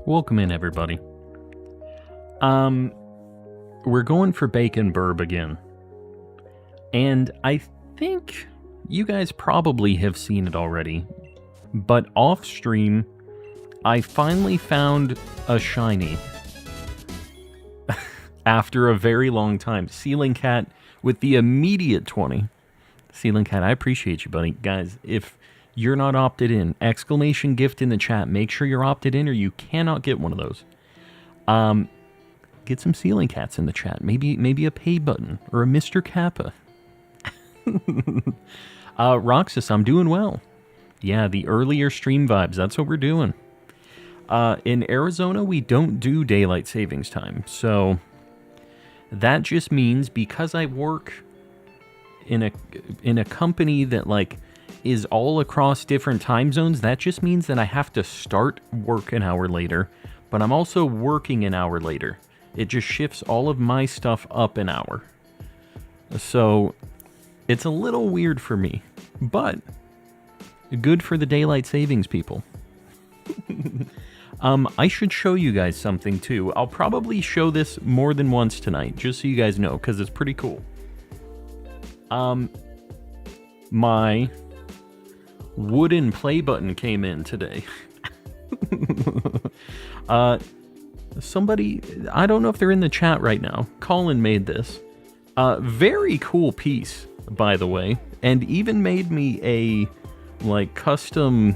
Welcome in, everybody. We're going for Bacon Burb again. And I think you guys probably have seen it already. But off stream, I finally found a shiny. After a very long time. Ceiling Cat with the immediate 20. Ceiling Cat, I appreciate you, buddy. Guys, if you're not opted in, exclamation gift in the chat. Make sure you're opted in or you cannot get one of those. Get some Ceiling Cats in the chat. Maybe a pay button or a Mr. Kappa. Roxas, I'm doing well. Yeah, the earlier stream vibes. That's what we're doing. In Arizona, we don't do daylight savings time. So that just means because I work in a company that is all across different time zones, that just means that I have to start work an hour later, but I'm also working an hour later. It just shifts all of my stuff up an hour. So it's a little weird for me, but good for the daylight savings people. I should show you guys something too. I'll probably show this more than once tonight, just so you guys know, because it's pretty cool. My wooden play button came in today. Somebody, I don't know if they're in the chat right now. Colin made this. Very cool piece, by the way. And even made me a, custom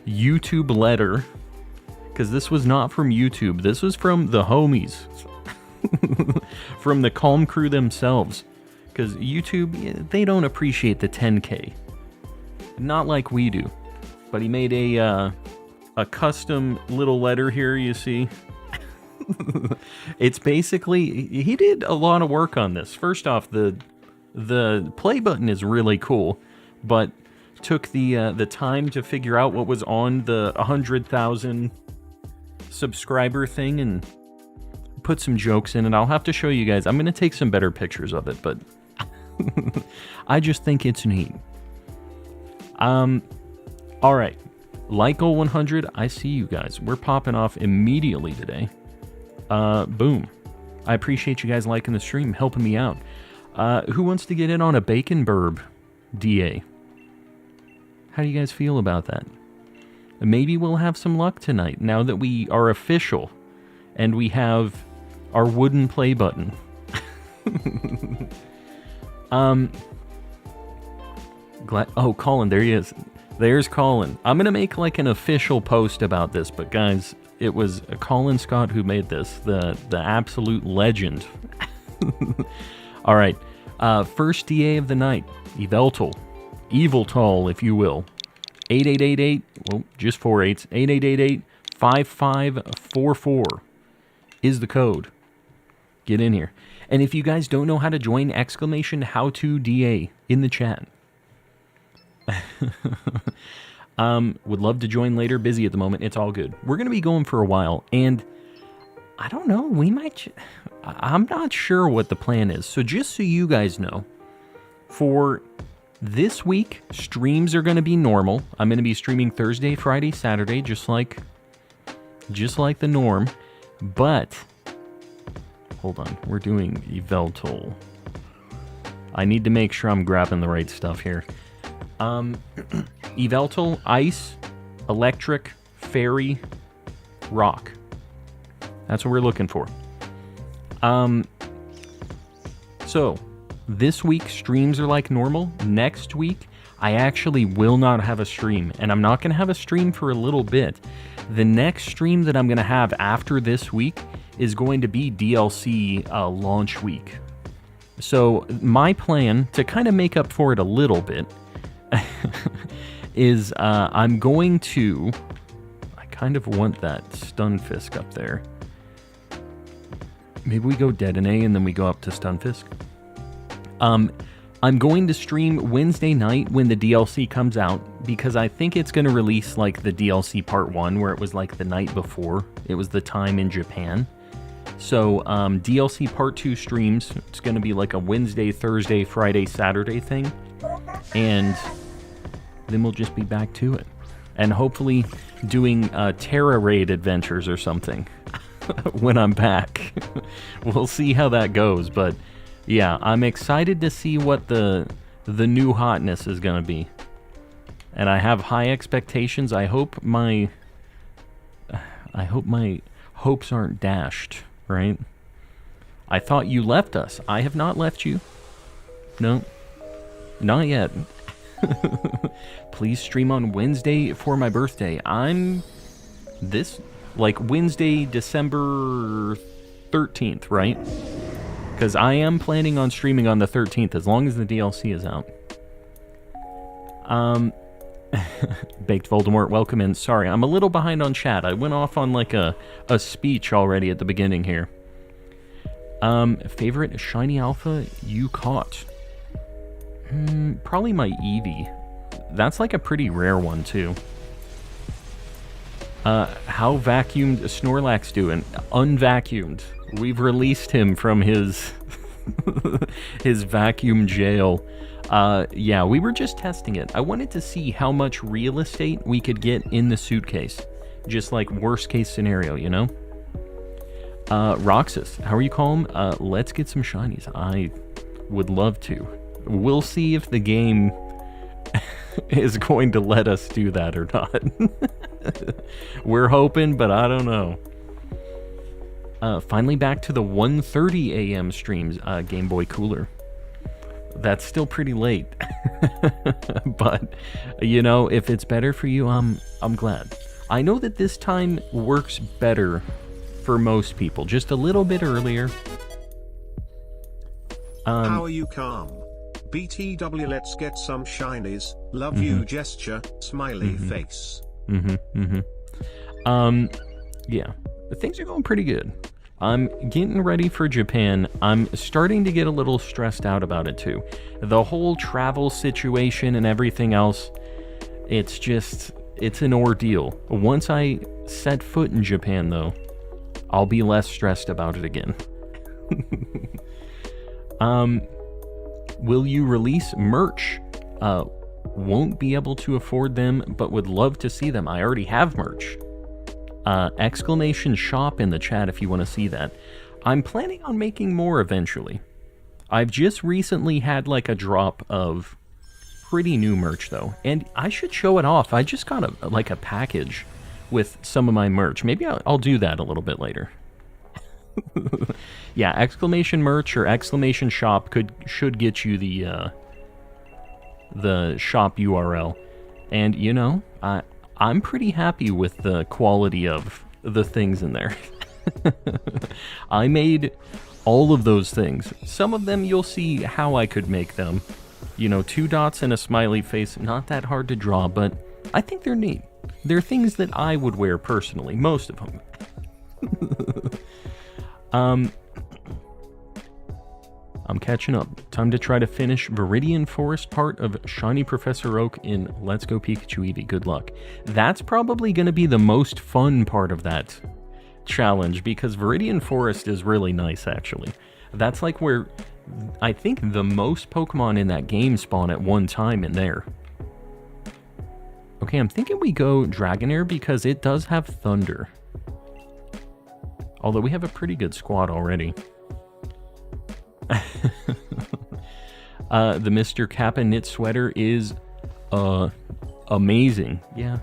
YouTube letter. Because this was not from YouTube. This was from the homies. From the Calm crew themselves. Because YouTube, they don't appreciate the 10K. Not like we do. But he made a custom little letter here, you see. It's basically, he did a lot of work on this. First off, the play button is really cool, but took the time to figure out what was on the 100,000 subscriber thing and put some jokes in it. I'll have to show you guys. I'm going to take some better pictures of it, but I just think it's neat. Alright. Lyco 100, I see you guys. We're popping off immediately today. Boom. I appreciate you guys liking the stream, helping me out. Who wants to get in on a Bacon Burb DA? How do you guys feel about that? Maybe we'll have some luck tonight, now that we are official, and we have our wooden play button. Oh, Colin, there he is. There's Colin. I'm gonna make an official post about this, but guys, it was Colin Scott who made this, the absolute legend. All right, first DA of the night, Yveltal, if you will. 8888, well, just 4 8s. 8888-5544 is the code. Get in here. And if you guys don't know how to join, exclamation how to DA in the chat. Would love to join later. Busy at the moment. It's all good. We're going to be going for a while. And I don't know. We might... I'm not sure what the plan is. So just so you guys know, for this week, streams are going to be normal. I'm going to be streaming Thursday, Friday, Saturday, just like the norm. But... hold on. We're doing Yveltal. I need to make sure I'm grabbing the right stuff here. Yveltal, Ice, Electric, Fairy, Rock. That's what we're looking for. So, this week, streams are like normal. Next week, I actually will not have a stream. And I'm not going to have a stream for a little bit. The next stream that I'm going to have after this week is going to be DLC launch week. So, my plan, to kind of make up for it a little bit, is I'm going to... I kind of want that Stunfisk up there. Maybe we go Dedenne and then we go up to Stunfisk. I'm going to stream Wednesday night when the DLC comes out, because I think it's going to release like the DLC part 1, where it was like the night before. It was the time in Japan. So DLC part 2 streams, it's going to be like a Wednesday, Thursday, Friday, Saturday thing. And then we'll just be back to it. and hopefully doing Terra Raid adventures or something when I'm back. We'll see how that goes, but yeah, I'm excited to see what the new hotness is going to be. And I have high expectations. I hope my hopes aren't dashed, right? I thought you left us. I have not left you. No, not yet. Please stream on Wednesday for my birthday. Wednesday, December 13th, right? Because I am planning on streaming on the 13th, as long as the DLC is out. Baked Voldemort, welcome in. Sorry, I'm a little behind on chat. I went off on like a speech already at the beginning here. Favorite shiny alpha you caught? Probably my Eevee. That's like a pretty rare one too. How vacuumed Snorlax doing? Unvacuumed. We've released him from his his vacuum jail. Yeah, we were just testing it. I wanted to see how much real estate we could get in the suitcase. Just like worst case scenario, you know? Roxas, how are you calling? Let's get some shinies. I would love to. We'll see if the game is going to let us do that or not. We're hoping, but I don't know. Finally back to the 1:30 a.m. streams, Game Boy Cooler. That's still pretty late. But, you know, if it's better for you, I'm glad. I know that this time works better for most people. Just a little bit earlier. How are you, calm? BTW, let's get some shinies. Love you gesture, smiley face. Yeah. Things are going pretty good. I'm getting ready for Japan. I'm starting to get a little stressed out about it too. The whole travel situation and everything else, it's an ordeal. Once I set foot in Japan though, I'll be less stressed about it again. Will you release merch? Won't be able to afford them, but would love to see them. I already have merch. Exclamation shop in the chat if you want to see that. I'm planning on making more eventually. I've just recently had like a drop of pretty new merch though, and I should show it off. I just got a package with some of my merch. Maybe I'll do that a little bit later. Yeah, exclamation merch or exclamation shop should get you the shop URL. And you know, I'm pretty happy with the quality of the things in there. I made all of those things. Some of them you'll see how I could make them. You know, 2 dots and a smiley face, not that hard to draw, but I think they're neat. They're things that I would wear personally, most of them. I'm catching up. Time to try to finish Viridian Forest part of Shiny Professor Oak in Let's Go Pikachu Eevee. Good luck. That's probably going to be the most fun part of that challenge, because Viridian Forest is really nice, actually. That's like where I think the most Pokemon in that game spawn at one time in there. Okay, I'm thinking we go Dragonair because it does have Thunder. Although we have a pretty good squad already. The Mr. Kappa knit sweater is amazing. Yeah.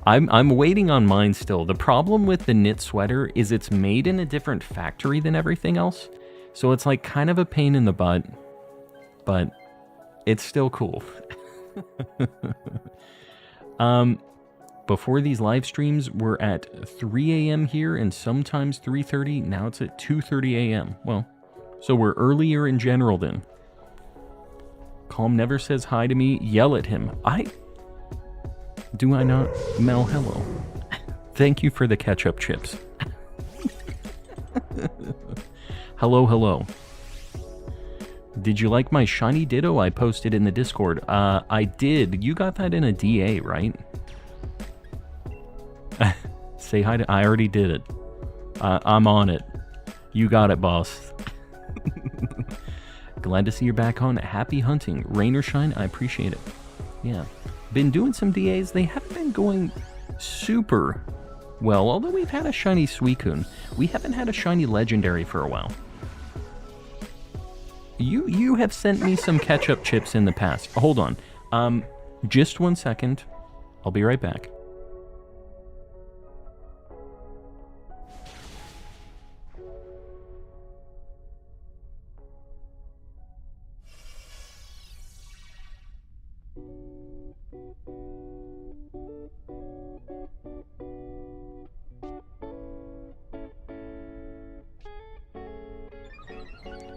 I'm waiting on mine still. The problem with the knit sweater is it's made in a different factory than everything else. So it's like kind of a pain in the butt, but it's still cool. Before these live streams, we're at 3 a.m. here and sometimes 3:30. Now it's at 2:30 a.m. Well, so we're earlier in general then. Calm never says hi to me. Yell at him. Do I not? Mel, hello. Thank you for the ketchup chips. Hello, hello. Did you like my shiny Ditto I posted in the Discord? I did. You got that in a DA, right? Say hi to... I already did it. I'm on it. You got it, boss. Glad to see you're back on. Happy hunting. Rain or shine, I appreciate it. Yeah. been doing some DAs. They haven't been going super well, although we've had a shiny Suicune. We haven't had a shiny Legendary for a while. You have sent me some ketchup chips in the past. Hold on. Just 1 second. I'll be right back.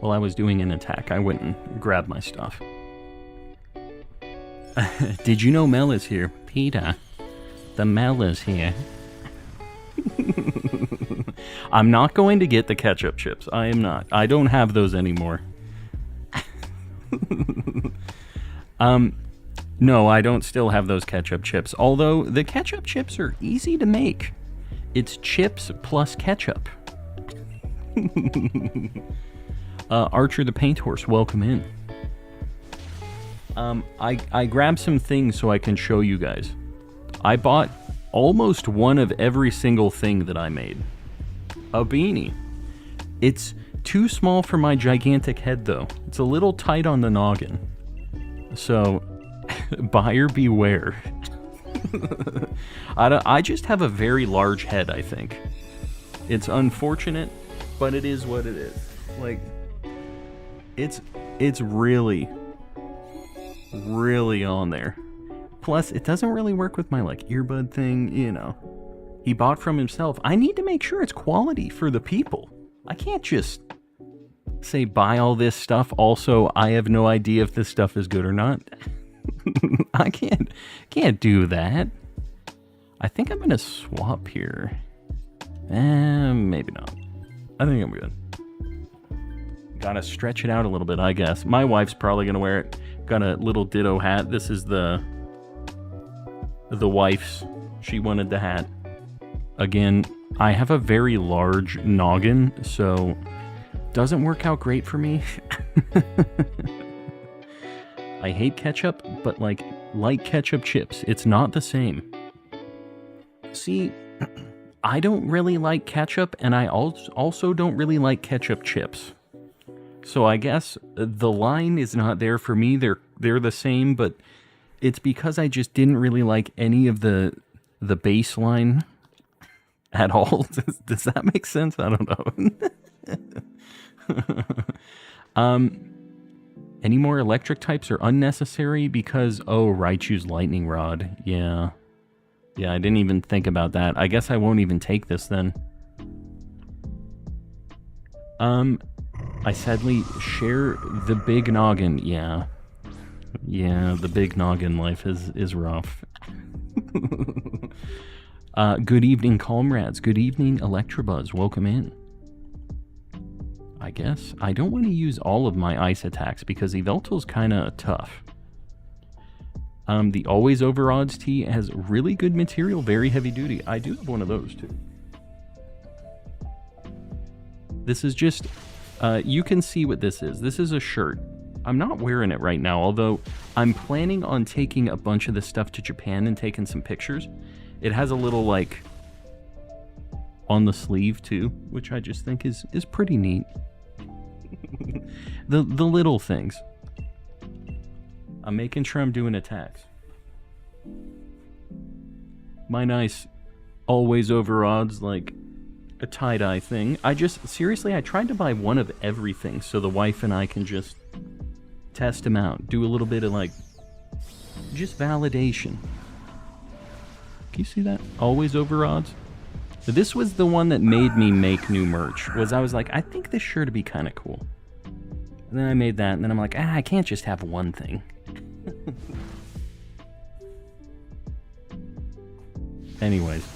While I was doing an attack, I went and grabbed my stuff. Did you know Mel is here? Peter, the Mel is here. I'm not going to get the ketchup chips. I am not. I don't have those anymore. No, I don't still have those ketchup chips. Although, the ketchup chips are easy to make. It's chips plus ketchup. Archer the Paint Horse, welcome in. I grabbed some things so I can show you guys. I bought almost one of every single thing that I made. A beanie. It's too small for my gigantic head, though. It's a little tight on the noggin. So, buyer beware. I just have a very large head, I think. It's unfortunate, but it is what it is. Like, it's really on there. Plus, it doesn't really work with my, like, earbud thing, you know. He bought from himself. I need to make sure it's quality for the people. I can't just say buy all this stuff. Also, I have no idea if this stuff is good or not. I can't do that. I think I'm gonna swap here. Maybe not. I think I'm good. Gotta stretch it out a little bit, I guess. My wife's probably gonna wear it. Got a little ditto hat. This is the wife's. She wanted the hat. Again, I have a very large noggin, so doesn't work out great for me. I hate ketchup, but like ketchup chips. It's not the same. See, I don't really like ketchup, and I also don't really like ketchup chips. So I guess the line is not there for me. They're the same, but it's because I just didn't really like any of the baseline at all. Does that make sense? I don't know. Any more electric types are unnecessary because, oh, Raichu's lightning rod. Yeah, I didn't even think about that. I guess I won't even take this then. I sadly share the big noggin. Yeah, the big noggin life is rough. Good evening, comrades. Good evening, Electrobuzz. Welcome in. I guess I don't want to use all of my ice attacks because Yveltal's kind of tough. The Always Over Odds tee has really good material, very heavy duty. I do have one of those too. This is just, you can see what this is. This is a shirt. I'm not wearing it right now, although I'm planning on taking a bunch of this stuff to Japan and taking some pictures. It has a little, like, on the sleeve too, which I just think is pretty neat. the little things. I'm making sure I'm doing attacks. My nice Always Over Odds, like a tie-dye thing. Seriously, I tried to buy one of everything so the wife and I can just test them out. Do a little bit of, like, just validation. Can you see that? Always Over Odds. This was the one that made me make new merch. I was like, I think this shirt would be kind of cool. And then I made that, and then I'm like, I can't just have one thing. Anyways,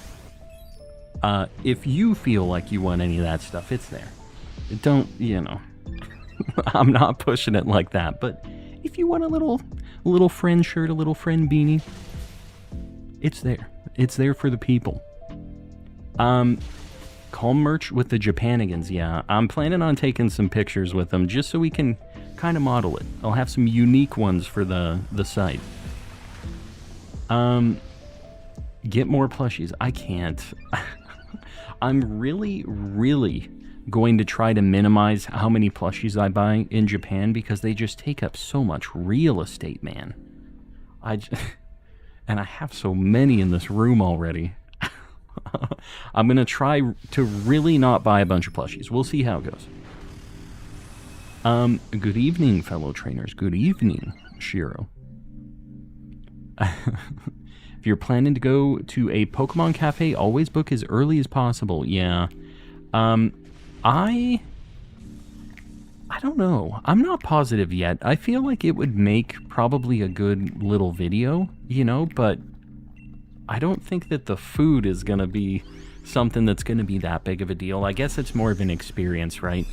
if you feel like you want any of that stuff, it's there. Don't, you know, I'm not pushing it like that, but if you want a little friend shirt, a little friend beanie, it's there. It's there for the people. Calm merch with the Japanigans, yeah. I'm planning on taking some pictures with them just so we can kind of model it. I'll have some unique ones for the site. Get more plushies. I can't. I'm really, really going to try to minimize how many plushies I buy in Japan because they just take up so much real estate, man. And I have so many in this room already. I'm going to try to really not buy a bunch of plushies. We'll see how it goes. Good evening, fellow trainers. Good evening, Shiro. If you're planning to go to a Pokemon cafe, always book as early as possible. Yeah. I don't know. I'm not positive yet. I feel like it would make probably a good little video, you know, but I don't think that the food is going to be something that's going to be that big of a deal. I guess it's more of an experience, right?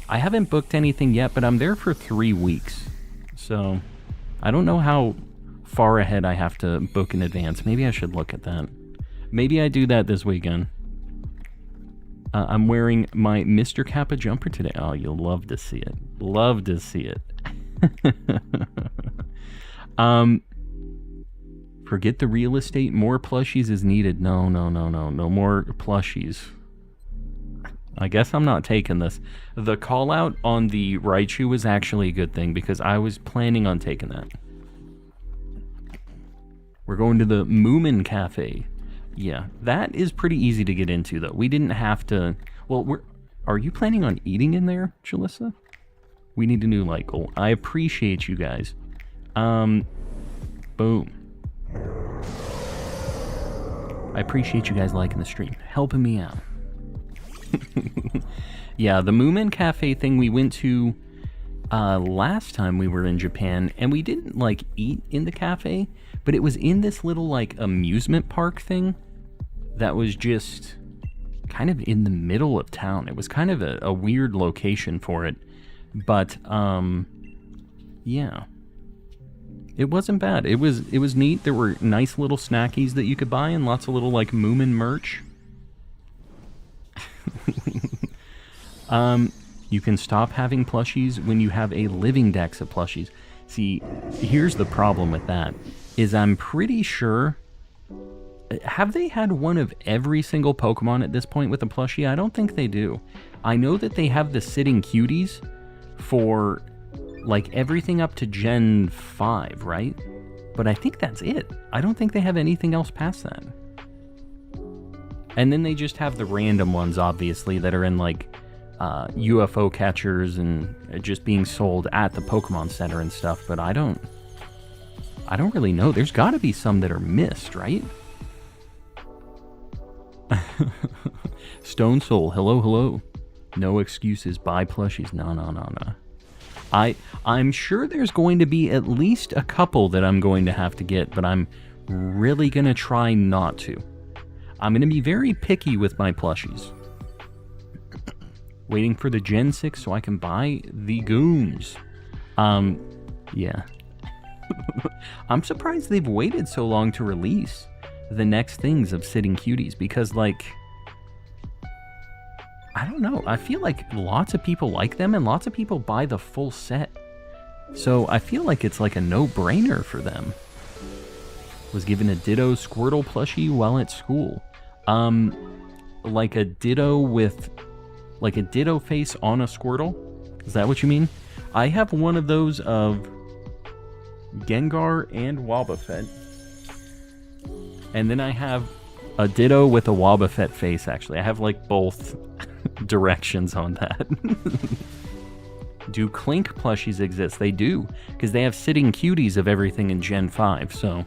I haven't booked anything yet, but I'm there for 3 weeks. So I don't know how far ahead I have to book in advance. Maybe I should look at that. Maybe I do that this weekend. I'm wearing my Mr. Kappa jumper today. Oh, you'll love to see it. Love to see it. Forget the real estate. More plushies is needed. No. No more plushies. I guess I'm not taking this. The call out on the Raichu was actually a good thing because I was planning on taking that. We're going to the Moomin Cafe. Yeah, that is pretty easy to get into, though. We didn't have to... Well, are you planning on eating in there, Jalissa? We need a new like goal. I appreciate you guys. Boom. I appreciate you guys liking the stream. Helping me out. Yeah, the Moomin Cafe thing we went to last time we were in Japan, and we didn't, like, eat in the cafe, but it was in this little, like, amusement park thing that was just kind of in the middle of town. It was kind of a weird location for it, but, yeah. It wasn't bad. It was neat. There were nice little snackies that you could buy and lots of little, like, Moomin merch. You can stop having plushies when you have a living dex of plushies. See, here's the problem with that, is I'm pretty sure... Have they had one of every single Pokemon at this point with a plushie? I don't think they do. I know that they have the sitting cuties for, like, everything up to Gen 5, right? But I think that's it. I don't think they have anything else past that. And then they just have the random ones, obviously, that are in, like, UFO catchers and just being sold at the Pokemon Center and stuff, but I don't really know. There's got to be some that are missed, right? Stone Soul, hello. No excuses, buy plushies. No. I'm sure there's going to be at least a couple that I'm going to have to get, but I'm really going to try not to. I'm going to be very picky with my plushies. Waiting for the Gen 6 so I can buy the Goons. Yeah. I'm surprised they've waited so long to release the next things of Sitting Cuties, because, like, I don't know. I feel like lots of people like them and lots of people buy the full set. So I feel like it's like a no-brainer for them. Was given a Ditto Squirtle plushie while at school. Like a Ditto with... like a Ditto face on a Squirtle? Is that what you mean? I have one of those of Gengar and Wobbuffet. And then I have a Ditto with a Wobbuffet face, actually. I have, like, both directions on that. Do Clink plushies exist? They do, because they have Sitting Cuties of everything in Gen 5, so...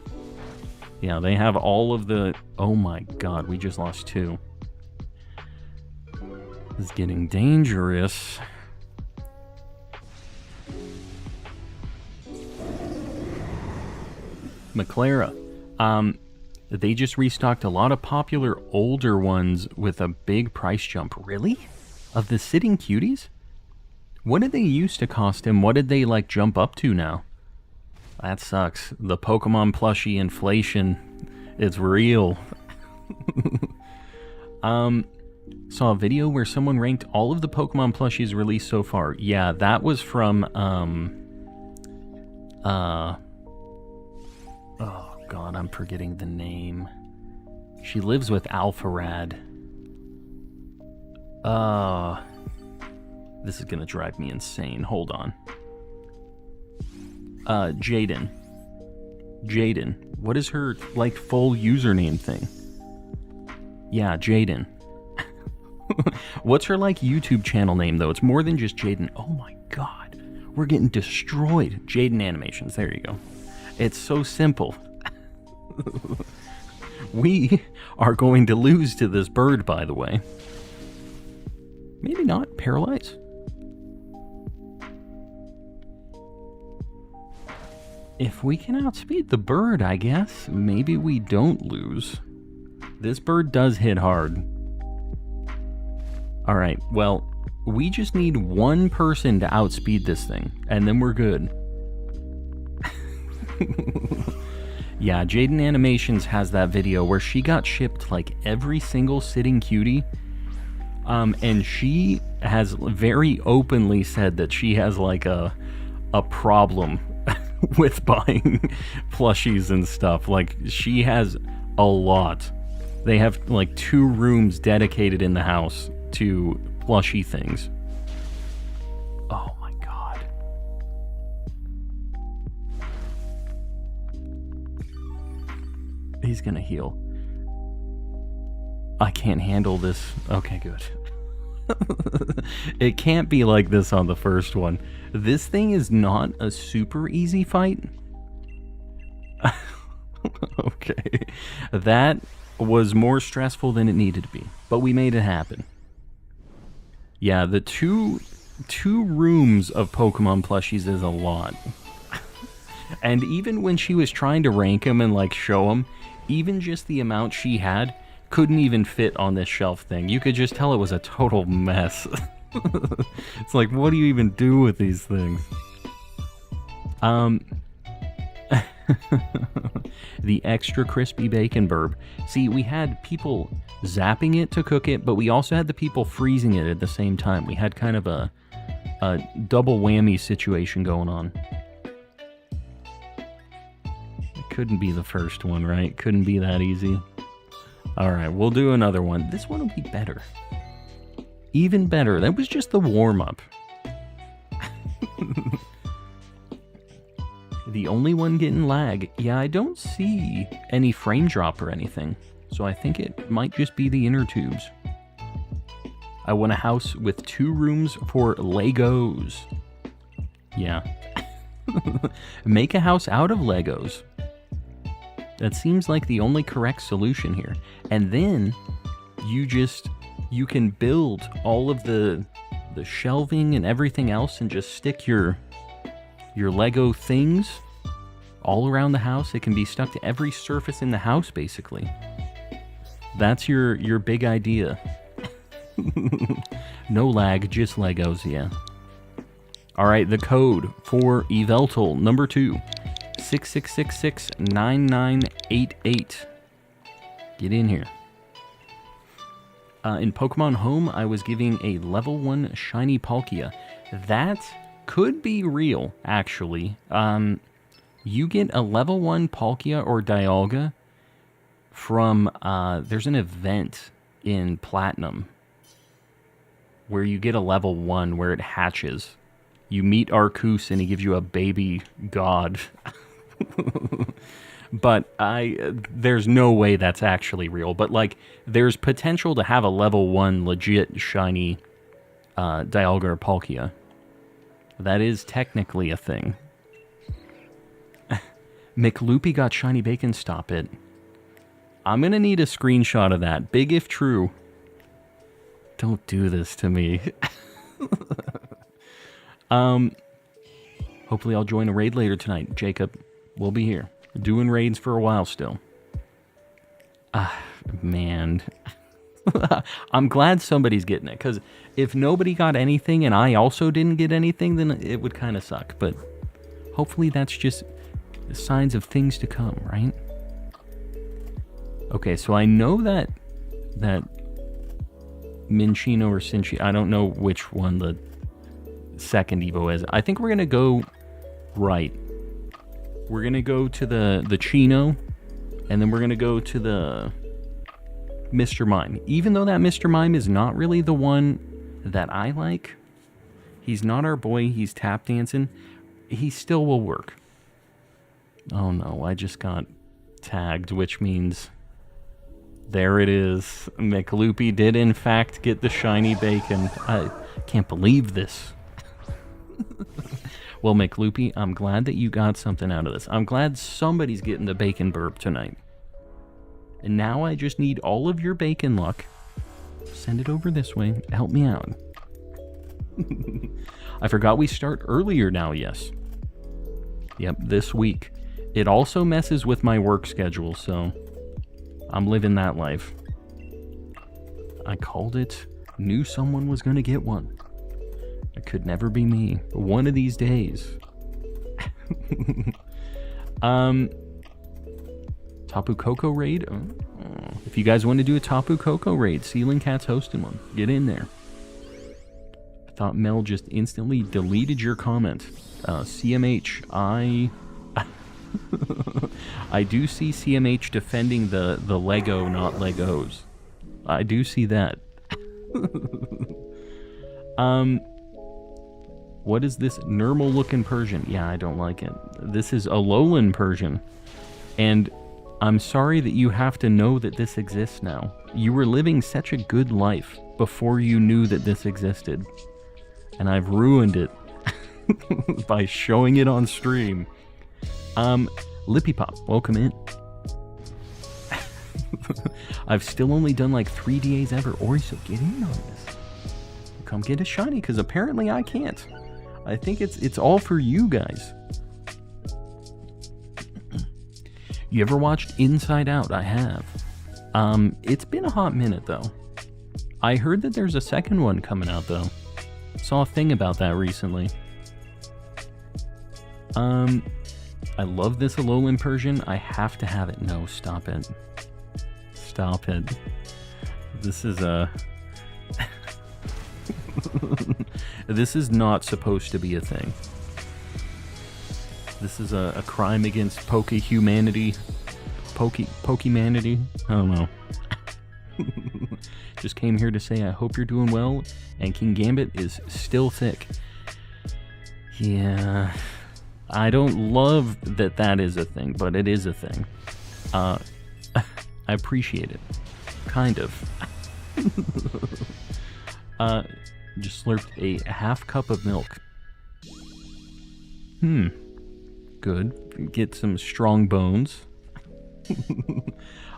yeah, they have all of the... oh my god, we just lost 2. This is getting dangerous. McClara. They just restocked a lot of popular older ones with a big price jump. Really? Of the Sitting Cuties? What did they used to cost him? What did they, like, jump up to now? That sucks. The Pokemon plushie inflation. It's real. Saw a video where someone ranked all of the Pokemon plushies released so far. Yeah, that was from, oh god, God, I'm forgetting the name. She lives with Alpharad. This is gonna drive me insane. Hold on. Jaden. Jaden. What is her, like, full username thing? Yeah, Jaden. What's her, like, YouTube channel name, though? It's more than just Jaden. Oh my God. We're getting destroyed. Jaden Animations. There you go. It's so simple. We are going to lose to this bird, by the way. Maybe not. Paralyze? If we can outspeed the bird, I guess, maybe we don't lose. This bird does hit hard. Alright, well, we just need one person to outspeed this thing, and then we're good. Yeah, Jaden Animations has that video where she got shipped like every single sitting cutie. And she has very openly said that she has like a problem with buying plushies and stuff. Like, she has a lot. They have like 2 rooms dedicated in the house to plushie things. Oh my God. He's gonna heal. I can't handle this. Okay, good. It can't be like this on the first one. This thing is not a super easy fight. Okay. That was more stressful than it needed to be, but we made it happen. Yeah, the two rooms of Pokemon plushies is a lot. And even when she was trying to rank them and like show them, even just the amount she had couldn't even fit on this shelf thing. You could just tell it was a total mess. It's like, what do you even do with these things? The extra crispy bacon burb. See, we had people zapping it to cook it, but we also had the people freezing it at the same time. We had kind of a double whammy situation going on. It couldn't be the first one, right? Couldn't be that easy. Alright, we'll do another one. This one will be better. Even better. That was just the warm-up. The only one getting lag. Yeah, I don't see any frame drop or anything. So I think it might just be the inner tubes. I want a house with 2 rooms for Legos. Yeah. Make a house out of Legos. That seems like the only correct solution here. And then you can build all of the shelving and everything else and just stick your Lego things all around the house. It can be stuck to every surface in the house, basically. That's your big idea. No lag, just Legos, yeah. Alright, the code for Yveltal, number 2. 66669988. Get in here. In Pokemon Home, I was giving a level 1 shiny Palkia. That could be real, actually. You get a level 1 Palkia or Dialga from, there's an event in Platinum where you get a level 1 where it hatches. You meet Arceus and he gives you a baby god. But there's no way that's actually real. But like, there's potential to have a level 1 legit shiny Dialga or Palkia. That is technically a thing. McLoopy got shiny bacon. Stop it. I'm gonna need a screenshot of that. Big if true. Don't do this to me. Hopefully I'll join a raid later tonight. Jacob, we'll be here. Doing raids for a while still. Man. I'm glad somebody's getting it, because if nobody got anything and I also didn't get anything, then it would kind of suck. But hopefully that's just signs of things to come, right? Okay, so I know that Minchino or Cinchi, I don't know which one the second Evo is. I think we're going to go right. We're going to go to the Chino And then we're going to go to the Mr. Mime. Even though that Mr. Mime is not really the one that I like, he's not our boy, he's tap dancing, he still will work. Oh no, I just got tagged, which means there it is. McLoopy did in fact get the shiny bacon. I can't believe this. Well, McLoopy, I'm glad that you got something out of this. I'm glad somebody's getting the bacon burp tonight. And now I just need all of your bacon luck. Send it over this way. Help me out. I forgot we start earlier now, yes. Yep, this week. It also messes with my work schedule, so I'm living that life. I called it. Knew someone was going to get one. It could never be me. One of these days. Tapu Koko raid? Oh. If you guys want to do a Tapu Koko raid, Ceiling Cat's hosting one. Get in there. I thought Mel just instantly deleted your comment. CMH, I do see CMH defending the Lego, not Legos. I do see that. What is this normal looking Persian? Yeah, I don't like it. This is Alolan Persian. And I'm sorry that you have to know that this exists now. You were living such a good life before you knew that this existed. And I've ruined it by showing it on stream. Lippy Pop, welcome in. I've still only done like 3 DAs ever. Ori, so get in on this. Come get a shiny, because apparently I can't. I think it's all for you guys. You ever watched Inside Out? I have. It's been a hot minute though. I heard that there's a second one coming out though. Saw a thing about that recently. I love this Alolan Persian. I have to have it. No, stop it. Stop it. This is a... This is not supposed to be a thing. This is a crime against Poke-humanity. Poke-manity? I don't know. Just came here to say I hope you're doing well, and King Gambit is still thick. Yeah... I don't love that that is a thing, but it is a thing. I appreciate it. Kind of. Just slurped a half cup of milk. Good. Get some strong bones.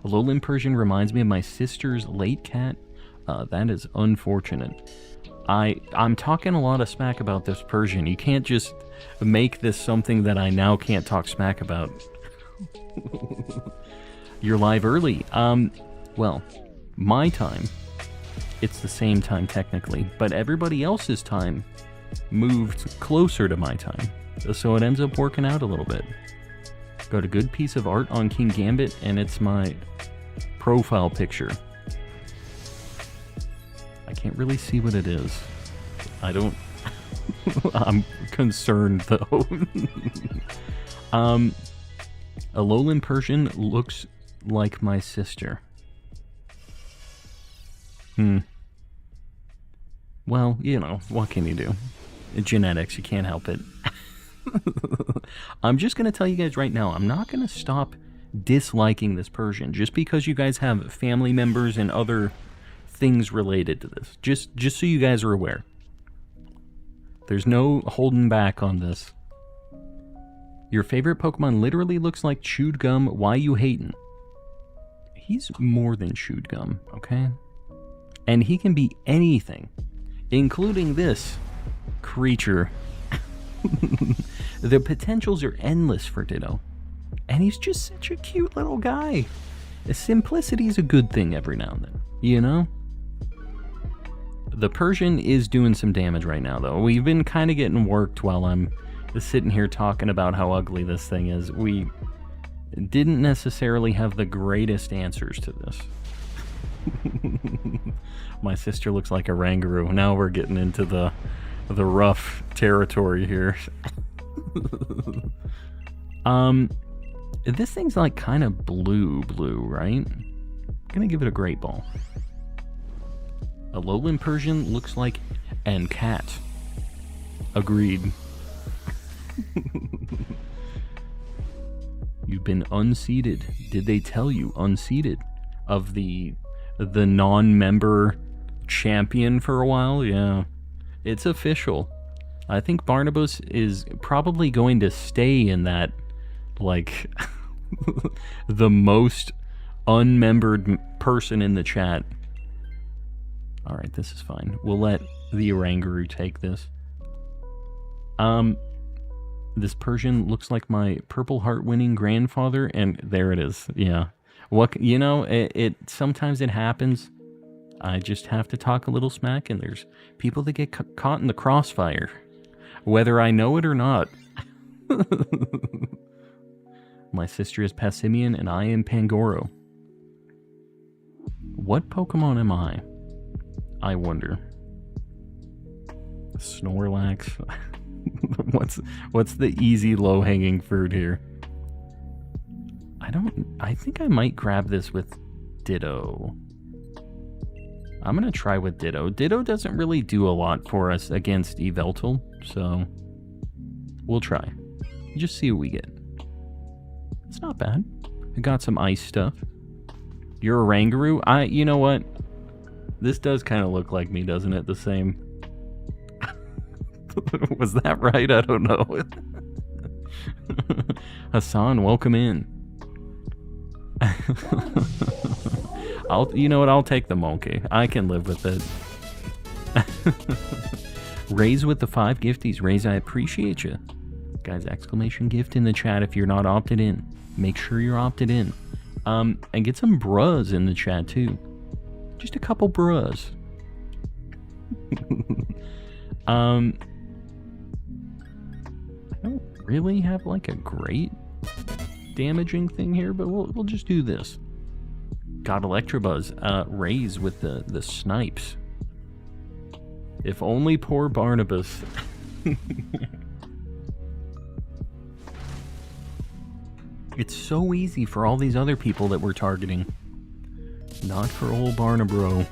Alolan Persian reminds me of my sister's late cat. That is unfortunate. I'm talking a lot of smack about this Persian. You can't just make this something that I now can't talk smack about. You're live early. Well, my time, it's the same time technically, but everybody else's time moved closer to my time. So it ends up working out a little bit. Got a good piece of art on King Gambit, and it's my profile picture. I can't really see what it is. I don't... I'm concerned, though. Alolan Persian looks like my sister. Well, you know, what can you do? Genetics, you can't help it. I'm just going to tell you guys right now, I'm not going to stop disliking this Persian just because you guys have family members and other things related to this. Just so you guys are aware. There's no holding back on this. Your favorite Pokemon literally looks like chewed gum. Why you hating? He's more than chewed gum, okay? And he can be anything, including this creature. The potentials are endless for Ditto. And he's just such a cute little guy. Simplicity is a good thing every now and then, you know? The Persian is doing some damage right now, though. We've been kind of getting worked while I'm sitting here talking about how ugly this thing is. We didn't necessarily have the greatest answers to this. My sister looks like a Rangaroo. Now we're getting into the rough territory here. This thing's like kind of blue, right? Gonna give it a great ball. A lowland Persian looks like and cat. Agreed. You've been unseated. Did they tell you unseated of the non-member champion for a while? Yeah, it's official. I think Barnabas is probably going to stay in that, like, the most unmembered person in the chat. All right, this is fine. We'll let the Oranguru take this. This Persian looks like my Purple Heart winning grandfather, and there it is. Yeah. What, you know, it sometimes it happens. I just have to talk a little smack, and there's people that get caught in the crossfire, whether I know it or not. My sister is Passimian, and I am Pangoro. What Pokemon am I wonder. Snorlax. What's the easy low-hanging fruit here? I think I might grab this with Ditto. I'm gonna try with Ditto. Ditto doesn't really do a lot for us against Yveltal, so we'll try. Just see what we get. It's not bad. I got some ice stuff. You're a Oranguru? You know what? This does kind of look like me, doesn't it? The same. Was that right? I don't know. Hassan, welcome in. You know what? I'll take the monkey. I can live with it. Raise with the 5 gifties. Raise, I appreciate you. Guys, exclamation gift in the chat if you're not opted in. Make sure you're opted in. And get some bruhs in the chat too. Just a couple bruhs. I don't really have like a great damaging thing here, but we'll just do this. Got Electabuzz. Raise with the snipes. If only poor Barnabas. It's so easy for all these other people that we're targeting. Not for old Barnabro.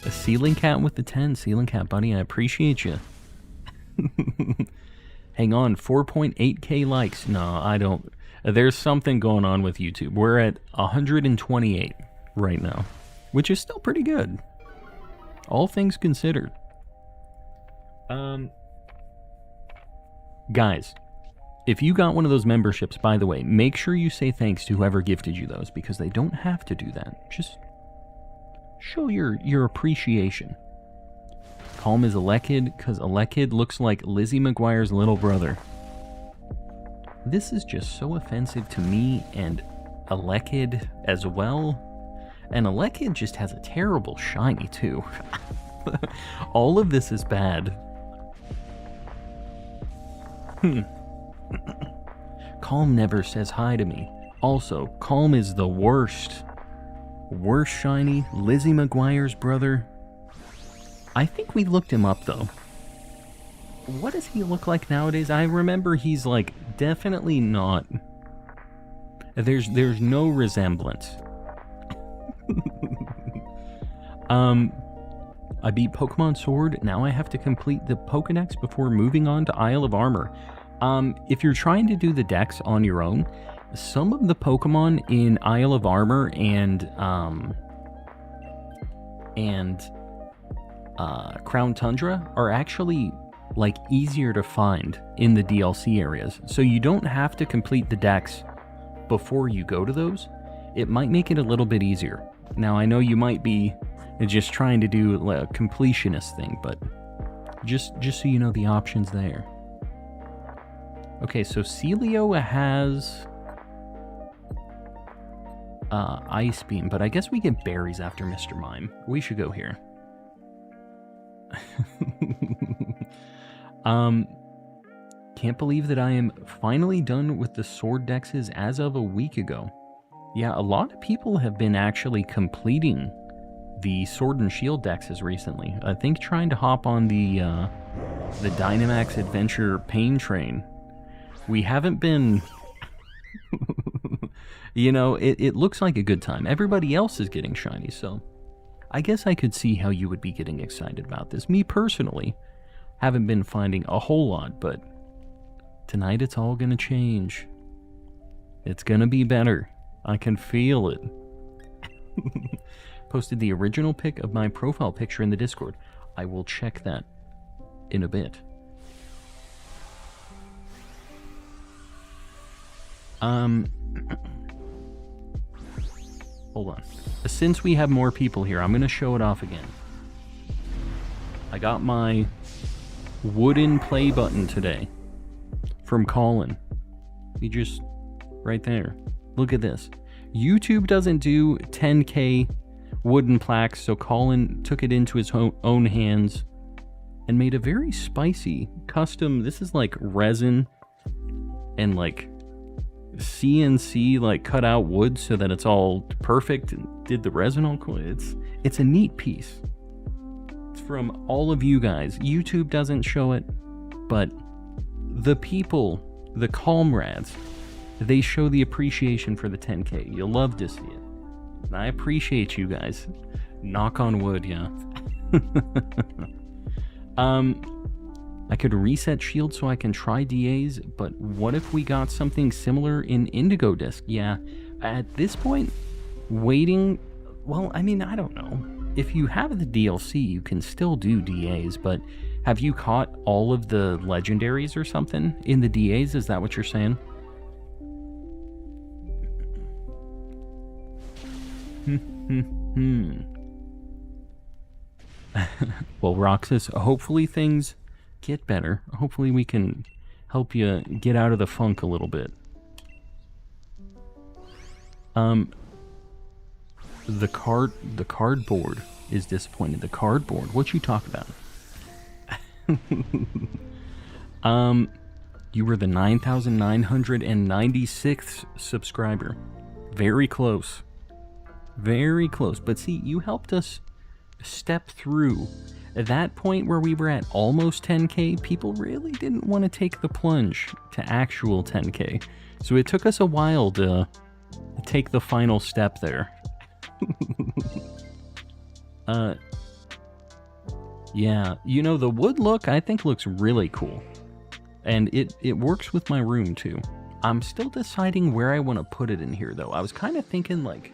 A Ceiling Cat with the 10. Ceiling Cat, buddy, I appreciate you. Hang on, 4.8k likes. No, I don't. There's something going on with YouTube. We're at 128 right now, which is still pretty good. All things considered. Guys, if you got one of those memberships, by the way, make sure you say thanks to whoever gifted you those, because they don't have to do that. Just show your appreciation. Calm is Elekid, because Elekid looks like Lizzie McGuire's little brother. This is just so offensive to me and Elekid as well. And Elekid just has a terrible shiny too. All of this is bad. Calm never says hi to me. Also, Calm is the worst. Worst shiny, Lizzie McGuire's brother. I think we looked him up though. What does he look like nowadays? I remember he's like definitely not. There's no resemblance. I beat Pokemon Sword. Now I have to complete the Pokedex before moving on to Isle of Armor. If you're trying to do the dex on your own, some of the Pokemon in Isle of Armor and Crown Tundra are actually like easier to find in the DLC areas. So you don't have to complete the dex before you go to those. It might make it a little bit easier. Now I know you might be just trying to do a completionist thing, but just so you know the options there. Okay, so Celio has Ice Beam, but I guess we get berries after Mr. Mime. We should go here. Can't believe that I am finally done with the sword dexes as of a week ago. Yeah, a lot of people have been actually completing the sword and shield dexes recently. I think trying to hop on the Dynamax Adventure pain train. We haven't been You know, it looks like a good time. Everybody else is getting shiny, so I guess I could see how you would be getting excited about this. Me personally, haven't been finding a whole lot, but tonight it's all gonna change. It's gonna be better. I can feel it. Posted the original pic of my profile picture in the Discord. I will check that in a bit. Hold on. Since we have more people here, I'm gonna show it off again. I got my wooden play button today from Colin. He just right there. Look at this. YouTube doesn't do 10K wooden plaques, so Colin took it into his own hands and made a very spicy custom. This is like resin and like CNC like cut out wood so that it's all perfect and did the resin all cool. It's a neat piece. It's from all of you guys. YouTube doesn't show it, but the people, the comrades, they show the appreciation for the 10K. You'll love to see it. And I appreciate you guys. Knock on wood, yeah. I could reset shield so I can try DAs, but what if we got something similar in Indigo Disc? Yeah, at this point, waiting, well, I mean, I don't know. If you have the DLC, you can still do DAs, but have you caught all of the legendaries or something in the DAs? Is that what you're saying? Well, Roxas, hopefully things get better. Hopefully we can help you get out of the funk a little bit. The cardboard is disappointed. The cardboard. What you talk about? You were the 9,996th subscriber. Very close. Very close. But see, you helped us step through at that point where we were at almost 10K. People really didn't want to take the plunge to actual 10K. So it took us a while to take the final step there. Yeah, you know, the wood look I think looks really cool. And it works with my room too. I'm still deciding where I want to put it in here though. I was kind of thinking like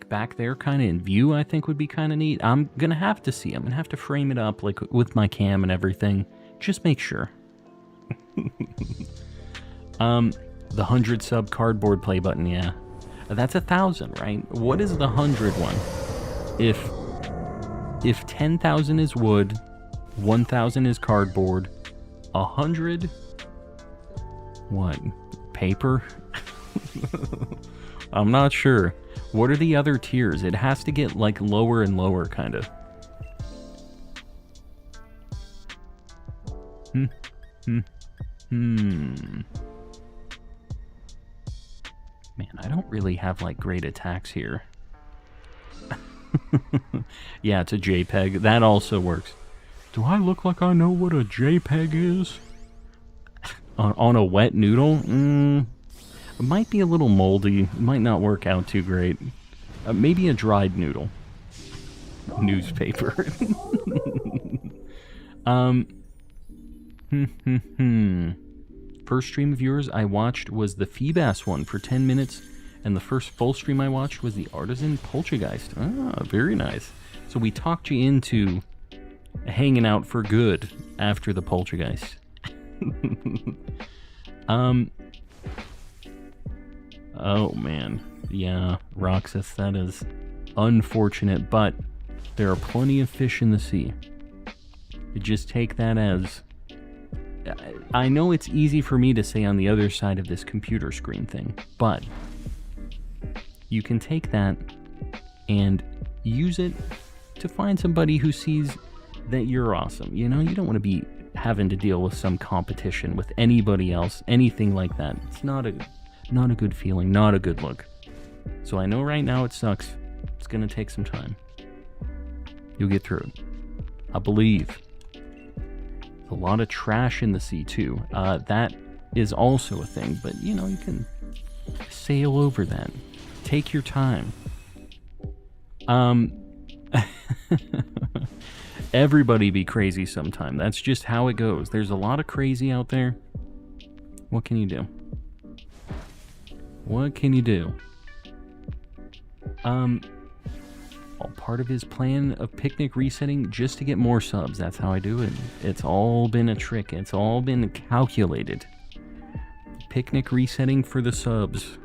back there kind of in view, I think would be kind of neat. I'm gonna have to see. I'm gonna have to frame it up like with my cam and everything. Just make sure. The 100 sub cardboard play button, yeah. That's 1,000, right? What is the 100 one? If 10,000 is wood, 1,000 is cardboard, 100, what? Paper? I'm not sure. What are the other tiers? It has to get like lower and lower, kind of. Man, I don't really have like great attacks here. Yeah, it's a JPEG. That also works. Do I look like I know what a JPEG is? On a wet noodle? It might be a little moldy. It might not work out too great. Maybe a dried noodle. Newspaper. First stream of yours I watched was the Feebas one for 10 minutes, and the first full stream I watched was the Artisan Poltergeist. Ah, very nice. So we talked you into hanging out for good after the Poltergeist. Oh man, yeah, Roxas, that is unfortunate, but there are plenty of fish in the sea. You just take that as... I know it's easy for me to say on the other side of this computer screen thing, but you can take that and use it to find somebody who sees that you're awesome. You know, you don't want to be having to deal with some competition with anybody else, anything like that. It's not a good feeling, not a good look. So I know right now it sucks. It's gonna take some time. You'll get through it. I believe. A lot of trash in the sea too. That is also a thing, but you know, you can sail over that. Take your time. Everybody be crazy sometime. That's just how it goes. There's a lot of crazy out there. What can you do? What can you do? All part of his plan of picnic resetting just to get more subs. That's how I do it. It's all been a trick. It's all been calculated. Picnic resetting for the subs.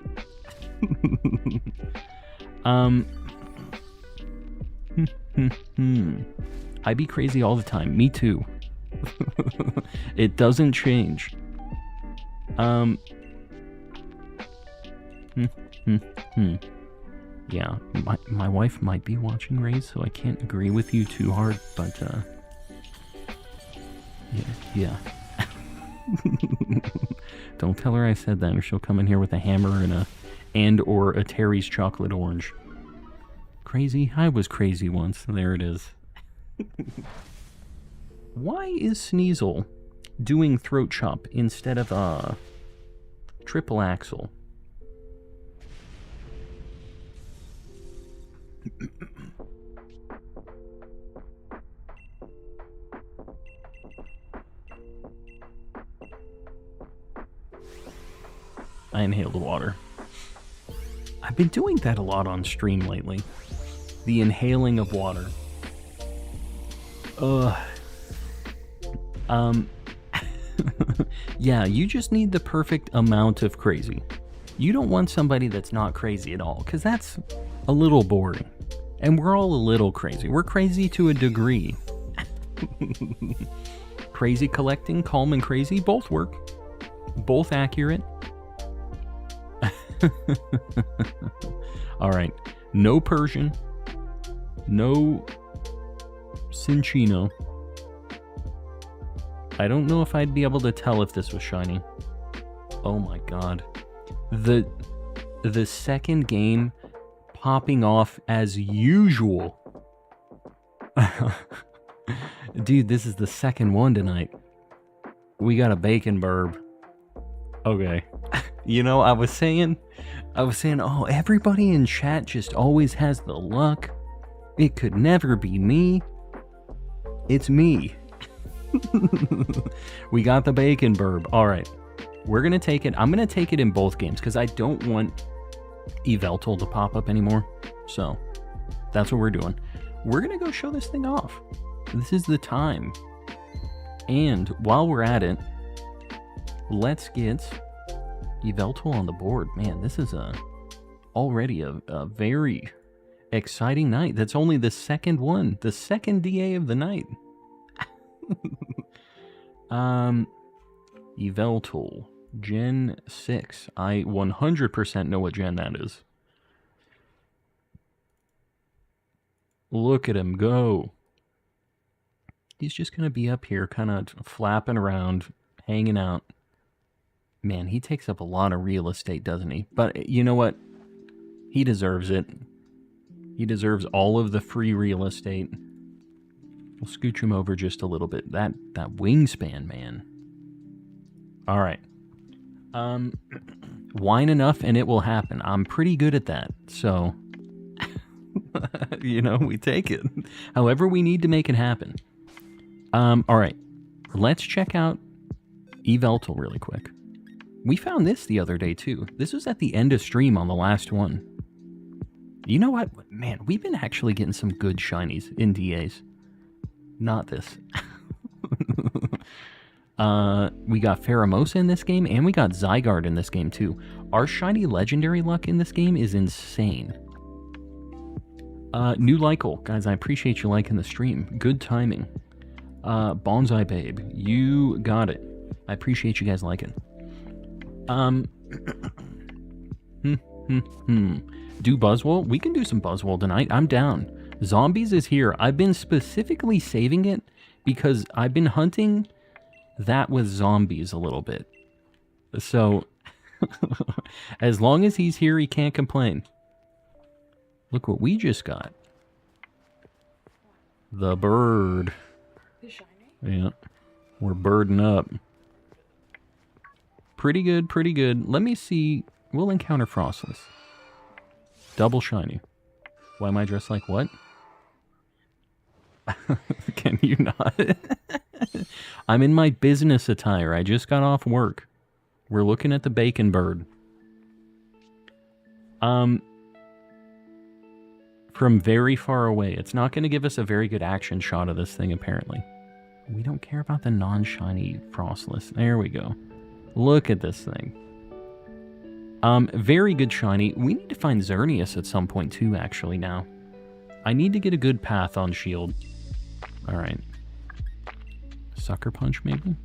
I be crazy all the time. Me too. It doesn't change. Yeah, my wife might be watching Raise, so I can't agree with you too hard, but yeah. Don't tell her I said that, or she'll come in here with a hammer and or a Terry's chocolate orange. Crazy? I was crazy once. There it is. Why is Sneasel doing throat chop instead of triple axle? I inhaled the water. I've been doing that a lot on stream lately. The inhaling of water. Yeah, you just need the perfect amount of crazy. You don't want somebody that's not crazy at all, because that's a little boring. And we're all a little crazy. We're crazy to a degree. Crazy collecting, calm and crazy, both work. Both accurate. Alright, no Persian. No Cinchino. I don't know if I'd be able to tell if this was shiny. Oh my god. The second game popping off as usual. Dude, this is the second one tonight. We got a bacon burb. Okay. You know, I was saying, oh, everybody in chat just always has the luck. It could never be me. It's me. We got the bacon burb. All right. We're going to take it. I'm going to take it in both games because I don't want Yveltal to pop up anymore. So that's what we're doing. We're going to go show this thing off. This is the time. And while we're at it, let's get Yveltal on the board. Man, this is already a very exciting night. That's only the second one. The second DA of the night. Yveltal. Gen 6. I 100% know what gen that is. Look at him go. He's just going to be up here kind of flapping around, hanging out. Man, he takes up a lot of real estate, doesn't he? But you know what? He deserves it. He deserves all of the free real estate. We'll scooch him over just a little bit. That wingspan, man. All right. Whine enough and it will happen. I'm pretty good at that. So, you know, we take it. However we need to make it happen. All right. Let's check out Yveltal really quick. We found this the other day, too. This was at the end of stream on the last one. You know what? Man, we've been actually getting some good shinies in DAs. Not this. We got Pheromosa in this game, and we got Zygarde in this game, too. Our shiny legendary luck in this game is insane. New Lykel. Guys, I appreciate you liking the stream. Good timing. Bonsai Babe. You got it. I appreciate you guys liking. Do Buzzwole? We can do some Buzzwole tonight. I'm down. Zombies is here. I've been specifically saving it because I've been hunting that with zombies a little bit. So, as long as he's here, he can't complain. Look what we just got. The bird. It's shiny. Yeah. We're birding up. Pretty good, pretty good. Let me see We'll encounter Frostless. Double shiny. Why am I dressed like what? Can you not? I'm in my business attire. I just got off work. We're looking at the bacon bird. From very far away. It's not going to give us a very good action shot of this thing, apparently. We don't care about the non-shiny Frostless. There we go. Look at this thing. Very good shiny. We need to find Xerneas at some point, too, actually, now. I need to get a good path on Shield. Alright. Sucker Punch, maybe?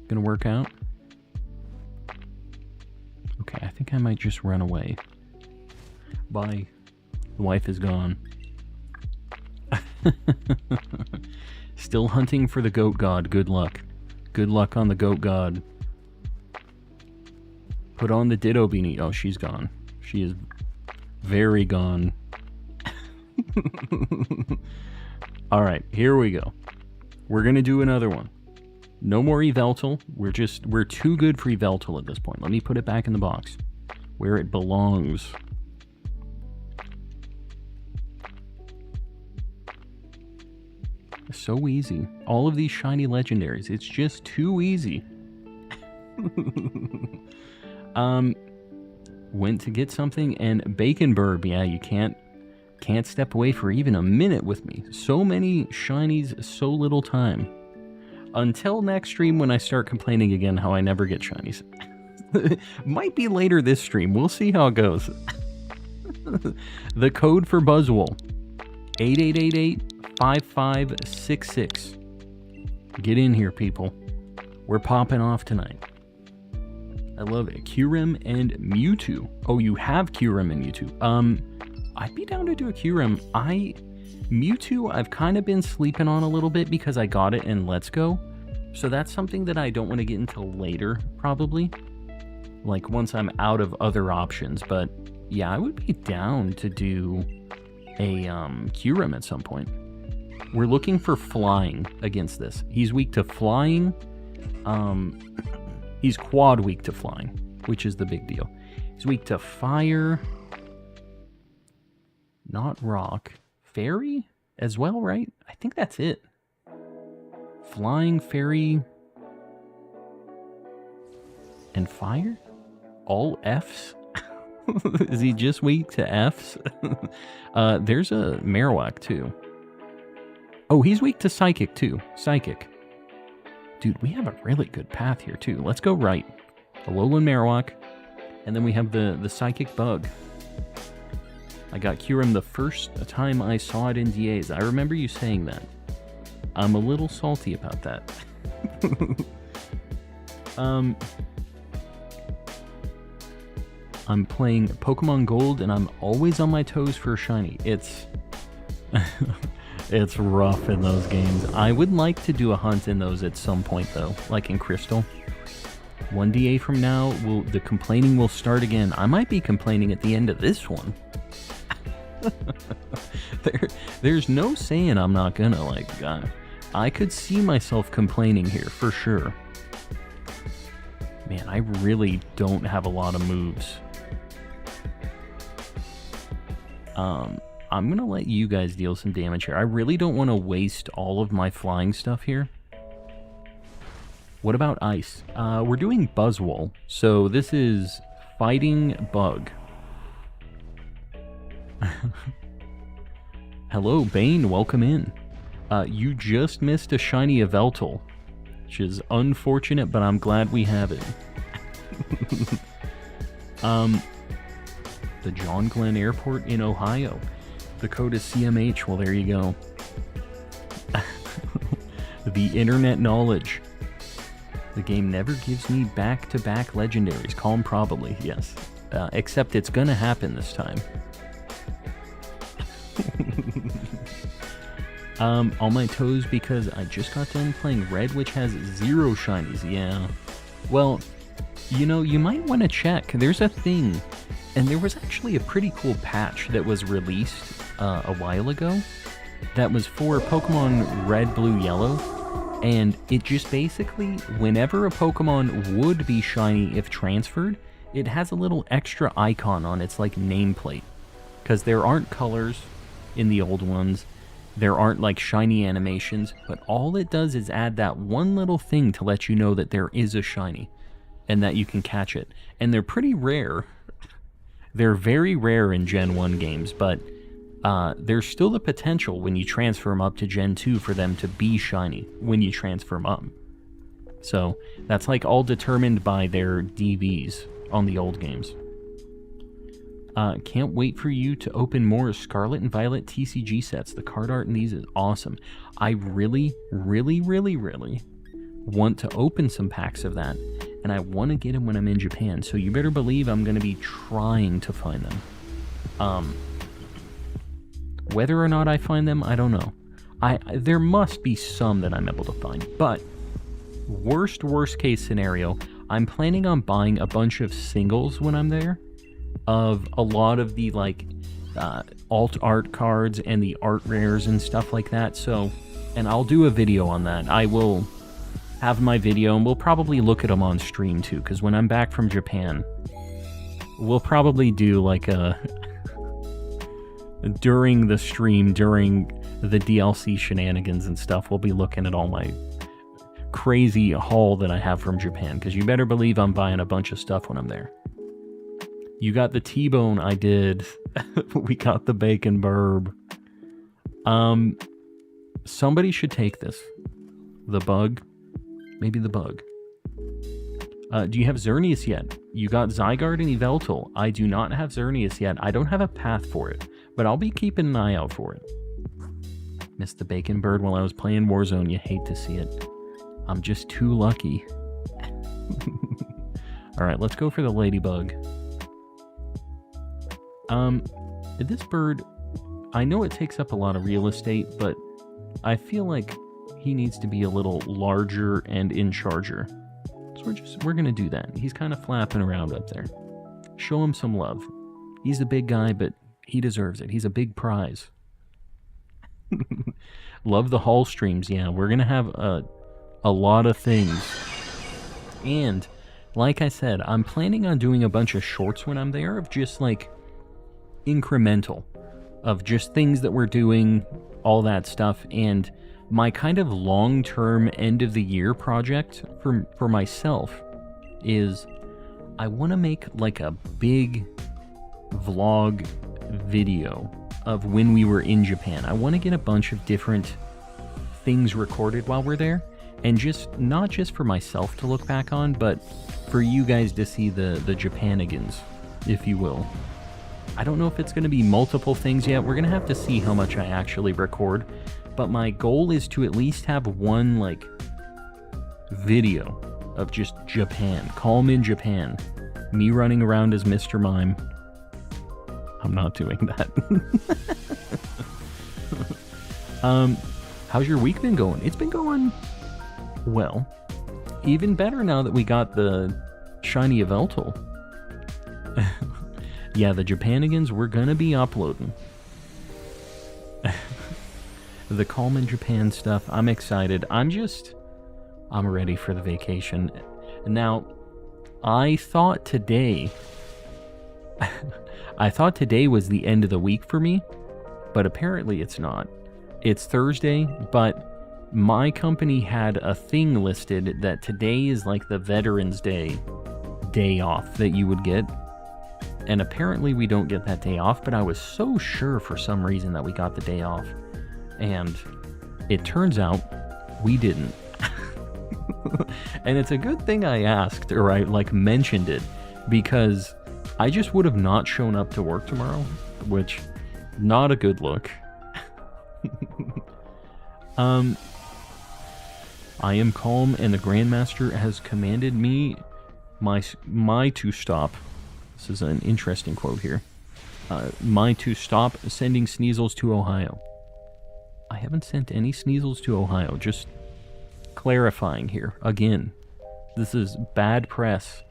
Gonna work out? Okay, I think I might just run away. Bye. The wife is gone. Still hunting for the goat god. Good luck. Good luck on the goat god. Put on the Ditto beanie. Oh, she's gone. She is very gone. Alright, here we go. We're gonna do another one. No more Yveltal. We're too good for Yveltal at this point. Let me put it back in the box. Where it belongs. So easy. All of these shiny legendaries. It's just too easy. Went to get something, and Bacon Burb. Yeah, you can't step away for even a minute with me. So many shinies, so little time. Until next stream when I start complaining again how I never get shinies. Might be later this stream. We'll see how it goes. The code for Buzzwole. 8888-5566. Get in here, people. We're popping off tonight. I love it. Kyurem and Mewtwo. Oh, you have Kyurem and Mewtwo. I'd be down to do a Kyurem. Mewtwo, I've kind of been sleeping on a little bit because I got it in Let's Go. So that's something that I don't want to get until later, probably. Like, once I'm out of other options. But, yeah, I would be down to do a Kyurem at some point. We're looking for flying against this. He's weak to flying. He's quad weak to flying, which is the big deal. He's weak to fire. Not rock. Fairy as well, right? I think that's it. Flying, fairy, and fire? All Fs? Is he just weak to Fs? There's a Marowak, too. Oh, he's weak to Psychic, too. Psychic. Dude, we have a really good path here, too. Let's go right. Alolan Marowak. And then we have the Psychic Bug. I got Kyurem the first time I saw it in DAs. I remember you saying that. I'm a little salty about that. I'm playing Pokemon Gold, and I'm always on my toes for a shiny. It's it's rough in those games. I would like to do a hunt in those at some point, though, like in Crystal. 1 DA from now, the complaining will start again. I might be complaining at the end of this one. There's no saying I'm not gonna, like, I could see myself complaining here, for sure. Man, I really don't have a lot of moves. I'm gonna let you guys deal some damage here. I really don't want to waste all of my flying stuff here. What about ice? We're doing Buzzwole, so this is Fighting Bug. Hello, Bane, welcome in. You just missed a shiny Yveltal, which is unfortunate, but I'm glad we have it. The John Glenn Airport in Ohio. The code is CMH. Well, there you go. The internet knowledge. The game never gives me back-to-back legendaries. Calm probably, yes. Except it's gonna happen this time. On my toes because I just got done playing Red, which has 0 shinies. Yeah. Well, you know, you might want to check. There's a thing, and there was actually a pretty cool patch that was released a while ago that was for Pokemon Red, Blue, Yellow, and it just basically, whenever a Pokemon would be shiny if transferred, it has a little extra icon on its like nameplate, because there aren't colors in the old ones. There aren't like shiny animations, but all it does is add that one little thing to let you know that there is a shiny and that you can catch it. And they're pretty rare. They're very rare in Gen 1 games, but there's still the potential when you transfer them up to Gen 2 for them to be shiny when you transfer them up. So that's like all determined by their DVs on the old games. Can't wait for you to open more Scarlet and Violet TCG sets. The card art in these is awesome. I really, really, really, really want to open some packs of that, and I want to get them when I'm in Japan, so you better believe I'm going to be trying to find them. Whether or not I find them, I don't know. There must be some that I'm able to find, but worst case scenario, I'm planning on buying a bunch of singles when I'm there, of a lot of the like alt art cards and the art rares and stuff like that. So, and I'll do a video on that. I will have my video, and we'll probably look at them on stream too, because when I'm back from Japan, we'll probably do like a during the stream, during the DLC shenanigans and stuff, we'll be looking at all my crazy haul that I have from Japan, because you better believe I'm buying a bunch of stuff when I'm there. You got the T-bone, I did. We got the bacon burb. Somebody should take this. The bug. Maybe the bug. Do you have Xerneas yet? You got Zygarde and Yveltal. I do not have Xerneas yet. I don't have a path for it, but I'll be keeping an eye out for it. Missed the bacon bird while I was playing Warzone. You hate to see it. I'm just too lucky. Alright, let's go for the ladybug. This bird, I know it takes up a lot of real estate, but I feel like he needs to be a little larger and in charger. So we're gonna do that. He's kind of flapping around up there. Show him some love. He's a big guy, but he deserves it. He's a big prize. Love the haul streams. Yeah, we're gonna have a lot of things. And like I said, I'm planning on doing a bunch of shorts when I'm there of just like incremental, of just things that we're doing, all that stuff. And my kind of long-term end of the year project for myself is I want to make like a big vlog video of when we were in Japan. I want to get a bunch of different things recorded while we're there, and just not just for myself to look back on, but for you guys to see the Japanigans, if you will. I don't know if it's going to be multiple things yet. We're going to have to see how much I actually record. But my goal is to at least have one, like, video of just Japan. Calm in Japan. Me running around as Mr. Mime. I'm not doing that. How's your week been going? It's been going well. Even better now that we got the shiny Yveltal. Yeah, the Japanigans, we're gonna be uploading. The Calm in Japan stuff, I'm excited. I'm ready for the vacation. Now, I thought today was the end of the week for me, but apparently it's not. It's Thursday, but my company had a thing listed that today is like the Veterans Day off that you would get. And apparently we don't get that day off, but I was so sure for some reason that we got the day off. And it turns out we didn't. And it's a good thing I asked, or I like mentioned it, because I just would have not shown up to work tomorrow, which, not a good look. I am calm, and the Grandmaster has commanded me my to stop. This is an interesting quote here. My to stop sending Sneasels to Ohio. I haven't sent any Sneasels to Ohio, just clarifying here. Again, this is bad press.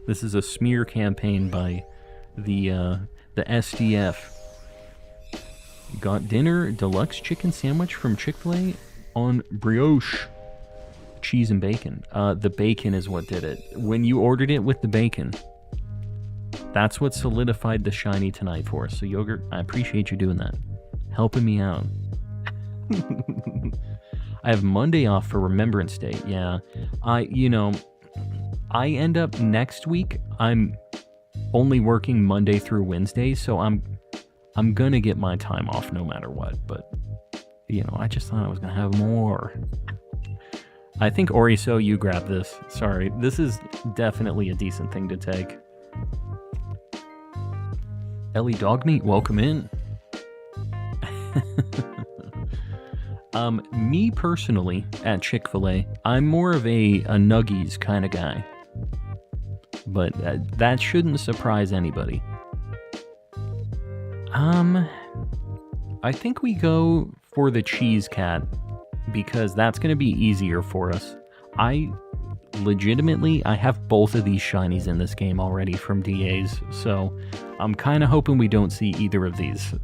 This is a smear campaign by the SDF. Got dinner, deluxe chicken sandwich from Chick-fil-A on brioche. Cheese and bacon. The bacon is what did it. When you ordered it with the bacon, That's what solidified the shiny tonight for us. So, Yogurt, I appreciate you doing that. Helping me out. I have Monday off for Remembrance Day. Yeah. I end up next week, I'm only working Monday through Wednesday, so I'm gonna get my time off no matter what, but I just thought I was gonna have more. I think Oriso, you grab this. Sorry, this is definitely a decent thing to take. Ellie Dogmeat, welcome in. Me personally, at Chick-fil-A, I'm more of a Nuggies kind of guy. But that shouldn't surprise anybody. I think we go for the Cheese Cat, because that's going to be easier for us. I have both of these shinies in this game already from DAs, so I'm kind of hoping we don't see either of these.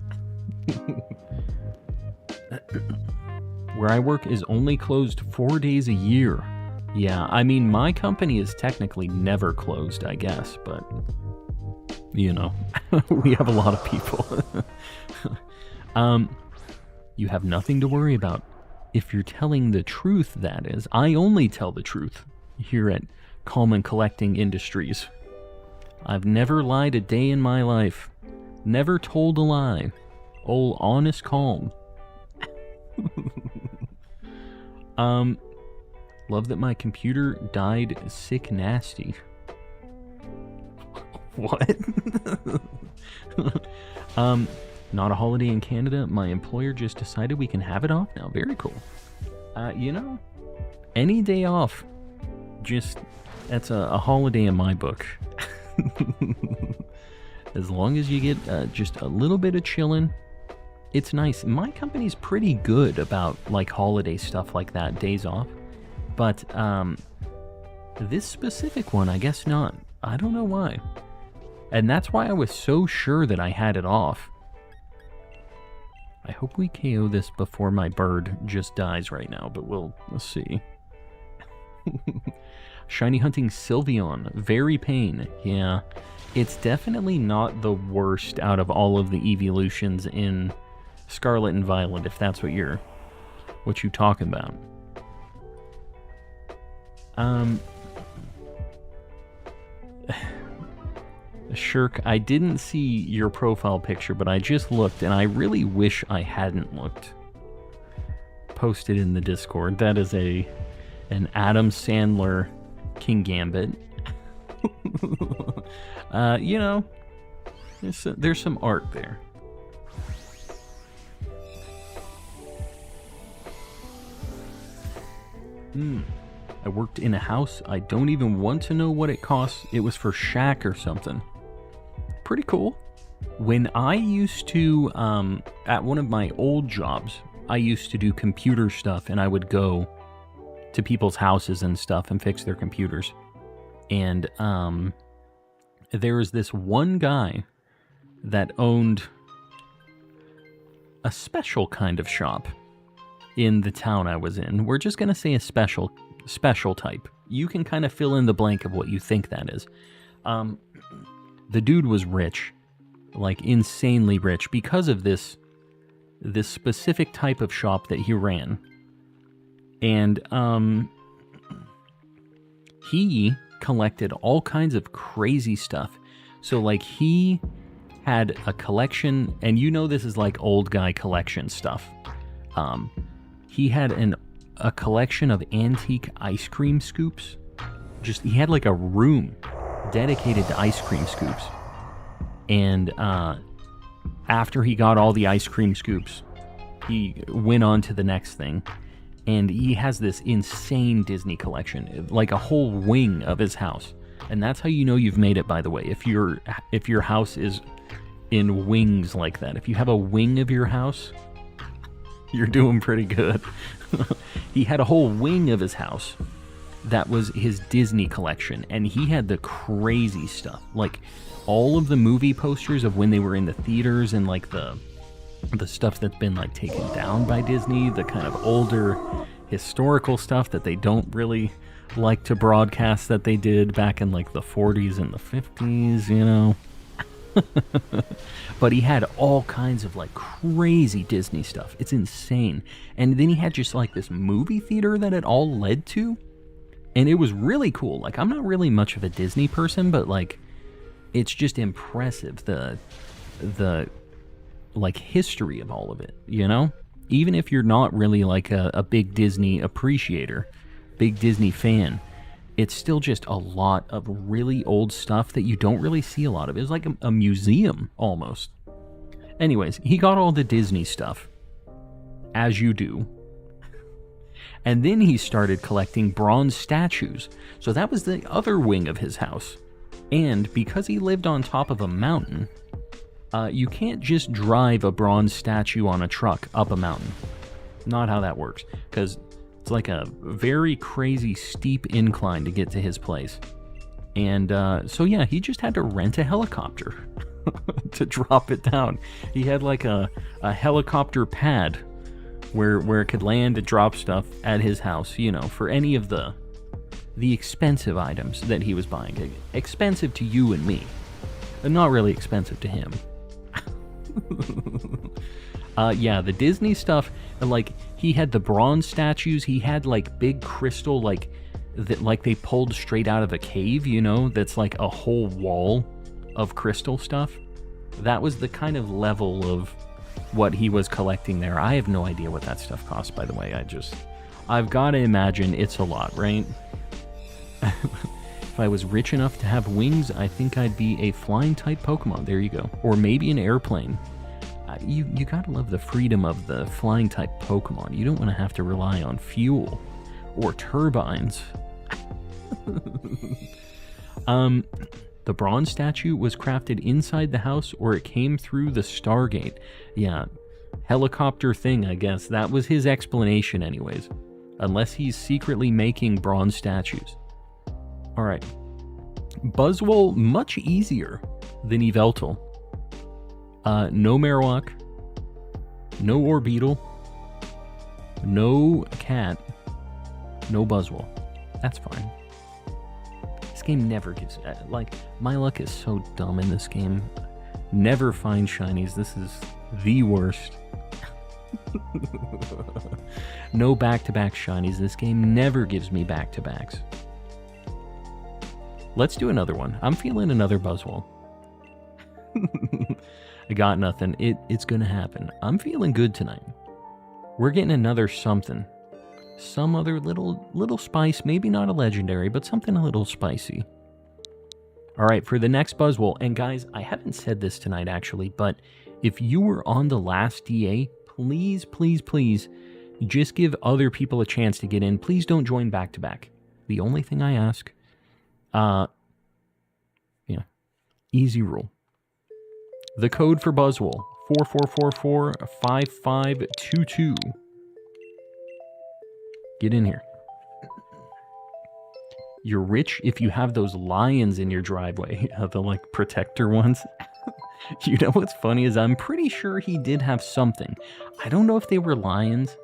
Where I work is only closed 4 days a year. Yeah, I mean, my company is technically never closed, I guess, but, we have a lot of people. You have nothing to worry about. If you're telling the truth, that is. I only tell the truth here at Common Collecting Industries. I've never lied a day in my life. Never told a lie. Ol' honest calm. Love that my computer died sick nasty. What? Not a holiday in Canada. My employer just decided we can have it off now. Very cool. Any day off, that's a holiday in my book. As long as you get just a little bit of chilling, it's nice. My company's pretty good about holiday stuff like that, days off. But this specific one, I guess not. I don't know why. And that's why I was so sure that I had it off. I hope we KO this before my bird just dies right now, but we'll see. Shiny hunting Sylveon, very pain. Yeah, it's definitely not the worst out of all of the evolutions in Scarlet and Violet, if that's what you're talking about. Shirk, I didn't see your profile picture, but I just looked, and I really wish I hadn't looked. Posted in the Discord. That is an Adam Sandler King Gambit. There's some art there. I worked in a house. I don't even want to know what it costs. It was for Shaq or something. Pretty cool. When I used to, at one of my old jobs, I used to do computer stuff, and I would go to people's houses and stuff and fix their computers. And there was this one guy that owned a special kind of shop in the town I was in. We're just going to say a special type. You can kind of fill in the blank of what you think that is. The dude was rich, insanely rich, because of this specific type of shop that he ran. And he collected all kinds of crazy stuff. So he had a collection, and this is old guy collection stuff. He had a collection of antique ice cream scoops. He had a room dedicated to ice cream scoops. And after he got all the ice cream scoops, he went on to the next thing. And he has this insane Disney collection, a whole wing of his house. And that's how you know you've made it, by the way. If your house is in wings like that, if you have a wing of your house, you're doing pretty good. He had a whole wing of his house that was his Disney collection, and he had the crazy stuff, all of the movie posters of when they were in the theaters, and the stuff that's been taken down by Disney, the kind of older historical stuff that they don't really like to broadcast that they did back in like the 40s and the 50s, you know. But he had all kinds of like crazy Disney stuff. It's insane. And then he had just like this movie theater that it all led to. And it was really cool. Like, I'm not really much of a Disney person, but like, it's just impressive, the like history of all of it, you know? Even if you're not really like a big Disney appreciator, big Disney fan, it's still just a lot of really old stuff that you don't really see a lot of. It was like a museum, almost. Anyways, he got all the Disney stuff, as you do. And then he started collecting bronze statues. So that was the other wing of his house. And because he lived on top of a mountain, you can't just drive a bronze statue on a truck up a mountain. Not how that works. Because it's like a very crazy steep incline to get to his place. And so yeah, he just had to rent a helicopter to drop it down. He had like a helicopter pad where it could land and drop stuff at his house, you know, for any of the expensive items that he was buying. Expensive to you and me, but not really expensive to him. Yeah, the Disney stuff, like, he had the bronze statues, he had, like, big crystal, like, that, like, they pulled straight out of a cave, you know, that's, like, a whole wall of crystal stuff. That was the kind of level of what he was collecting there. I have no idea what that stuff costs, by the way. I've got to imagine it's a lot, right? If I was rich enough to have wings, I think I'd be a flying-type Pokemon. There you go. Or maybe an airplane. You gotta love the freedom of the flying-type Pokemon. You don't want to have to rely on fuel or turbines. The bronze statue was crafted inside the house, or it came through the Stargate. Yeah, helicopter thing, I guess. That was his explanation anyways. Unless he's secretly making bronze statues. Alright. Buzzwole, much easier than Yveltal. No Marowak. No Orbeetle. No cat. No Buzzwole. That's fine. This game never gives... like, my luck is so dumb in this game. Never find shinies. This is the worst. No back-to-back shinies. This game never gives me back-to-backs. Let's do another one. I'm feeling another Buzzwole. I got nothing. It's gonna happen. I'm feeling good tonight. We're getting another something. Some other little spice. Maybe not a legendary, but something a little spicy. Alright, for the next Buzzwole. And guys, I haven't said this tonight actually, but if you were on the last DA, please, please, please, just give other people a chance to get in. Please don't join back-to-back. The only thing I ask. Yeah. Easy rule. The code for Buzzwole, 44445522. Get in here. You're rich if you have those lions in your driveway, the, like, protector ones. You know what's funny is I'm pretty sure he did have something. I don't know if they were lions.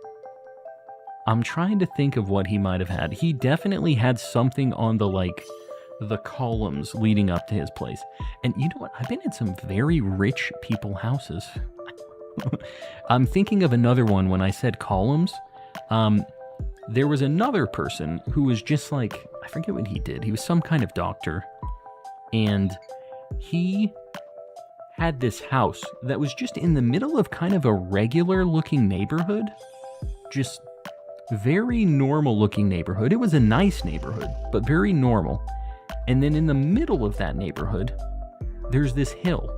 I'm trying to think of what he might have had. He definitely had something on the, like, the columns leading up to his place. And you know what? I've been in some very rich people houses. I'm thinking of another one when I said columns. There was another person who was just like, I forget what he did. He was some kind of doctor. And he had this house that was just in the middle of kind of a regular looking neighborhood. Just very normal looking neighborhood. It was a nice neighborhood, but very normal. And then in the middle of that neighborhood, there's this hill.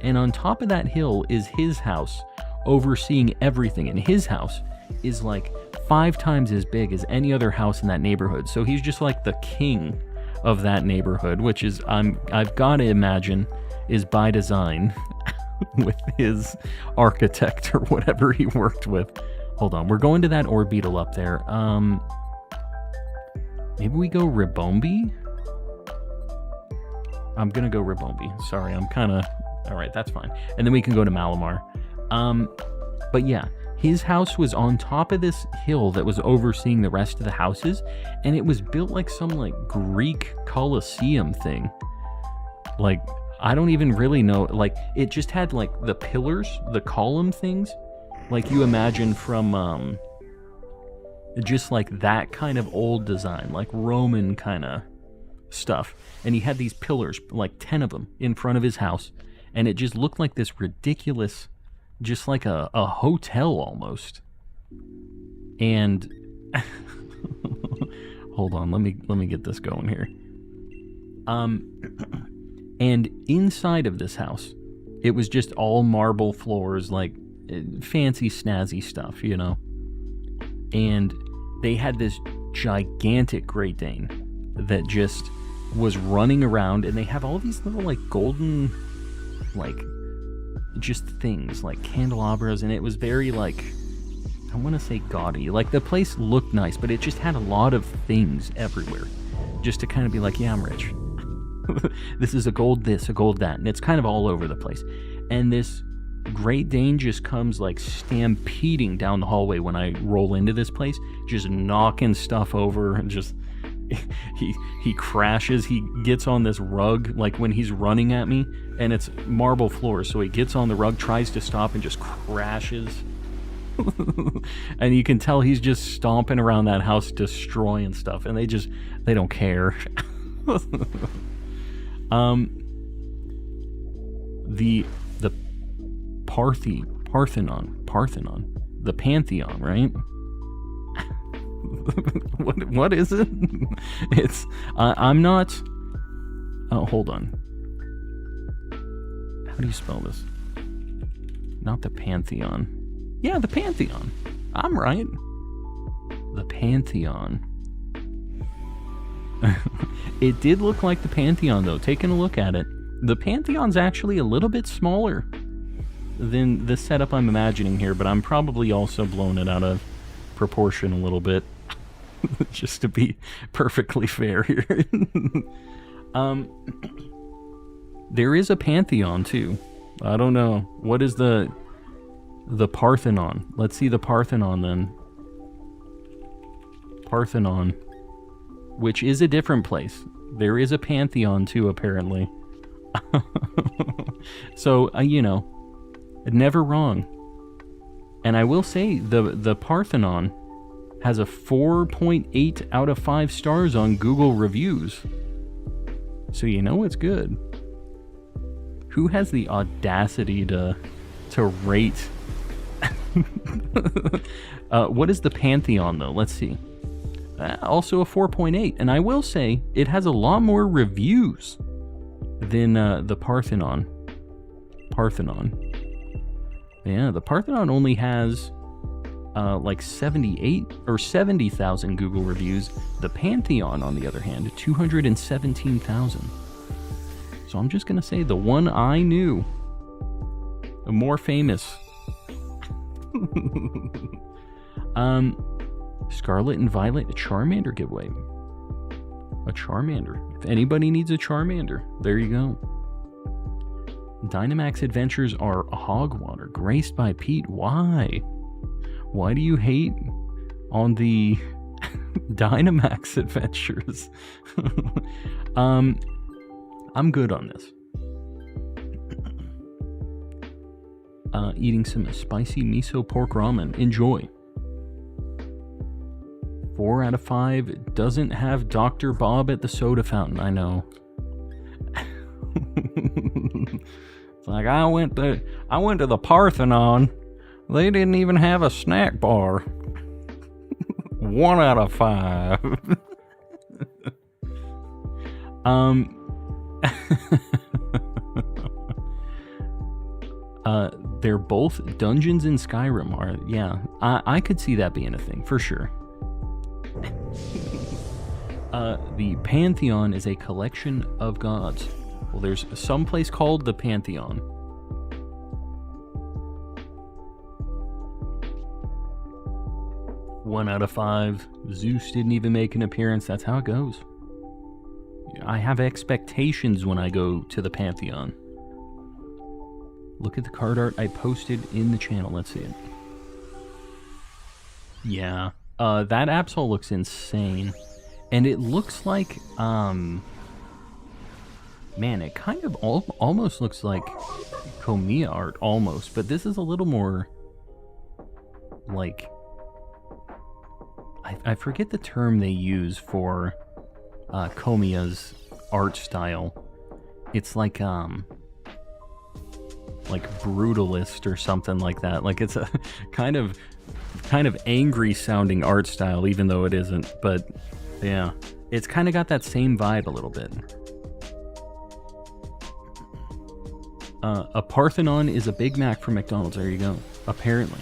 And on top of that hill is his house, overseeing everything. And his house is like 5 times as big as any other house in that neighborhood. So he's just like the king of that neighborhood, which is, I've got to imagine, is by design with his architect or whatever he worked with. Hold on, we're going to that Orbeetle up there. Maybe we go Ribombee? I'm gonna go Ribombee. Sorry, I'm kind of... Alright, that's fine. And then we can go to Malamar. But yeah, His house was on top of this hill that was overseeing the rest of the houses, and it was built like some like Greek Colosseum thing. Like, I don't even really know, like, it just had like the pillars, the column things, like you imagine from just like that kind of old design, like Roman kind of stuff. And he had these pillars, like 10 of them, in front of his house, and it just looked like this ridiculous, just like a hotel almost. And hold on, let me get this going here. And inside of this house, it was just all marble floors, like fancy snazzy stuff, you know. And they had this gigantic Great Dane that just was running around, and they have all these little like golden, like, just things like candelabras, and it was very like, I want to say gaudy. Like, the place looked nice, but it just had a lot of things everywhere, just to kind of be like, yeah, I'm rich. This is a gold this, a gold that, and it's kind of all over the place. And this Great Dane just comes like stampeding down the hallway when I roll into this place, just knocking stuff over, and just he crashes. He gets on this rug like when he's running at me, and it's marble floors, so he gets on the rug, tries to stop, and just crashes. And you can tell he's just stomping around that house destroying stuff, and they don't care. The Parthenon, the Pantheon, right? What is it? It's I'm not. Oh, hold on. How do you spell this? Not the Pantheon. Yeah, the Pantheon. I'm right. The Pantheon. It did look like the Pantheon, though. Taking a look at it, the Pantheon's actually a little bit smaller than the setup I'm imagining here, but I'm probably also blowing it out of proportion a little bit, just to be perfectly fair here. There is a Pantheon, too. I don't know. What is the Parthenon? Let's see the Parthenon, then. Parthenon. Which is a different place. There is a Pantheon, too, apparently. So, you know, never wrong. And I will say, the Parthenon has a 4.8 out of 5 stars on Google reviews. So you know it's good. Who has the audacity to rate? What is the Pantheon, though? Let's see. Also a 4.8, and I will say it has a lot more reviews than the Parthenon. Yeah, the Parthenon only has like 78 or 70,000 Google reviews. The Pantheon, on the other hand, 217,000. So I'm just gonna say the one I knew, the more famous. Scarlet and Violet, a Charmander giveaway. A Charmander. If anybody needs a Charmander, there you go. Dynamax Adventures are Hogwater, graced by Pete. Why? Why do you hate on the Dynamax Adventures? I'm good on this. Eating some spicy miso pork ramen. Enjoy. 4 out of 5 doesn't have Dr. Bob at the soda fountain. I know. It's like, I went to the Parthenon. They didn't even have a snack bar. 1 out of 5. They're both dungeons in Skyrim. Yeah, I could see that being a thing for sure. The Pantheon is a collection of gods. Well, there's some place called the Pantheon. 1 out of 5. Zeus didn't even make an appearance. That's how it goes. I have expectations when I go to the Pantheon. Look at the card art I posted in the channel. Let's see it. Yeah. That Absol looks insane. And it looks like, man, it kind of almost looks like Komiya art, almost. But this is a little more, like, I forget the term they use for Komiya's art style. It's like brutalist or something like that. Like, it's a kind of angry sounding art style, even though it isn't. But yeah, it's kind of got that same vibe a little bit. A Parthenon is a Big Mac from McDonald's. There you go. Apparently.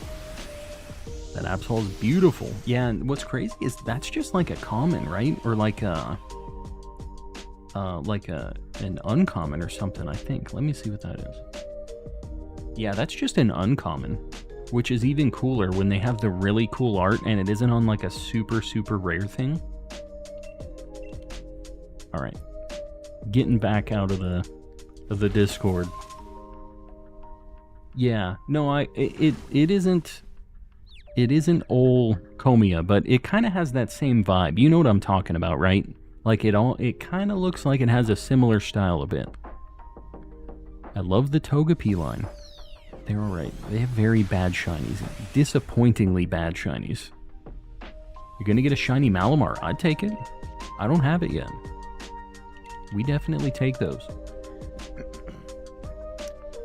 That Absol is beautiful. Yeah, and what's crazy is that's just like a common, right? Or like an uncommon or something, I think. Let me see what that is. Yeah, that's just an uncommon, which is even cooler when they have the really cool art and it isn't on like a super, super rare thing. All right. Getting back out of the Discord. Yeah, no, it isn't old Komiya, but it kind of has that same vibe. You know what I'm talking about, right? Like it kind of looks like it has a similar style a bit. I love the Togepi line. They're alright. They have very bad shinies. Disappointingly bad shinies. You're gonna get a shiny Malamar. I'd take it. I don't have it yet. We definitely take those.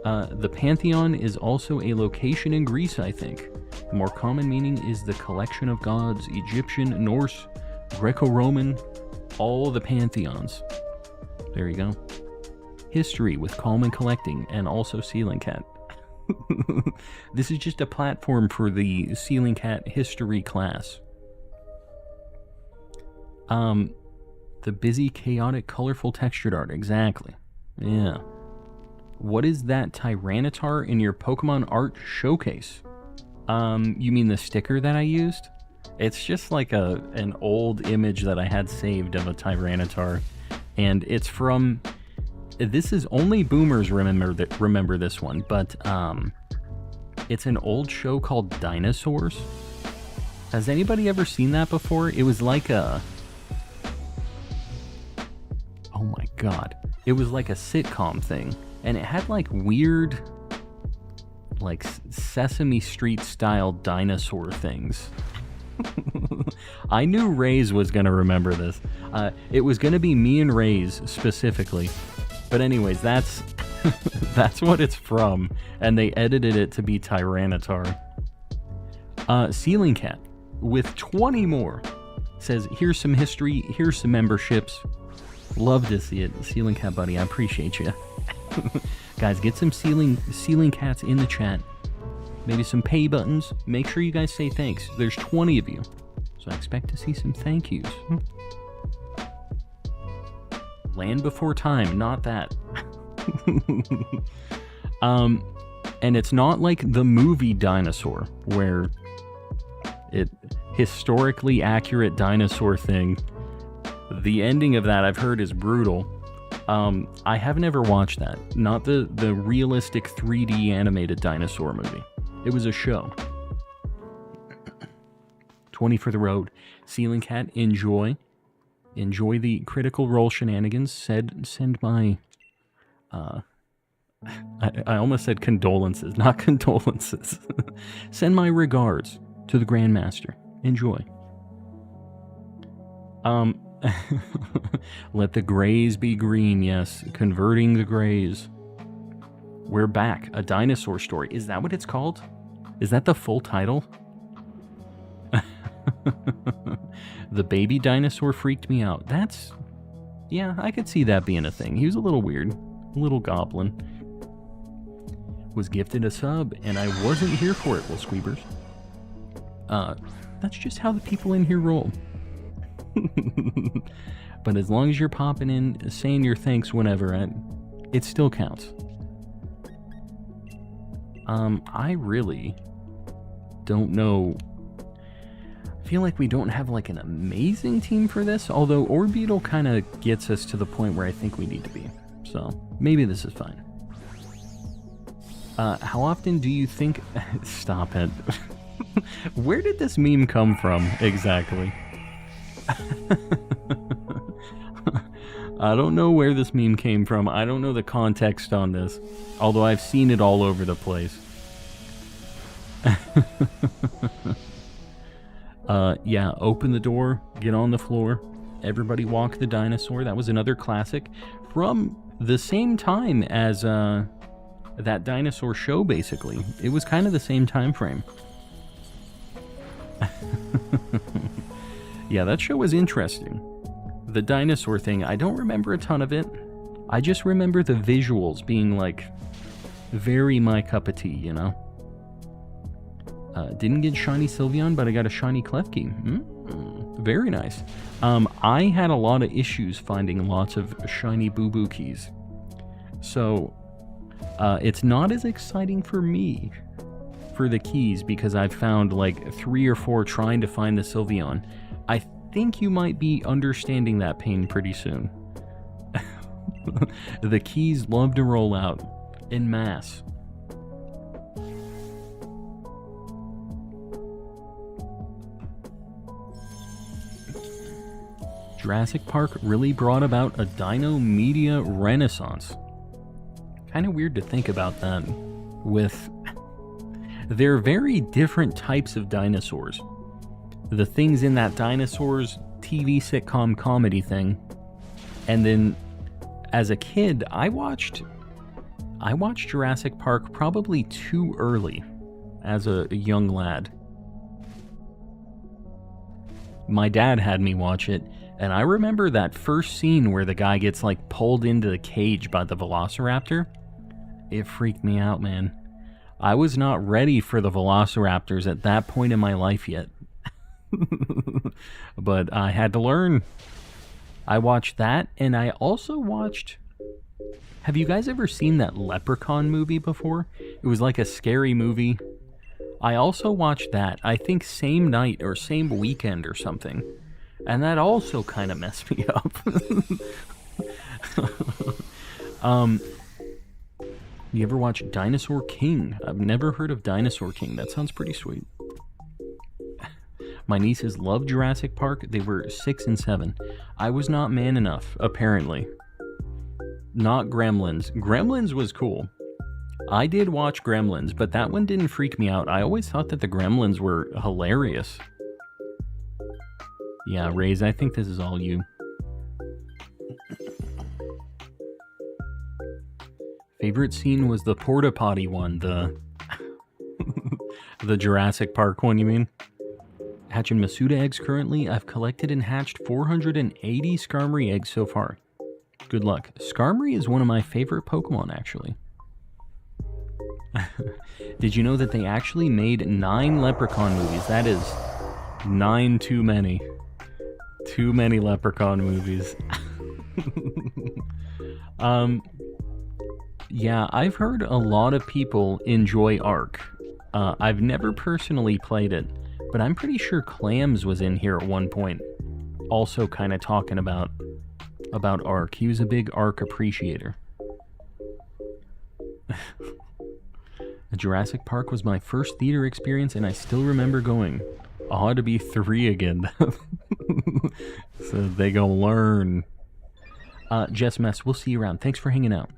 The Pantheon is also a location in Greece, I think. The more common meaning is the collection of gods, Egyptian, Norse, Greco-Roman, all the pantheons. There you go. History with Calm and Collecting, and also Ceiling Cat. This is just a platform for the Ceiling Cat history class. The busy, chaotic, colorful textured art. Exactly. Yeah. What is that Tyranitar in your Pokemon art showcase? You mean the sticker that I used? It's just like an old image that I had saved of a Tyranitar, and it's from. This is only boomers remember this one, but it's an old show called Dinosaurs. Has anybody ever seen that before? It was like a. Oh my god! It was like a sitcom thing, and it had like weird, like Sesame Street style dinosaur things. I knew Raze was gonna remember this. It was gonna be me and Raze specifically. But anyways, that's that's what it's from, and they edited it to be Tyranitar. Ceiling Cat, with 20 more, says, here's some history, here's some memberships. Love to see it. Ceiling Cat buddy, I appreciate you. Guys, get some ceiling cats in the chat. Maybe some pay buttons. Make sure you guys say thanks. There's 20 of you, so I expect to see some thank yous. Land Before Time, not that. And it's not like the movie Dinosaur, where it historically accurate dinosaur thing. The ending of that I've heard is brutal. I have never watched that. Not the realistic 3D animated dinosaur movie. It was a show. 20 for the road. Ceiling Cat, enjoy. Enjoy the Critical Role shenanigans. Send my... I almost said condolences, not condolences. Send my regards to the Grandmaster. Enjoy. Let the grays be green, yes. Converting the grays. We're back. A dinosaur story. Is that what it's called? Is that the full title? The baby dinosaur freaked me out. That's... yeah, I could see that being a thing. He was a little weird. A little goblin. Was gifted a sub, and I wasn't here for it, little squeebers. That's just how the people in here roll. But as long as you're popping in, saying your thanks whenever, it still counts. I really don't know. I feel like we don't have like an amazing team for this, although Orbeetle kind of gets us to the point where I think we need to be. So maybe this is fine. How often do you think... Stop it. Where did this meme come from, exactly? I don't know where this meme came from. I don't know the context on this. Although I've seen it all over the place. Yeah, open the door, get on the floor, everybody walk the dinosaur. That was another classic from the same time as that dinosaur show, basically. It was kind of the same time frame. Yeah, that show was interesting. The dinosaur thing, I don't remember a ton of it. I just remember the visuals being, like, very my cup of tea, you know? Didn't get shiny Sylveon, but I got a shiny Klefki. Very nice. I had a lot of issues finding lots of shiny Boo Boo keys. So, it's not as exciting for me for the keys because I've found like 3 or 4 trying to find the Sylveon. I think you might be understanding that pain pretty soon. The keys love to roll out en masse. Jurassic Park really brought about a dino media renaissance. Kind of weird to think about that. With they're very different types of dinosaurs. The things in that dinosaurs TV sitcom comedy thing, and then as a kid, I watched Jurassic Park probably too early as a young lad. My dad had me watch it, and I remember that first scene where the guy gets like pulled into the cage by the Velociraptor. It freaked me out, man. I was not ready for the Velociraptors at that point in my life yet. But I had to learn. I watched that, and I also watched... Have you guys ever seen that Leprechaun movie before? It was like a scary movie. I also watched that, I think same night or same weekend or something. And that also kind of messed me up. You ever watch Dinosaur King? I've never heard of Dinosaur King. That sounds pretty sweet. My nieces love Jurassic Park. They were 6 and 7. I was not man enough, apparently. Not Gremlins. Gremlins was cool. I did watch Gremlins, but that one didn't freak me out. I always thought that the Gremlins were hilarious. Yeah, Raze, I think this is all you. Favorite scene was the porta potty one, the the Jurassic Park one, you mean? Hatching Masuda eggs currently. I've collected and hatched 480 Skarmory eggs so far. Good luck. Skarmory is one of my favorite Pokemon, actually. Did you know that they actually made 9 Leprechaun movies? That is 9 too many. Too many Leprechaun movies. Yeah, I've heard a lot of people enjoy Ark. I've never personally played it, but I'm pretty sure Clams was in here at one point, also kind of talking about Ark. He was a big Ark appreciator. Jurassic Park was my first theater experience, and I still remember going. I ought to be 3 again. So they go learn. Jess Mess, we'll see you around. Thanks for hanging out.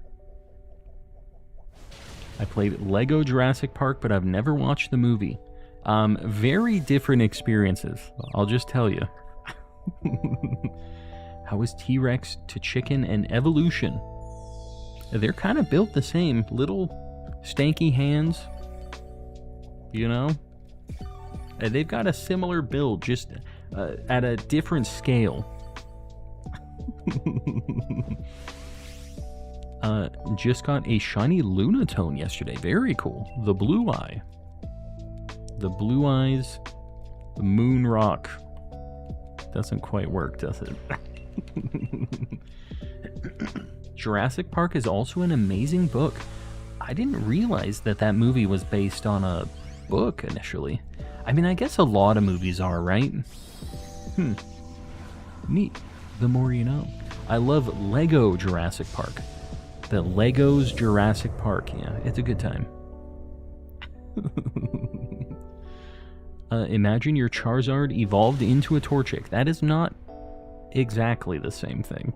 I played Lego Jurassic Park, but I've never watched the movie. Very different experiences, I'll just tell you. How is T-Rex to chicken and evolution? They're kind of built the same. Little stanky hands, you know? They've got a similar build, just at a different scale. Just got a shiny Lunatone yesterday. Very cool. The Blue Eye. The Blue Eyes. The Moon Rock. Doesn't quite work, does it? Jurassic Park is also an amazing book. I didn't realize that that movie was based on a book initially. I mean, I guess a lot of movies are, right? Neat. The more you know. I love Lego Jurassic Park. The Legos Jurassic Park. Yeah, it's a good time. Imagine your Charizard evolved into a Torchic. That is not exactly the same thing.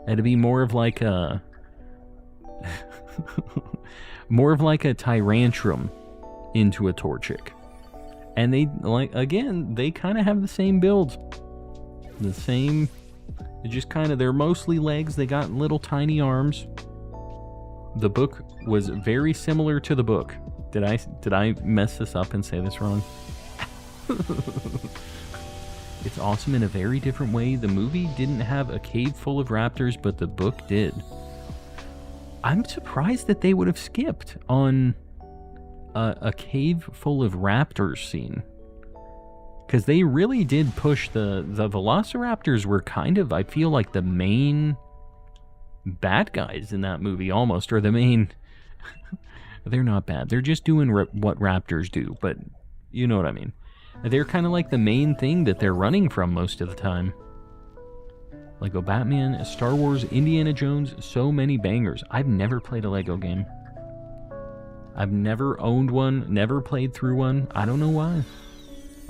It'd be more of like a... more of like a Tyrantrum into a Torchic. And they, like, again, they kind of have the same builds. The same... It just kind of... They're mostly legs. They got little tiny arms. The book was very similar to the book. Did I mess this up and say this wrong? It's awesome in a very different way. The movie didn't have a cave full of raptors, but the book did. I'm surprised that they would have skipped on a cave full of raptors scene. Because they really did push the Velociraptors were kind of, I feel like, the main bad guys in that movie almost, or the main... They're not bad. They're just doing what raptors do, but you know what I mean. They're kind of like the main thing that they're running from most of the time. Lego Batman, Star Wars, Indiana Jones, so many bangers. I've never played a Lego game. I've never owned one, never played through one. I don't know why.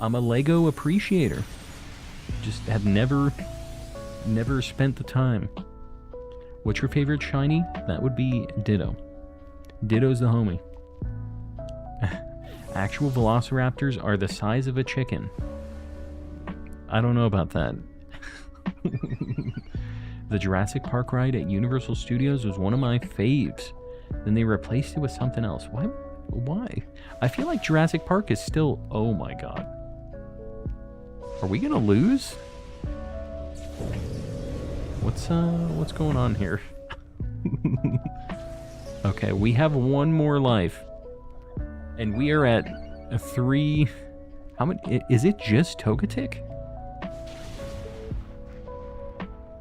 I'm a Lego appreciator. Just have never spent the time. What's your favorite shiny? That would be Ditto. Ditto's the homie. Actual velociraptors are the size of a chicken. I don't know about that. The Jurassic Park ride at Universal Studios was one of my faves. Then they replaced it with something else. Why? I feel like Jurassic Park is still... Oh my god. Are we gonna lose? What's going on here? Okay, we have one more life. And we are at 3... How many... Is it just Togetic?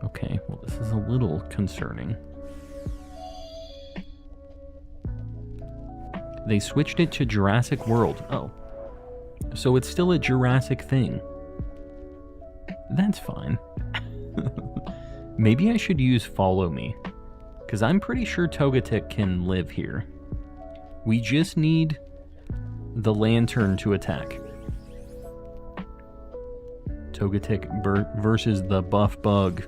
Okay, well this is a little concerning. They switched it to Jurassic World. Oh. So it's still a Jurassic thing. That's fine. Maybe I should use Follow Me. Because I'm pretty sure Togetic can live here. We just need the Lantern to attack. Togetic versus the Buff Bug.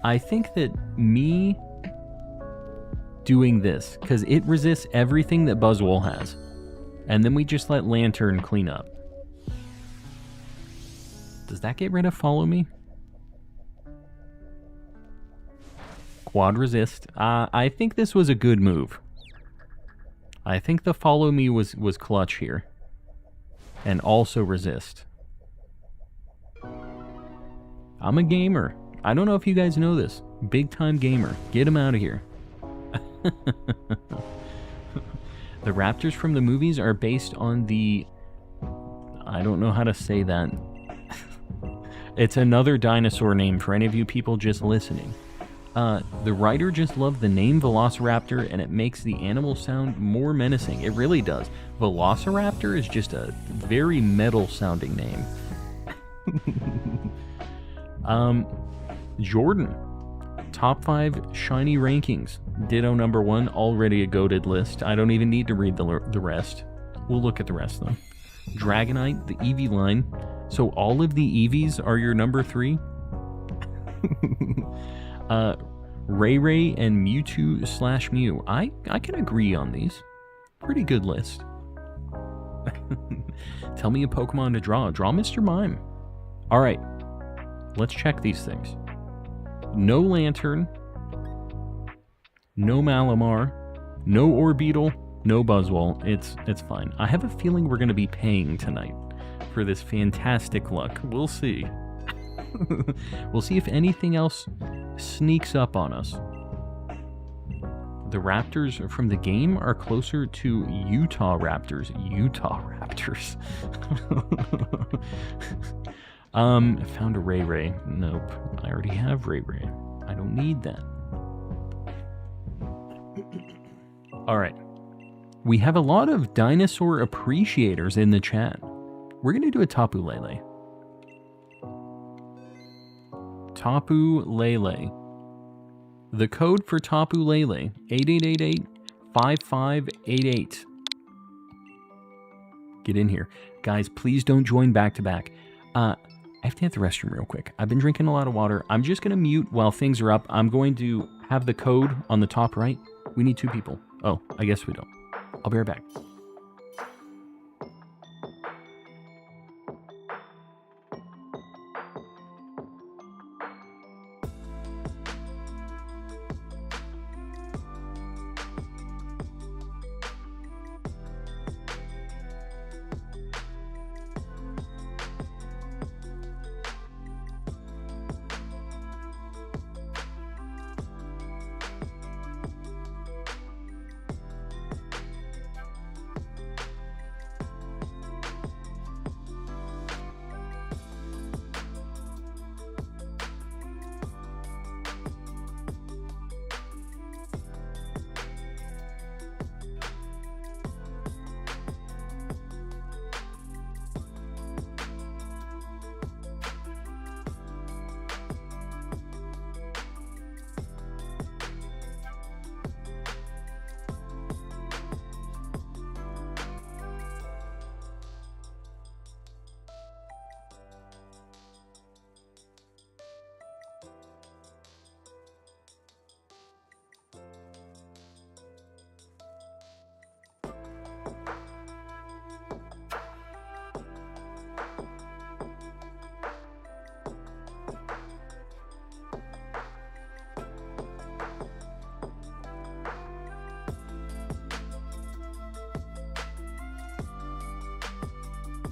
I think that me doing this, because it resists everything that Buzzwole has. And then we just let Lantern clean up. Does that get rid of Follow Me? Quad resist. I think this was a good move. I think the Follow Me was clutch here. And also resist. I'm a gamer. I don't know if you guys know this. Big time gamer. Get him out of here. The raptors from the movies are based on the... I don't know how to say that. It's another dinosaur name for any of you people just listening. The writer just loved the name Velociraptor, and it makes the animal sound more menacing. It really does. Velociraptor is just a very metal-sounding name. Jordan. Top 5 shiny rankings. Ditto number 1, already a goated list. I don't even need to read the rest. We'll look at the rest, though. Dragonite, the Eevee line. So all of the Eevees are your number 3? Ray and Mewtwo/Mew. I can agree on these. Pretty good list. Tell me a Pokemon to draw. Draw Mr. Mime. Alright. Let's check these things. No Lantern. No Malamar. No Orbeetle. No Buzzwole. It's fine. I have a feeling we're going to be paying tonight for this fantastic luck. We'll see. We'll see if anything else sneaks up on us. The Raptors from the game are closer to Utah Raptors. Utah Raptors. Found a Ray. Nope. I already have Ray. I don't need that. Alright. We have a lot of dinosaur appreciators in the chat. We're going to do a Tapu Lele. Tapu Lele. The code for Tapu Lele, 8888-5588. Get in here. Guys, please don't join back to back. I have to hit the restroom real quick. I've been drinking a lot of water. I'm just going to mute while things are up. I'm going to have the code on the top right. We need 2 people. Oh, I guess we don't. I'll be right back.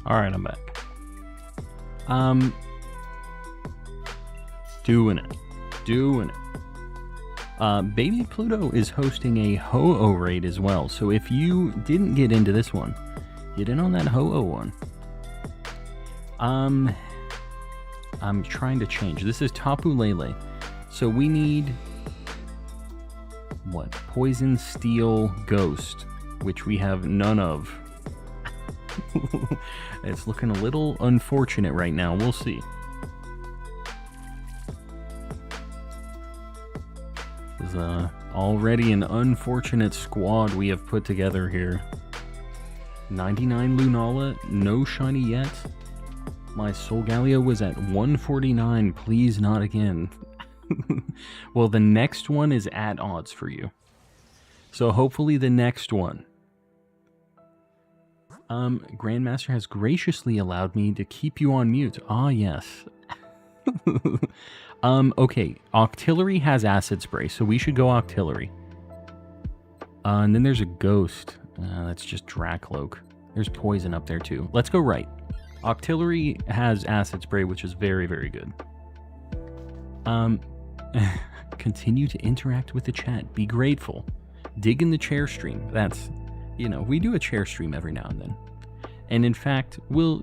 Alright, I'm back. Doing it. Baby Pluto is hosting a Ho-Oh raid as well, so if you didn't get into this one, get in on that Ho-Oh one. I'm trying to change. This is Tapu Lele. So we need... what? Poison, Steel, Ghost, which we have none of. It's looking a little unfortunate right now. We'll see. This is already an unfortunate squad we have put together here. 99 Lunala, no shiny yet. My Solgaleo was at 149. Please, not again. Well, the next one is at odds for you. So hopefully the next one. Grandmaster has graciously allowed me to keep you on mute. Ah, yes. Okay. Octillery has acid spray, so we should go Octillery. And then there's a ghost. That's just Dracloak. There's poison up there, too. Let's go right. Octillery has acid spray, which is very, very good. Continue to interact with the chat. Be grateful. Dig in the chair stream. That's... you know, we do a chair stream every now and then. And in fact, we'll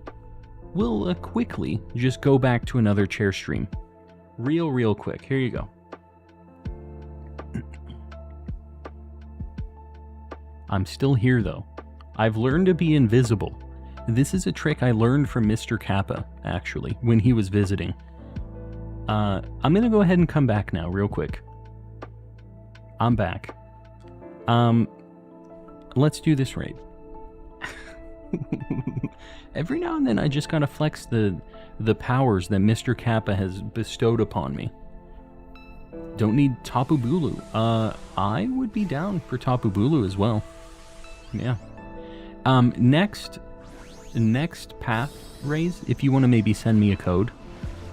quickly just go back to another chair stream. Real quick. Here you go. I'm still here, though. I've learned to be invisible. This is a trick I learned from Mr. Kappa, actually, when he was visiting. I'm going to go ahead and come back now, real quick. I'm back. Let's do this raid. Every now and then I just gotta flex the powers that Mr. Kappa has bestowed upon me. Don't need Tapu Bulu. I would be down for Tapu Bulu as well. Yeah. Next path raise, if you want to maybe send me a code,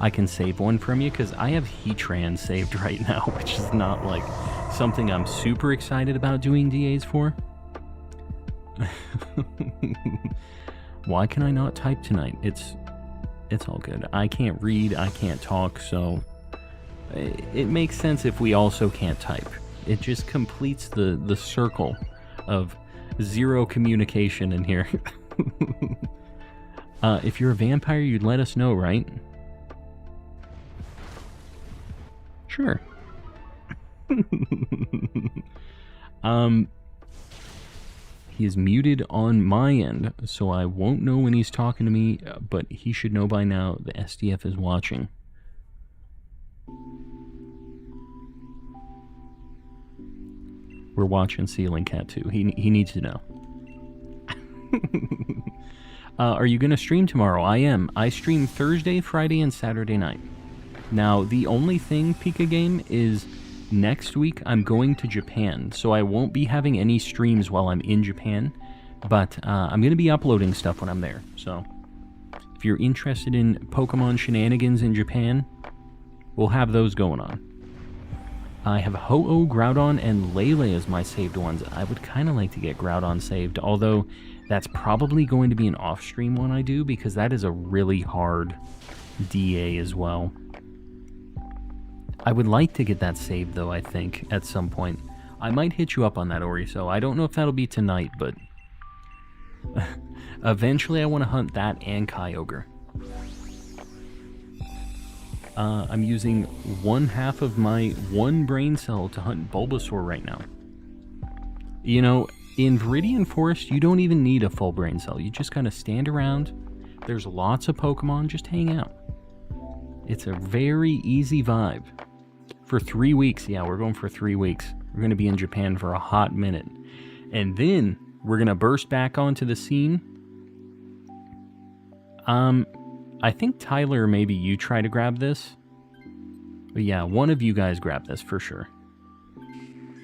I can save one from you, because I have Heatran saved right now, which is not like something I'm super excited about doing DAs for. Why can I not type tonight? It's all good. I can't read, I can't talk, so it makes sense if we also can't type. It just completes the circle of zero communication in here. If you're a vampire, you'd let us know, right? Sure. He is muted on my end, so I won't know when he's talking to me, but he should know by now the SDF is watching. We're watching Ceiling Cat too. He needs to know. Are you going to stream tomorrow? I am. I stream Thursday, Friday, and Saturday night. Now, the only thing, Pika Game, is next week I'm going to Japan, so I won't be having any streams while I'm in Japan, but I'm going to be uploading stuff when I'm there. So, if you're interested in Pokemon shenanigans in Japan, we'll have those going on. I have Ho-Oh, Groudon, and Lele as my saved ones. I would kind of like to get Groudon saved, although that's probably going to be an off-stream one I do, because that is a really hard DA as well. I would like to get that saved, though, I think, at some point. I might hit you up on that, Ori, so I don't know if that'll be tonight, but eventually I want to hunt that and Kyogre. I'm using 1/2 of my 1 brain cell to hunt Bulbasaur right now. You know, in Viridian Forest, you don't even need a full brain cell. You just kind of stand around. There's lots of Pokemon, just hang out. It's a very easy vibe. For 3 weeks, yeah, we're going for 3 weeks. We're going to be in Japan for a hot minute. And then we're going to burst back onto the scene. I think Tyler, maybe you try to grab this. But yeah, one of you guys grab this for sure.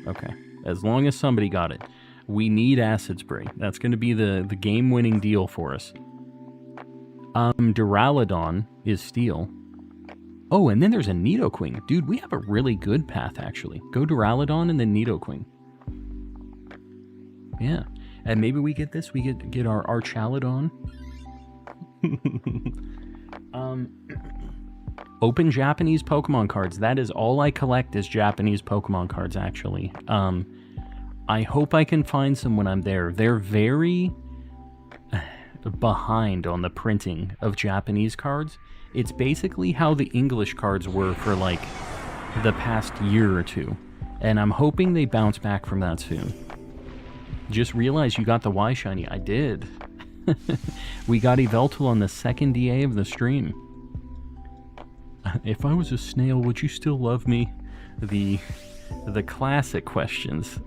Okay, as long as somebody got it. We need Acid Spray. That's going to be the game-winning deal for us. Duraludon is Steel. Oh, and then there's a Nidoqueen. Dude, we have a really good path, actually. Go Duraludon and then Nidoqueen. Yeah, and maybe we get this. We get our Archaludon. Open Japanese Pokemon cards. That is all I collect is Japanese Pokemon cards, actually. I hope I can find some when I'm there. They're very behind on the printing of Japanese cards. It's basically how the English cards were for, like, the past year or two. And I'm hoping they bounce back from that soon. Just realized you got the Y Shiny. I did. We got Yveltal on the second DA of the stream. If I was a snail, would you still love me? The classic questions.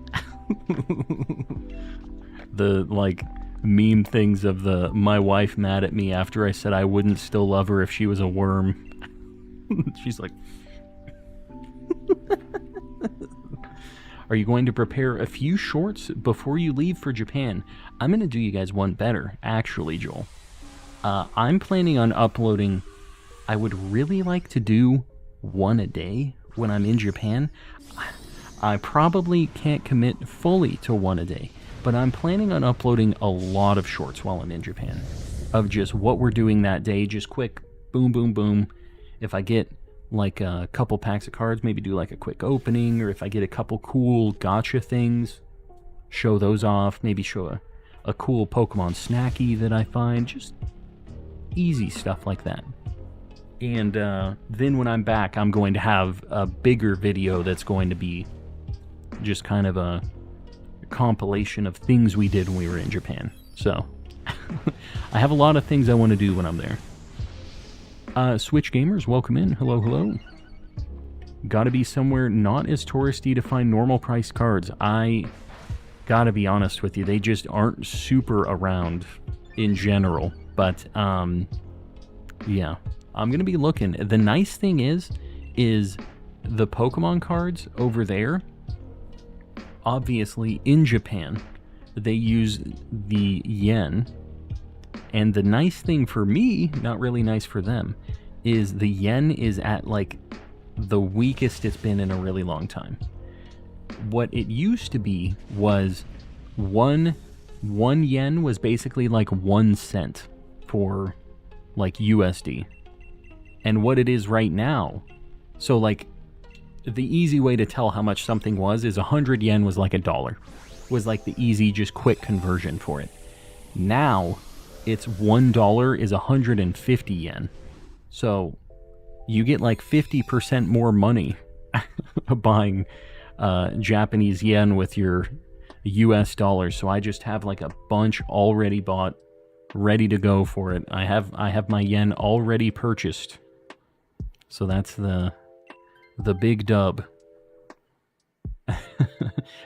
The, like, meme things of the my wife mad at me after I said I wouldn't still love her if she was a worm. She's like... Are you going to prepare a few shorts before you leave for Japan? I'm going to do you guys one better, actually, Joel. I'm planning on uploading... I would really like to do one a day when I'm in Japan. I probably can't commit fully to one a day, but I'm planning on uploading a lot of shorts while I'm in Japan. Of just what we're doing that day, just quick, boom, boom, boom. If I get like a couple packs of cards, maybe do like a quick opening, or if I get a couple cool gacha things, show those off, maybe show a cool Pokemon snacky that I find, just easy stuff like that. And then when I'm back, I'm going to have a bigger video that's going to be just kind of a compilation of things we did when we were in Japan. So, I have a lot of things I want to do when I'm there. Switch Gamers, welcome in. Hello, hello. Gotta be somewhere not as touristy to find normal priced cards. I gotta be honest with you, they just aren't super around in general. But, yeah. I'm gonna be looking. The nice thing is the Pokemon cards over there, obviously in Japan, they use the yen. And the nice thing for me, not really nice for them, is the yen is at like the weakest it's been in a really long time. What it used to be was one yen was basically like 1 cent for like USD. And what it is right now, so like the easy way to tell how much something was is 100 yen was like $1. Was like the easy, just quick conversion for it. Now, it's $1 is 150 yen. So you get like 50% more money buying Japanese yen with your US dollars. So I just have like a bunch already bought, ready to go for it. I have my yen already purchased. So that's the big dub.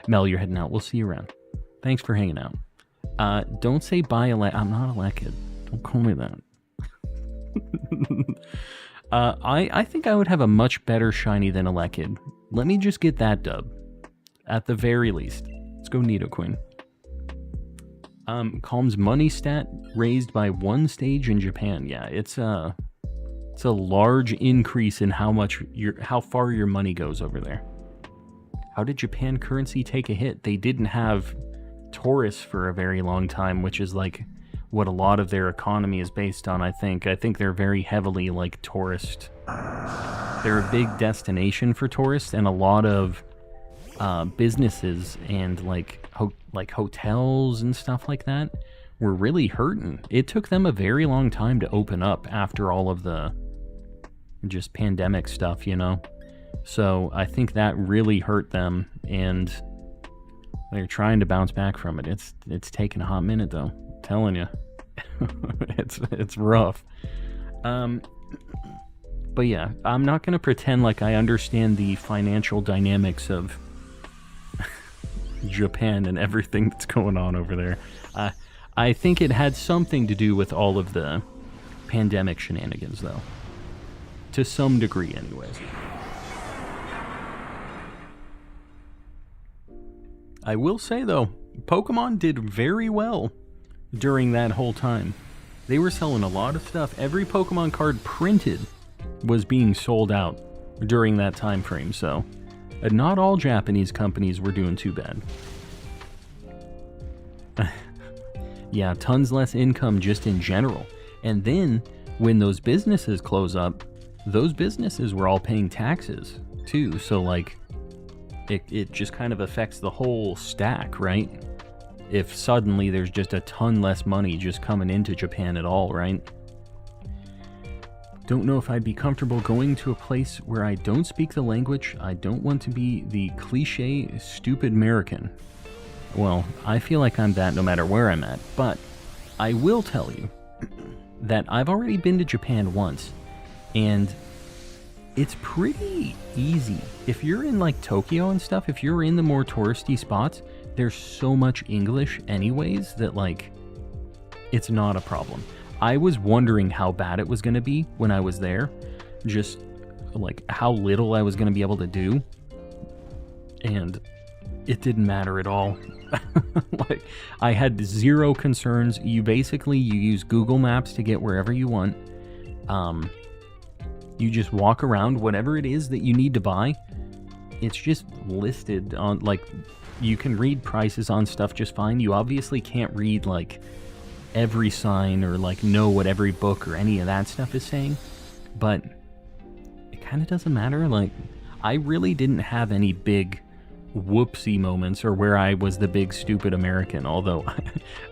Mel, you're heading out. We'll see you around. Thanks for hanging out. Don't say buy a I'm not a kid. Don't call me that. I think I would have a much better shiny than a Lekid. Let me just get that dub. At the very least. Let's go Nidoqueen. Calm's money stat raised by 1 stage in Japan. Yeah, it's a large increase in how far your money goes over there. How did Japan currency take a hit? They didn't have tourists for a very long time, which is like what a lot of their economy is based on, I think. I think they're very heavily like tourist. They're a big destination for tourists, and a lot of businesses and like hotels and stuff like that were really hurting. It took them a very long time to open up after all of the just pandemic stuff, you know? So I think that really hurt them, and they're trying to bounce back from it. It's taken a hot minute though. I'm telling you. it's rough. But yeah, I'm not going to pretend like I understand the financial dynamics of Japan and everything that's going on over there. I think it had something to do with all of the pandemic shenanigans, though. To some degree, anyways. I will say, though, Pokemon did very well during that whole time. They were selling a lot of stuff. Every Pokemon card printed was being sold out during that time frame, so not all Japanese companies were doing too bad. Yeah, tons less income just in general. And then, when those businesses close up, those businesses were all paying taxes, too. So, like, it just kind of affects the whole stack, right? If suddenly there's just a ton less money just coming into Japan at all, right? Don't know if I'd be comfortable going to a place where I don't speak the language. I don't want to be the cliche, stupid American. Well, I feel like I'm that no matter where I'm at, but I will tell you that I've already been to Japan once, and it's pretty easy. If you're in like Tokyo and stuff, if you're in the more touristy spots, there's so much English anyways that like, it's not a problem. I was wondering how bad it was going to be when I was there, just like how little I was going to be able to do, and it didn't matter at all. Like, I had zero concerns. You use Google Maps to get wherever you want. You just walk around, whatever it is that you need to buy, it's just listed on, like, you can read prices on stuff just fine. You obviously can't read like every sign or like know what every book or any of that stuff is saying, but it kind of doesn't matter. Like, I really didn't have any big whoopsie moments or where I was the big stupid American, although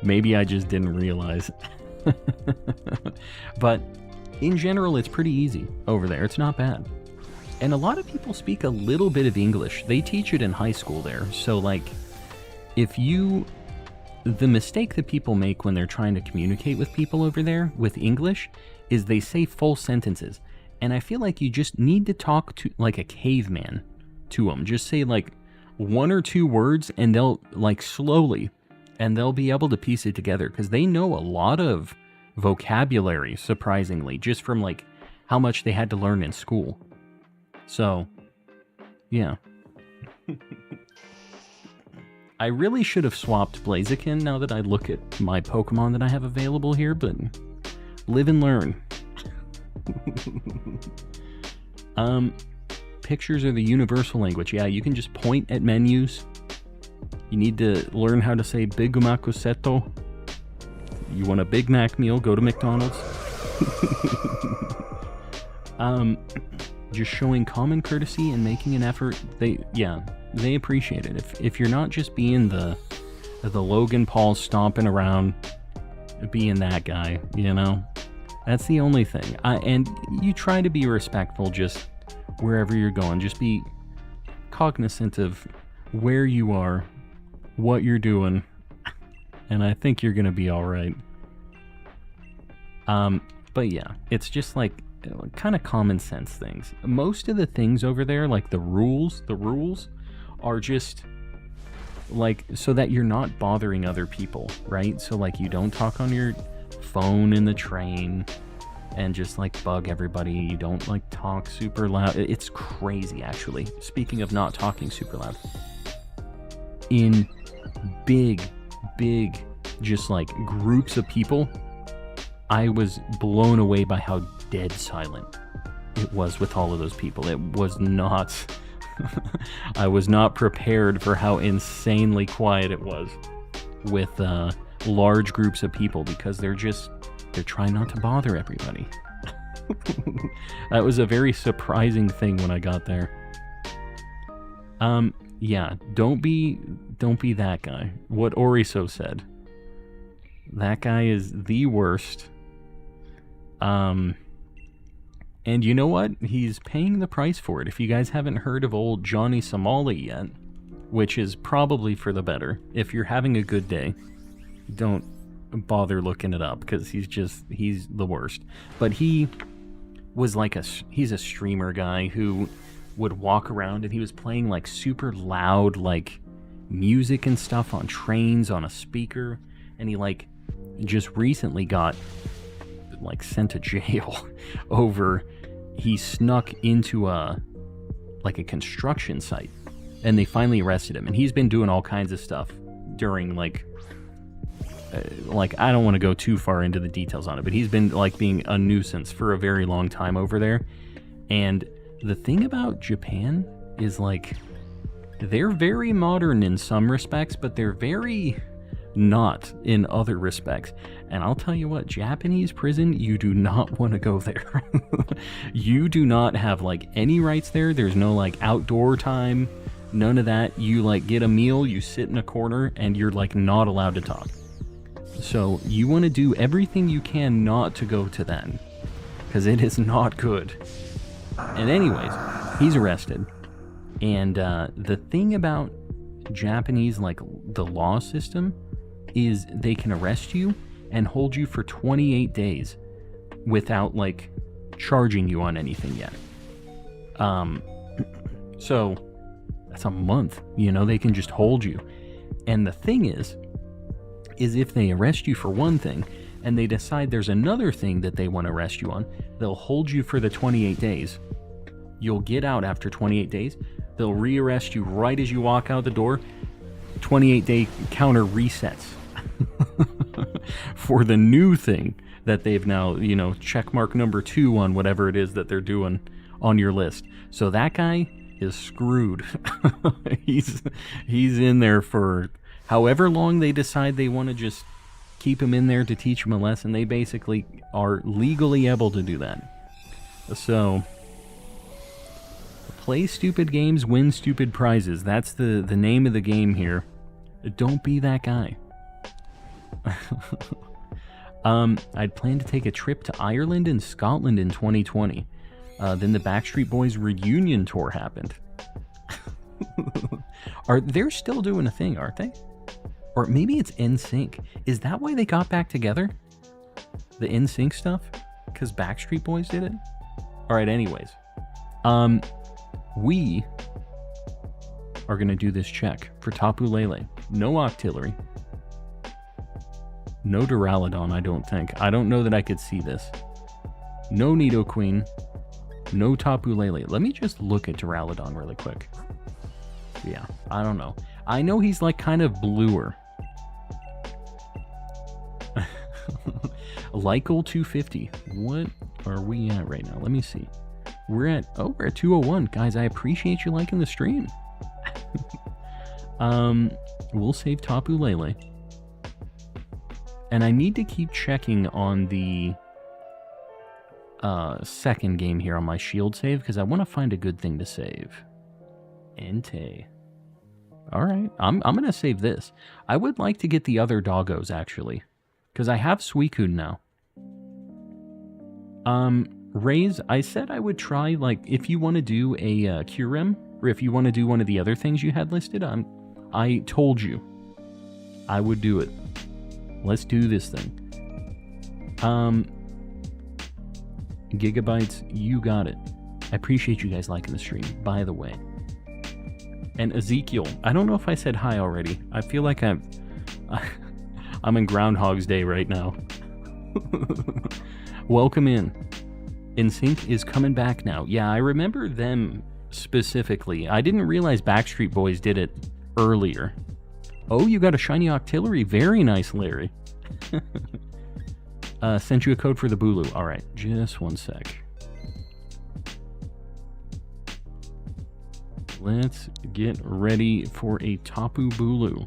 maybe I just didn't realize. But in general, it's pretty easy over there. It's not bad. And a lot of people speak a little bit of English. They teach it in high school there. So like, the mistake that people make when they're trying to communicate with people over there with English is they say full sentences. And I feel like you just need to talk to like a caveman to them. Just say like 1 or 2 words, and they'll like slowly, and they'll be able to piece it together because they know a lot of vocabulary, surprisingly, just from like how much they had to learn in school. So, yeah. I really should have swapped Blaziken now that I look at my Pokemon that I have available here, but live and learn. Pictures are the universal language. Yeah, you can just point at menus. You need to learn how to say Big Mac Seto. You want a Big Mac meal, go to McDonald's. Just showing common courtesy and making an effort. They appreciate it. If you're not just being the Logan Paul stomping around, being that guy, you know, that's the only thing. And you try to be respectful just wherever you're going. Just be cognizant of where you are, what you're doing, and I think you're gonna be all right. But yeah, it's just like kind of common sense things. Most of the things over there, like the rules are just like, so that you're not bothering other people, right? So, like, you don't talk on your phone in the train and just, like, bug everybody. You don't, like, talk super loud. It's crazy, actually. Speaking of not talking super loud. In big, just, like, groups of people, I was blown away by how dead silent it was with all of those people. It was not... I was not prepared for how insanely quiet it was with large groups of people, because they're trying not to bother everybody. That was a very surprising thing when I got there. Yeah, don't be that guy. What Oriso said. That guy is the worst. And you know what? He's paying the price for it. If you guys haven't heard of old Johnny Somali yet, which is probably for the better, if you're having a good day, don't bother looking it up, because he's the worst. But he was like he's a streamer guy who would walk around and he was playing like super loud like music and stuff on trains on a speaker, and he like just recently got like sent to jail over he snuck into a construction site, and they finally arrested him, and he's been doing all kinds of stuff during like I don't want to go too far into the details on it, but he's been like being a nuisance for a very long time over there. And the thing about Japan is like they're very modern in some respects, but they're very not in other respects. And I'll tell you what, Japanese prison, you do not want to go there. You do not have like any rights there. There's no like outdoor time, none of that. You like get a meal, you sit in a corner, and you're like not allowed to talk. So you want to do everything you can not to go to that, because it is not good. And anyways, he's arrested. And the thing about Japanese, like the law system, is they can arrest you and hold you for 28 days without like charging you on anything yet. So that's a month, you know, they can just hold you. And the thing is if they arrest you for one thing and they decide there's another thing that they want to arrest you on, they'll hold you for the 28 days. You'll get out after 28 days. They'll rearrest you right as you walk out the door. 28-day counter resets for the new thing that they've now, you know, checkmark number 2 on whatever it is that they're doing on your list. So that guy is screwed. He's in there for however long they decide they want to just keep him in there to teach him a lesson. They basically are legally able to do that. So play stupid games, win stupid prizes. That's the name of the game here. Don't be that guy. I'd planned to take a trip to Ireland and Scotland in 2020. Then the Backstreet Boys reunion tour happened. They're still doing a thing, aren't they? Or maybe it's NSYNC. Is that why they got back together? The NSYNC stuff? Because Backstreet Boys did it? Alright, anyways. We are going to do this check for Tapu Lele. No Octillery. No Duraludon, I don't think. I don't know that I could see this. No Nidoqueen. No Tapu Lele. Let me just look at Duraludon really quick. Yeah, I don't know. I know he's like kind of bluer. Lycal 250. What are we at right now? Let me see. We're at 201. Guys, I appreciate you liking the stream. We'll save Tapu Lele. And I need to keep checking on the second game here on my shield save, because I want to find a good thing to save. Entei. Alright, I'm going to save this. I would like to get the other doggos, actually, because I have Suicune now. Raze, I said I would try, like, if you want to do a Kyurem, or if you want to do one of the other things you had listed, I told you I would do it. Let's do this thing. Gigabytes, you got it. I appreciate you guys liking the stream, by the way. And Ezekiel. I don't know if I said hi already. I feel like I'm in Groundhog's Day right now. Welcome in. NSYNC is coming back now. Yeah, I remember them specifically. I didn't realize Backstreet Boys did it earlier. Oh, you got a shiny Octillery. Very nice, Larry. Sent you a code for the Bulu. Alright, just one sec. Let's get ready for a Tapu Bulu.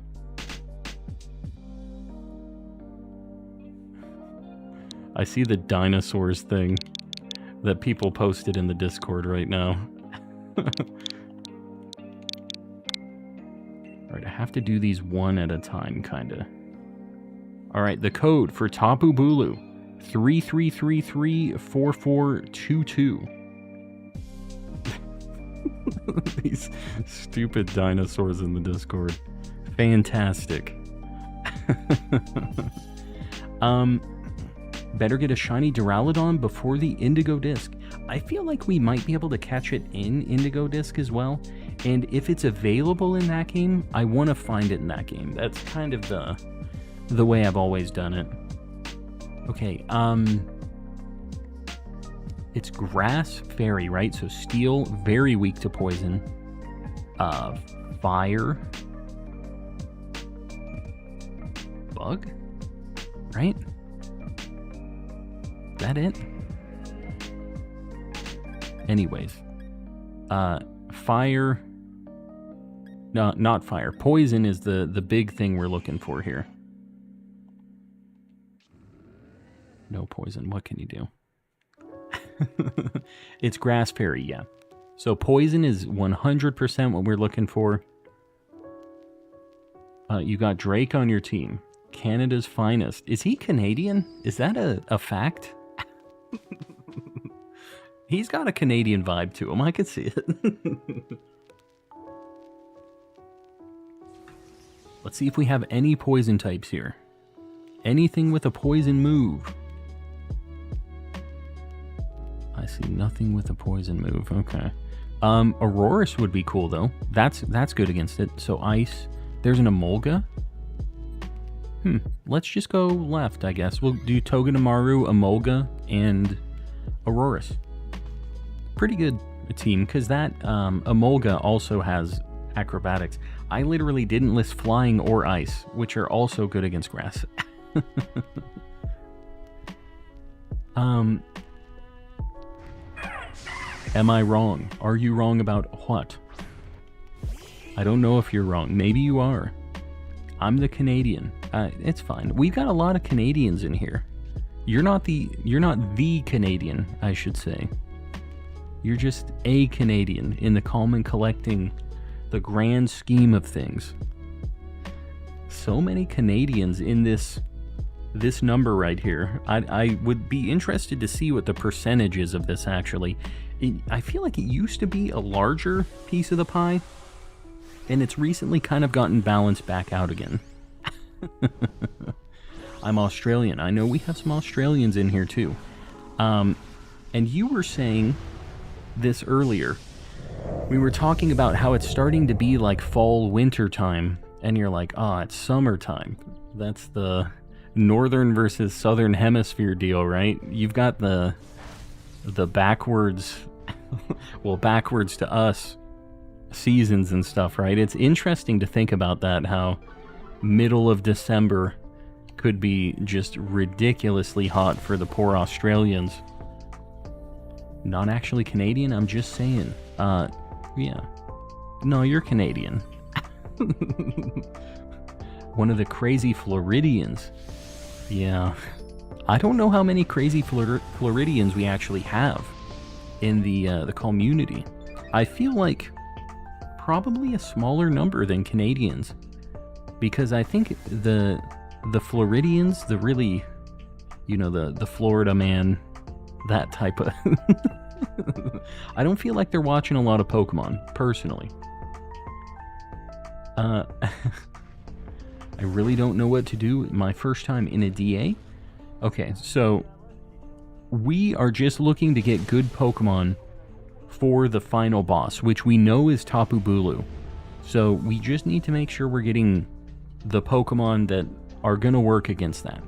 I see the dinosaurs thing that people posted in the Discord right now. Alright, I have to do these one at a time, kinda. Alright, the code for Tapu Bulu. 33334422. These stupid dinosaurs in the Discord. Fantastic. Better get a shiny Duraludon before the Indigo Disc. I feel like we might be able to catch it in Indigo Disc as well. And if it's available in that game, I want to find it in that game. That's kind of the way I've always done it. Okay, it's Grass Fairy, right? So Steel, very weak to poison. Fire. Bug? Right? Is that it? Anyways. Fire. No, not fire. Poison is the big thing we're looking for here. No poison. What can you do? It's Grass Fairy, yeah. So poison is 100% what we're looking for. You got Drake on your team. Canada's finest. Is he Canadian? Is that a fact? He's got a Canadian vibe to him. I could see it. Let's see if we have any poison types here. Anything with a poison move. I see nothing with a poison move. Okay. Aurorus would be cool though. That's good against it. So ice. There's an Emolga. Let's just go left, I guess. We'll do Togedemaru, Emolga, and Aurorus. Pretty good team, because that Emolga also has acrobatics. I literally didn't list flying or ice, which are also good against grass. Am I wrong? Are you wrong about what? I don't know if you're wrong. Maybe you are. I'm the Canadian. It's fine. We've got a lot of Canadians in here. You're not the Canadian, I should say. You're just a Canadian in the calm and collecting, the grand scheme of things. So many Canadians in this number right here. I would be interested to see what the percentage is of this actually. I feel like it used to be a larger piece of the pie, and it's recently kind of gotten balanced back out again. I'm Australian. I know we have some Australians in here too. And you were saying this earlier. We were talking about how it's starting to be like fall winter time, and you're like, oh, it's summertime. That's the northern versus southern hemisphere deal, right? You've got the backwards, well, backwards to us seasons and stuff, right? It's interesting to think about that, how middle of December could be just ridiculously hot for the poor Australians. Not actually Canadian, I'm just saying. Yeah. No, you're Canadian. One of the crazy Floridians. Yeah. I don't know how many crazy Floridians we actually have in the community. I feel like probably a smaller number than Canadians, because I think the Floridians, the really, you know, the Florida man, that type of I don't feel like they're watching a lot of Pokemon, personally. I really don't know what to do my first time in a DA. Okay, so we are just looking to get good Pokemon for the final boss, which we know is Tapu Bulu. So we just need to make sure we're getting the Pokemon that are going to work against that.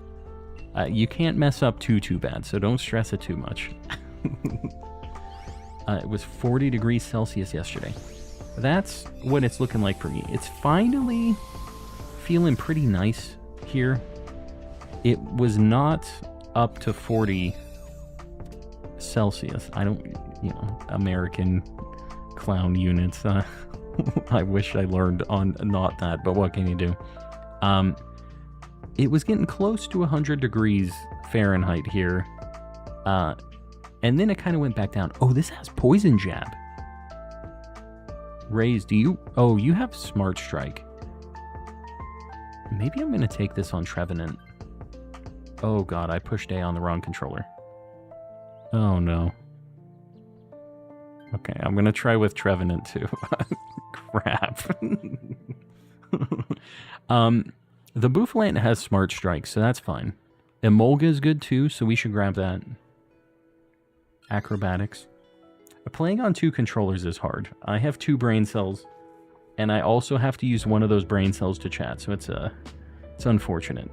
You can't mess up too bad, so don't stress it too much. It was 40 degrees Celsius yesterday. That's what it's looking like for me. It's finally feeling pretty nice here. It was not up to 40 Celsius. I don't, American clown units. I wish I learned on not that, but what can you do? It was getting close to 100 degrees Fahrenheit here. And then it kind of went back down. Oh, this has Poison Jab. Raze, do you... Oh, you have Smart Strike. Maybe I'm going to take this on Trevenant. Oh god, I pushed A on the wrong controller. Oh no. Okay, I'm going to try with Trevenant too. Crap. The Bouffalant has Smart Strike, so that's fine. Emolga is good too, so we should grab that. Acrobatics. Playing on 2 controllers is hard. I have 2 brain cells, and I also have to use one of those brain cells to chat, so it's unfortunate.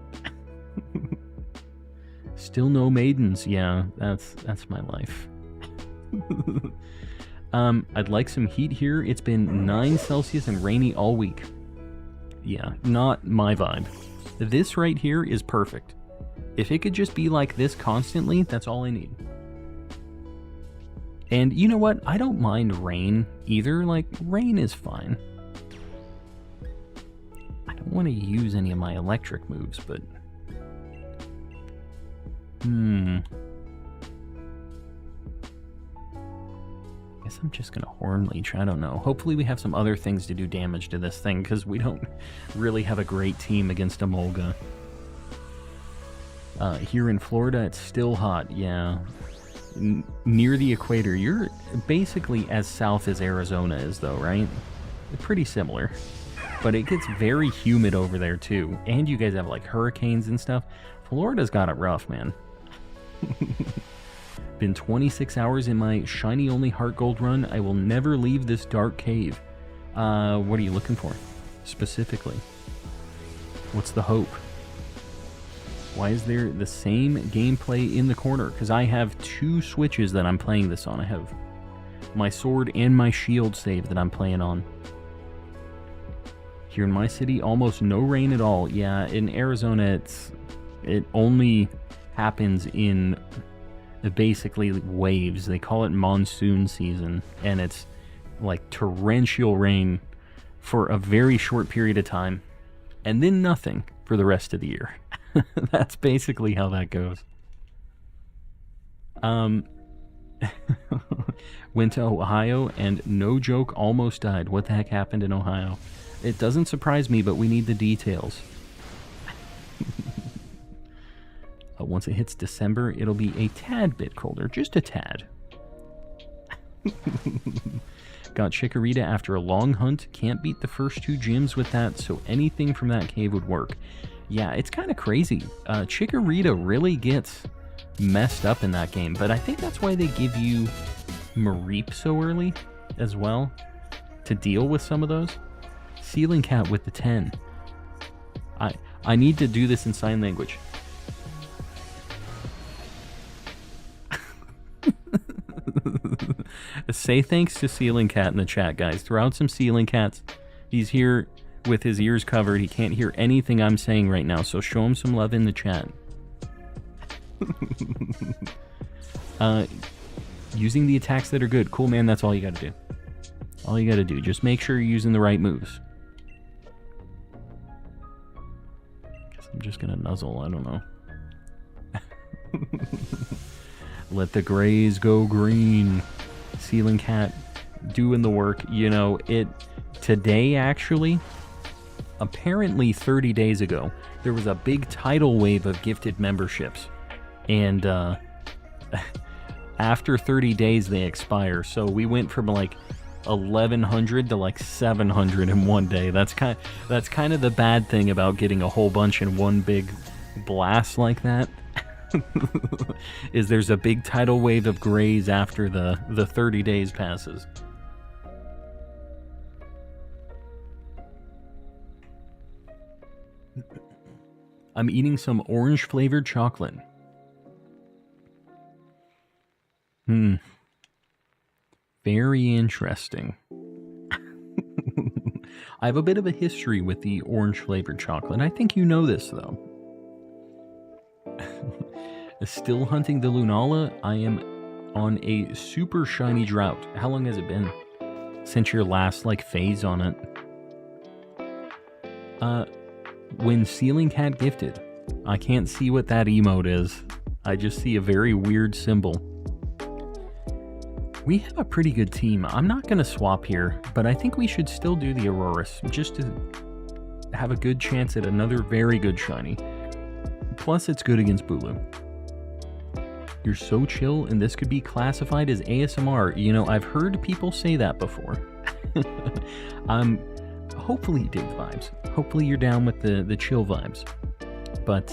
Still no maidens. Yeah, that's my life. I'd like some heat here. It's been 9 Celsius and rainy all week. Yeah, not my vibe. This right here is perfect. If it could just be like this constantly, that's all I need. And you know what? I don't mind rain either. Like, rain is fine. I don't want to use any of my electric moves, but... Guess I'm just gonna Horn Leech. I don't know. Hopefully we have some other things to do damage to this thing, because we don't really have a great team against Emolga. Here in Florida, it's still hot. Yeah. Near the equator. You're basically as south as Arizona is, though, right? Pretty similar. But it gets very humid over there, too. And you guys have, like, hurricanes and stuff. Florida's got it rough, man. Been 26 hours in my shiny-only Heart Gold run. I will never leave this dark cave. What are you looking for, specifically? What's the hope? Why is there the same gameplay in the corner? Because I have 2 switches that I'm playing this on. I have my sword and my shield save that I'm playing on. Here in my city, almost no rain at all. Yeah, in Arizona, it only happens in basically waves. They call it monsoon season, and it's like torrential rain for a very short period of time, and then nothing for the rest of the year. That's basically how that goes. Went to Ohio and no joke almost died. What the heck happened in Ohio? It doesn't surprise me, but we need the details. Once it hits December, it'll be a tad bit colder. Just a tad. Got Chikorita after a long hunt. Can't beat the first 2 gyms with that, so anything from that cave would work. Yeah, it's kind of crazy. Chikorita really gets messed up in that game, but I think that's why they give you Mareep so early as well, to deal with some of those. Ceiling Cat with the 10. I need to do this in sign language. Say thanks to Ceiling Cat in the chat, guys. Throw out some Ceiling Cats. He's here with his ears covered. He can't hear anything I'm saying right now, so show him some love in the chat. Using the attacks that are good. Cool, man, that's all you gotta do. All you gotta do. Just make sure you're using the right moves. Guess I'm just gonna nuzzle. I don't know. Let the grays go green. Ceiling Cat doing the work. You know, today, actually, apparently 30 days ago, there was a big tidal wave of gifted memberships. And after 30 days, they expire. So we went from like 1,100 to like 700 in one day. That's kind of the bad thing about getting a whole bunch in one big blast like that. Is there's a big tidal wave of grays after the 30 days passes. I'm eating some orange-flavored chocolate. Very interesting. I have a bit of a history with the orange-flavored chocolate. I think you know this, though. Still hunting the Lunala. I am on a super shiny drought. How long has it been since your last, phase on it? When Ceiling Cat gifted. I can't see what that emote is. I just see a very weird symbol. We have a pretty good team. I'm not going to swap here, but I think we should still do the Auroras, just to have a good chance at another very good shiny. Plus, it's good against Bulu. You're so chill, and this could be classified as ASMR. You know, I've heard people say that before. Hopefully you dig the vibes. Hopefully you're down with the chill vibes. But,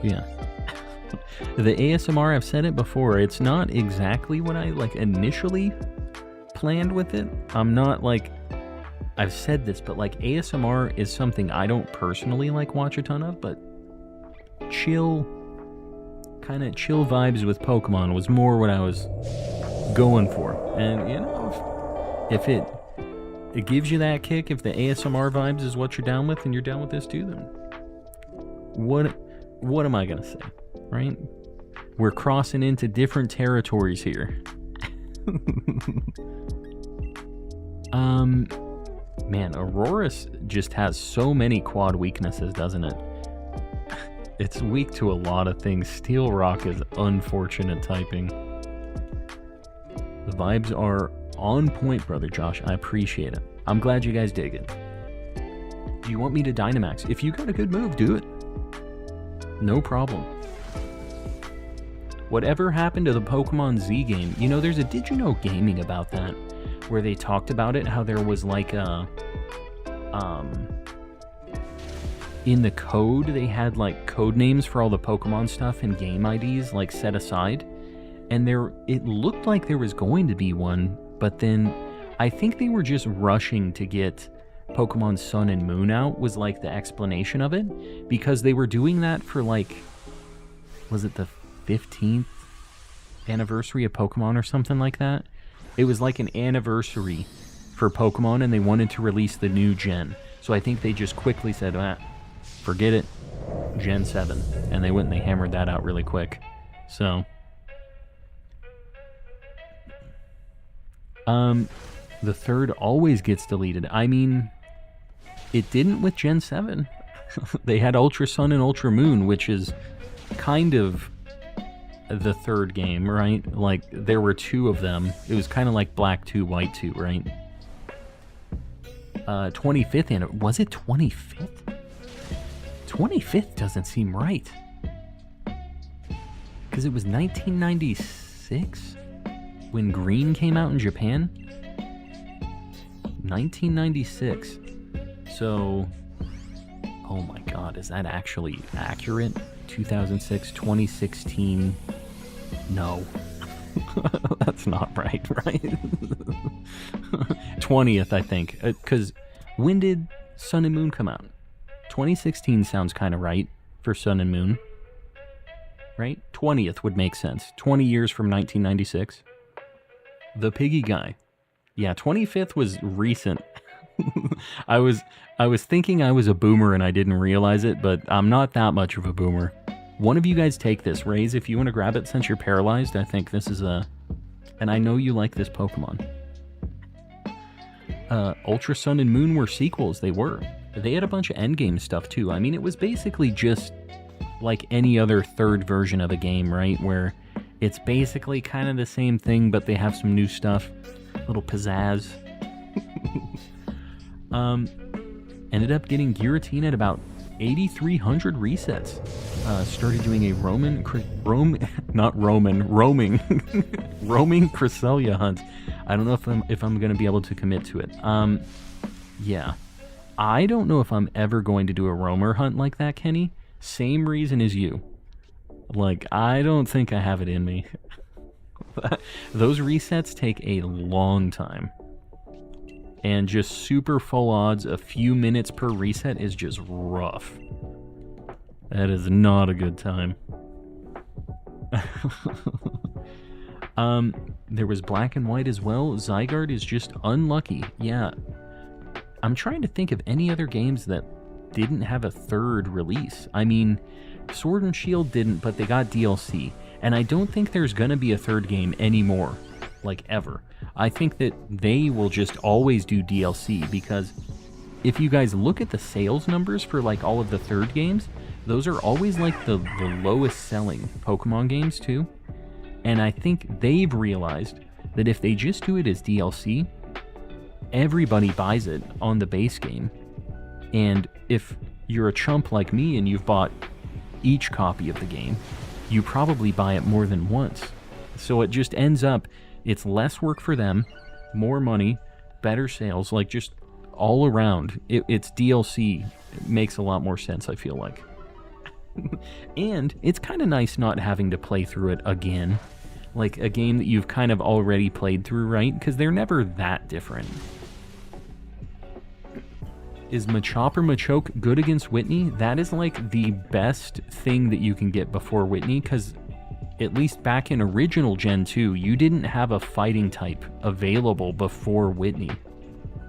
yeah. The ASMR, I've said it before, it's not exactly what I, initially planned with it. I'm not, I've said this, but, ASMR is something I don't personally, watch a ton of, but chill vibes with Pokemon was more what I was going for. And, you know, if it gives you that kick, if the ASMR vibes is what you're down with, and you're down with this too, then what am I gonna say, right? We're crossing into different territories here. Man, Aurorus just has so many quad weaknesses, doesn't it? It's weak to a lot of things. Steel Rock is unfortunate typing. The vibes are on point, Brother Josh. I appreciate it. I'm glad you guys dig it. Do you want me to Dynamax? If you got a good move, do it. No problem. Whatever happened to the Pokemon Z game? You know, there's a Did You Know Gaming about that, where they talked about it, how there was in the code, they had code names for all the Pokemon stuff and game IDs set aside. And it looked like there was going to be one, but then I think they were just rushing to get Pokemon Sun and Moon out, was the explanation of it, because they were doing that for was it the 15th anniversary of Pokemon or something like that? It was an anniversary for Pokemon, and they wanted to release the new gen. So I think they just quickly said, forget it, Gen 7. And they went and they hammered that out really quick. So, the third always gets deleted. I mean, it didn't with Gen 7. They had Ultra Sun and Ultra Moon, which is kind of the third game, right? There were two of them. It was kind of like Black 2, White 2, right? 25th, and was it 25th? 25th doesn't seem right. Because it was 1996 when Green came out in Japan. 1996. So, oh my god, is that actually accurate? 2006, 2016. No. That's not right? 20th, I think. Because when did Sun and Moon come out? 2016 sounds kind of right for Sun and Moon. Right? 20th would make sense. 20 years from 1996. The Piggy Guy. Yeah, 25th was recent. I was thinking I was a boomer and I didn't realize it, but I'm not that much of a boomer. One of you guys take this. Raze, if you want to grab it since you're paralyzed, I think this is a... And I know you like this Pokemon. Ultra Sun and Moon were sequels. They were. They had a bunch of endgame stuff too. I mean, it was basically just like any other third version of a game, right? Where it's basically kind of the same thing, but they have some new stuff. A little pizzazz. Ended up getting Giratina at about 8,300 resets. Started doing a roaming Cresselia hunt. I don't know if I'm going to be able to commit to it. Yeah. I don't know if I'm ever going to do a roamer hunt like that, Kenny. Same reason as you. I don't think I have it in me. Those resets take a long time. And just super full odds, a few minutes per reset is just rough. That is not a good time. There was black and white as well. Zygarde is just unlucky. Yeah. I'm trying to think of any other games that didn't have a third release. I mean, Sword and Shield didn't, but they got DLC. And I don't think there's gonna be a third game anymore. Like, ever. I think that they will just always do DLC, because if you guys look at the sales numbers for, like, all of the third games, those are always, like, the lowest selling Pokemon games, too. And I think they've realized that if they just do it as DLC, everybody buys it on the base game. And if you're a chump like me and you've bought each copy of the game, you probably buy it more than once. So it just ends up, it's less work for them, more money, better sales, like just all around. It's DLC. It makes a lot more sense, I feel like. And it's kind of nice not having to play through it again. Like a game that you've kind of already played through, right? Because they're never that different. Is Machop or Machoke good against Whitney? That is like the best thing that you can get before Whitney, because at least back in original Gen 2, you didn't have a fighting type available before Whitney.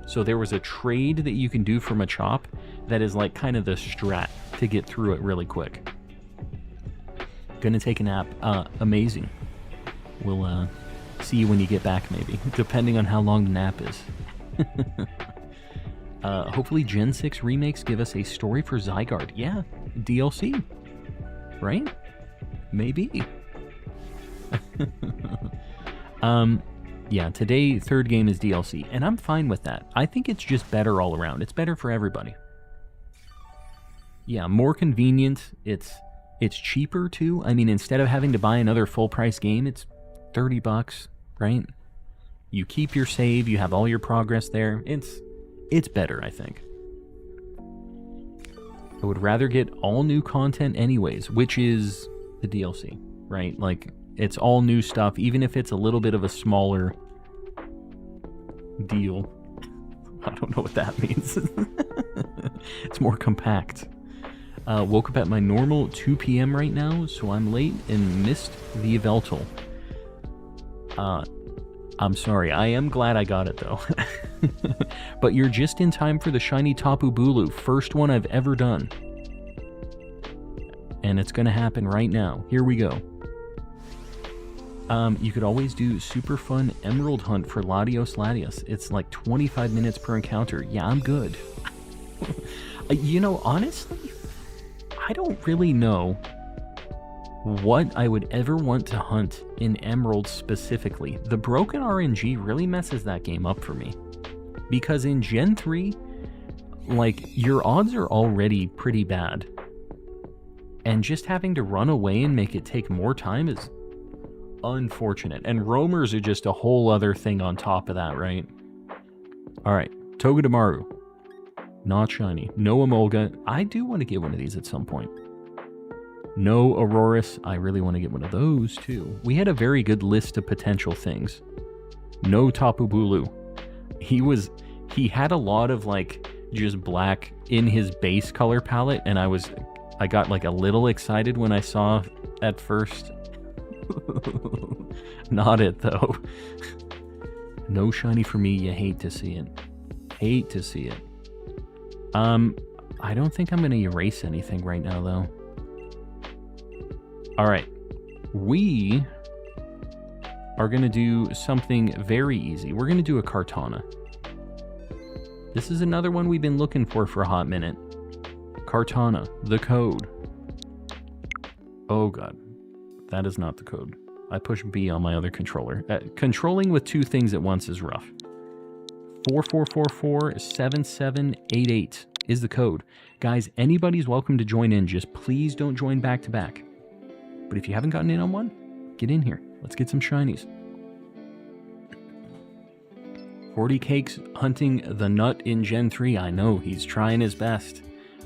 So there was a trade that you can do for Machop that is like kind of the strat to get through it really quick. Gonna take a nap. Amazing. We'll see you when you get back, maybe, depending on how long the nap is. Hopefully Gen 6 remakes give us a story for Zygarde. Yeah, DLC. Right? Maybe. Yeah, today, third game is DLC, and I'm fine with that. I think it's just better all around. It's better for everybody. Yeah, more convenient. It's cheaper, too. I mean, instead of having to buy another full-price game, it's $30, right? You keep your save, you have all your progress there. It's better, I think. I would rather get all new content anyways, which is the DLC, right? Like, it's all new stuff, even if it's a little bit of a smaller deal. I don't know what that means. It's more compact. Woke up at my normal 2 p.m. right now, so I'm late and missed the Yveltal. I'm sorry, I am glad I got it though. But you're just in time for the shiny Tapu Bulu, first one I've ever done. And it's gonna happen right now. Here we go. You could always do super fun emerald hunt for Latios. It's like 25 minutes per encounter. Yeah, I'm good. You know, honestly, I don't really know what I would ever want to hunt in Emerald specifically. The broken RNG really messes that game up for me. Because in Gen 3, like, your odds are already pretty bad. And just having to run away and make it take more time is unfortunate. And roamers are just a whole other thing on top of that, right? Alright, Togedemaru. Not shiny. No Emolga. I do want to get one of these at some point. No Aurorus. I really want to get one of those too. We had a very good list of potential things. No Tapu Bulu. He had a lot of like just black in his base color palette, and I got like a little excited when I saw at first. Not it though. No shiny for me. You hate to see it. Hate to see it. I don't think I'm gonna erase anything right now though. Alright. We are gonna do something very easy. We're gonna do a Kartana. This is another one we've been looking for a hot minute. Kartana, the code. Oh god. That is not the code. I push B on my other controller. Controlling with two things at once is rough. 44447788 is the code. Guys, anybody's welcome to join in. Just please don't join back to back. But if you haven't gotten in on one, get in here. Let's get some shinies. 40 Cakes hunting the nut in Gen 3. I know, he's trying his best.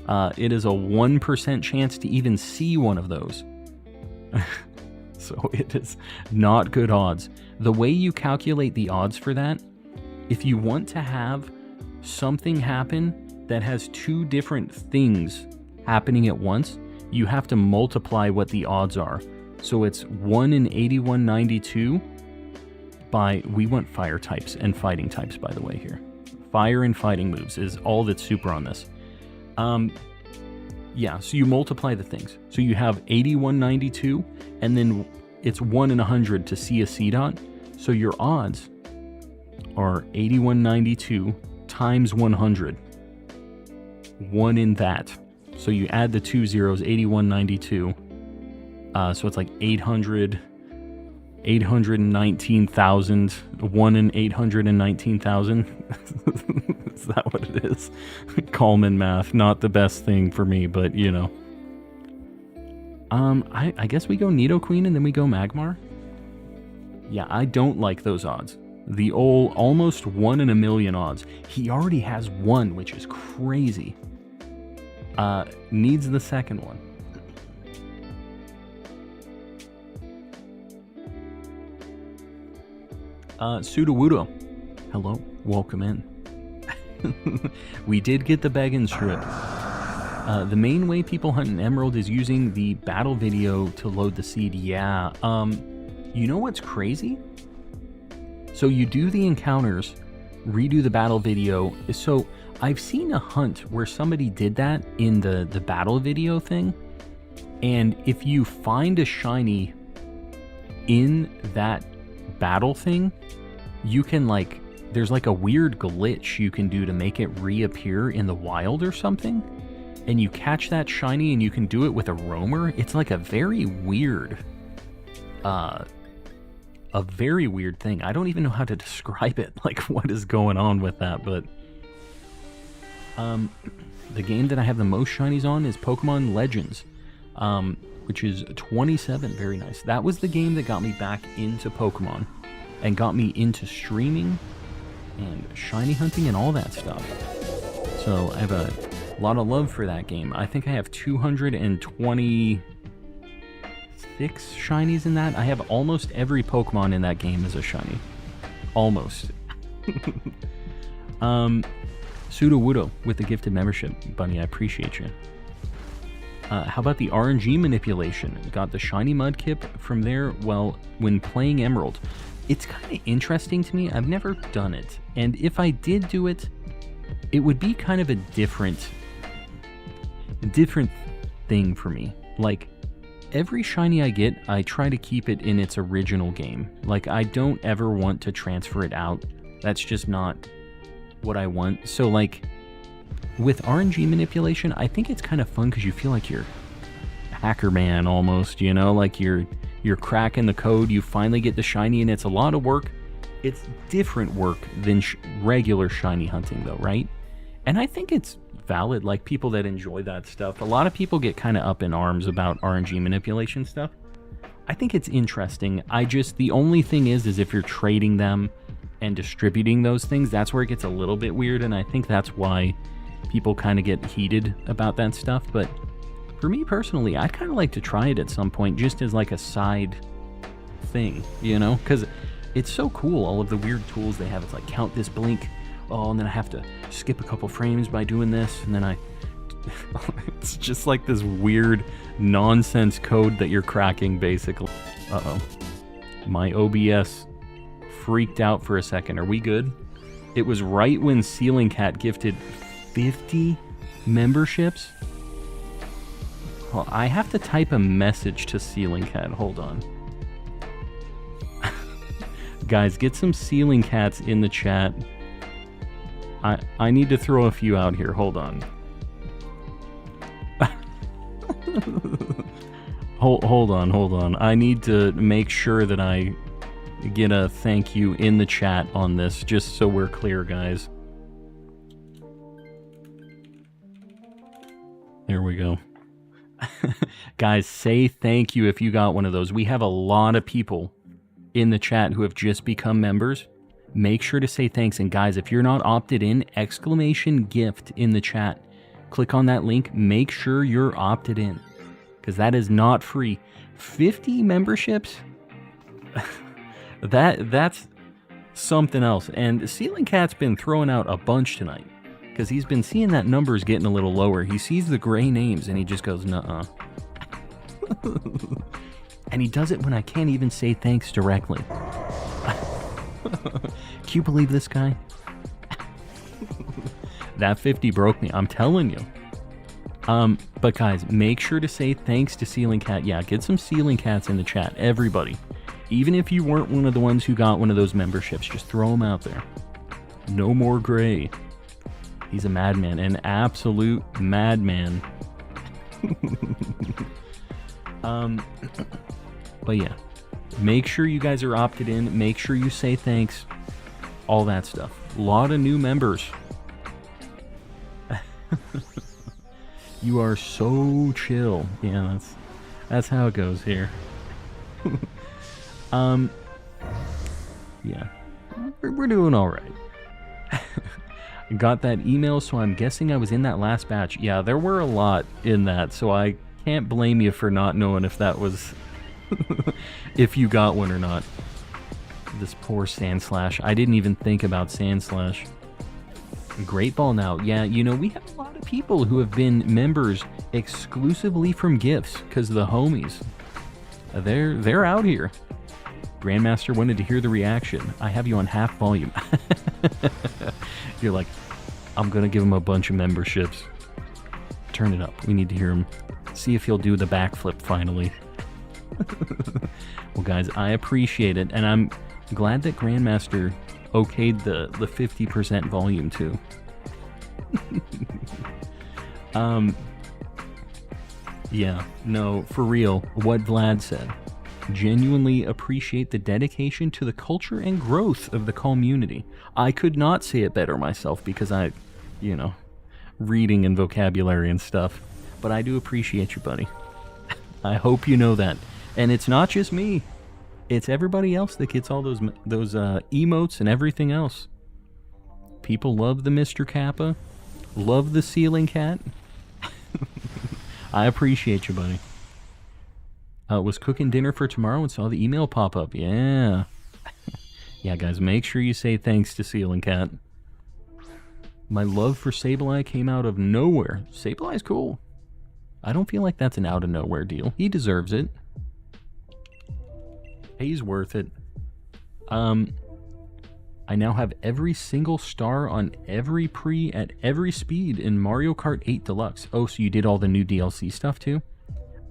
It is a 1% chance to even see one of those. So it is not good odds. The way you calculate the odds for that, if you want to have something happen that has two different things happening at once, you have to multiply what the odds are. So it's 1 in 8192 by, we want fire types and fighting types, by the way, here. Fire and fighting moves is all that's super on this. Yeah, so you multiply the things. So you have 8192, and then it's 1 in 100 to see a C dot. So your odds are 8192 times 100. 1 in that. So you add the 2 zeros, 8192. So it's like 819,000. 1 in 819,000. Is that what it is? Common math, not the best thing for me, but you know. I guess we go Nidoqueen and then we go Magmar. Yeah, I don't like those odds. The old almost 1 in a million odds. He already has 1, which is crazy. Needs the second one. Sudowoodo. Hello, welcome in. We did get the Beggin strip. The main way people hunt an emerald is using the battle video to load the seed. Yeah, you know what's crazy? So you do the encounters, redo the battle video. So I've seen a hunt where somebody did that in the battle video thing. And if you find a shiny in that battle thing, you can like, there's like a weird glitch you can do to make it reappear in the wild or something. And you catch that shiny and you can do it with a roamer. It's like a very weird thing. I don't even know how to describe it, like what is going on with that, but the game that I have the most shinies on is Pokemon Legends, which is 27. Very nice. That was the game that got me back into Pokemon and got me into streaming and shiny hunting and all that stuff. So I have a lot of love for that game. I think I have 226 shinies in that. I have almost every Pokemon in that game as a shiny. Almost. Sudowoodo with the gifted membership. Bunny, I appreciate you. How about the RNG manipulation? Got the shiny Mudkip from there. Well, when playing Emerald, it's kind of interesting to me. I've never done it. And if I did do it, it would be kind of a different thing for me. Like, every shiny I get, I try to keep it in its original game. Like, I don't ever want to transfer it out. That's just not what I want. So, like, with RNG manipulation, I think it's kind of fun because you feel like you're Hacker Man almost, you know? Like, you're cracking the code, you finally get the shiny, and it's a lot of work. It's different work than regular shiny hunting, though, right? And I think it's valid, like people that enjoy that stuff. A lot of people get kind of up in arms about RNG manipulation stuff. I think it's interesting. The only thing is if you're trading them and distributing those things, that's where it gets a little bit weird, and I think that's why people kind of get heated about that stuff. But for me personally, I'd kind of like to try it at some point, just as like a side thing, you know? Because it's so cool, all of the weird tools they have. It's like, count this blink. Oh, and then I have to skip a couple frames by doing this, and then it's just like this weird nonsense code that you're cracking, basically. Uh-oh. My OBS freaked out for a second. Are we good? It was right when Ceiling Cat gifted 50 memberships. Well, I have to type a message to Ceiling Cat. Hold on. Guys, get some Ceiling Cats in the chat. I need to throw a few out here. Hold on. hold on. I need to make sure that I get a thank you in the chat on this, just so we're clear, guys. There we go. Guys, say thank you if you got one of those. We have a lot of people in the chat who have just become members. Make sure to say thanks. And guys, if you're not opted in, exclamation gift in the chat. Click on that link. Make sure you're opted in, because that is not free. 50 memberships? That's something else. And Ceiling Cat's been throwing out a bunch tonight, because he's been seeing that number's getting a little lower. He sees the gray names and he just goes, nuh-uh. And he does it when I can't even say thanks directly. Can you believe this guy? That 50 broke me, I'm telling you. But guys, make sure to say thanks to Ceiling Cat. Yeah, get some Ceiling Cats in the chat, everybody. Even if you weren't one of the ones who got one of those memberships, just throw them out there. No more gray. He's a madman, an absolute madman. But yeah, make sure you guys are opted in. Make sure you say thanks. All that stuff. A lot of new members. You are so chill. Yeah, that's how it goes here. Yeah, we're doing all right. Got that email, so I'm guessing I was in that last batch. Yeah, there were a lot in that, so I can't blame you for not knowing if that was if you got one or not. This poor Sandslash. I didn't even think about Sandslash. Great Ball now. Yeah, you know, we have a lot of people who have been members exclusively from gifts because the homies, they're out here. Grandmaster wanted to hear the reaction. I have you on half volume. You're like, I'm gonna give him a bunch of memberships. Turn it up. We need to hear him. See if he'll do the backflip finally. Well, guys, I appreciate it, and I'm glad that Grandmaster okayed the 50% volume too. Yeah, no, for real, what Vlad said. Genuinely appreciate the dedication to the culture and growth of the community. I could not say it better myself because I, you know, reading and vocabulary and stuff. But I do appreciate you, buddy. I hope you know that. And it's not just me. It's everybody else that gets all those emotes and everything else. People love the Mr. Kappa. Love the Ceiling Cat. I appreciate you, buddy. Was cooking dinner for tomorrow and saw the email pop up. Yeah. Yeah, guys, make sure you say thanks to Ceiling Cat. My love for Sableye came out of nowhere. Sableye's cool. I don't feel like that's an out of nowhere deal. He deserves it. He's worth it. I now have every single star on every pre at every speed in Mario Kart 8 Deluxe. Oh, so you did all the new DLC stuff too?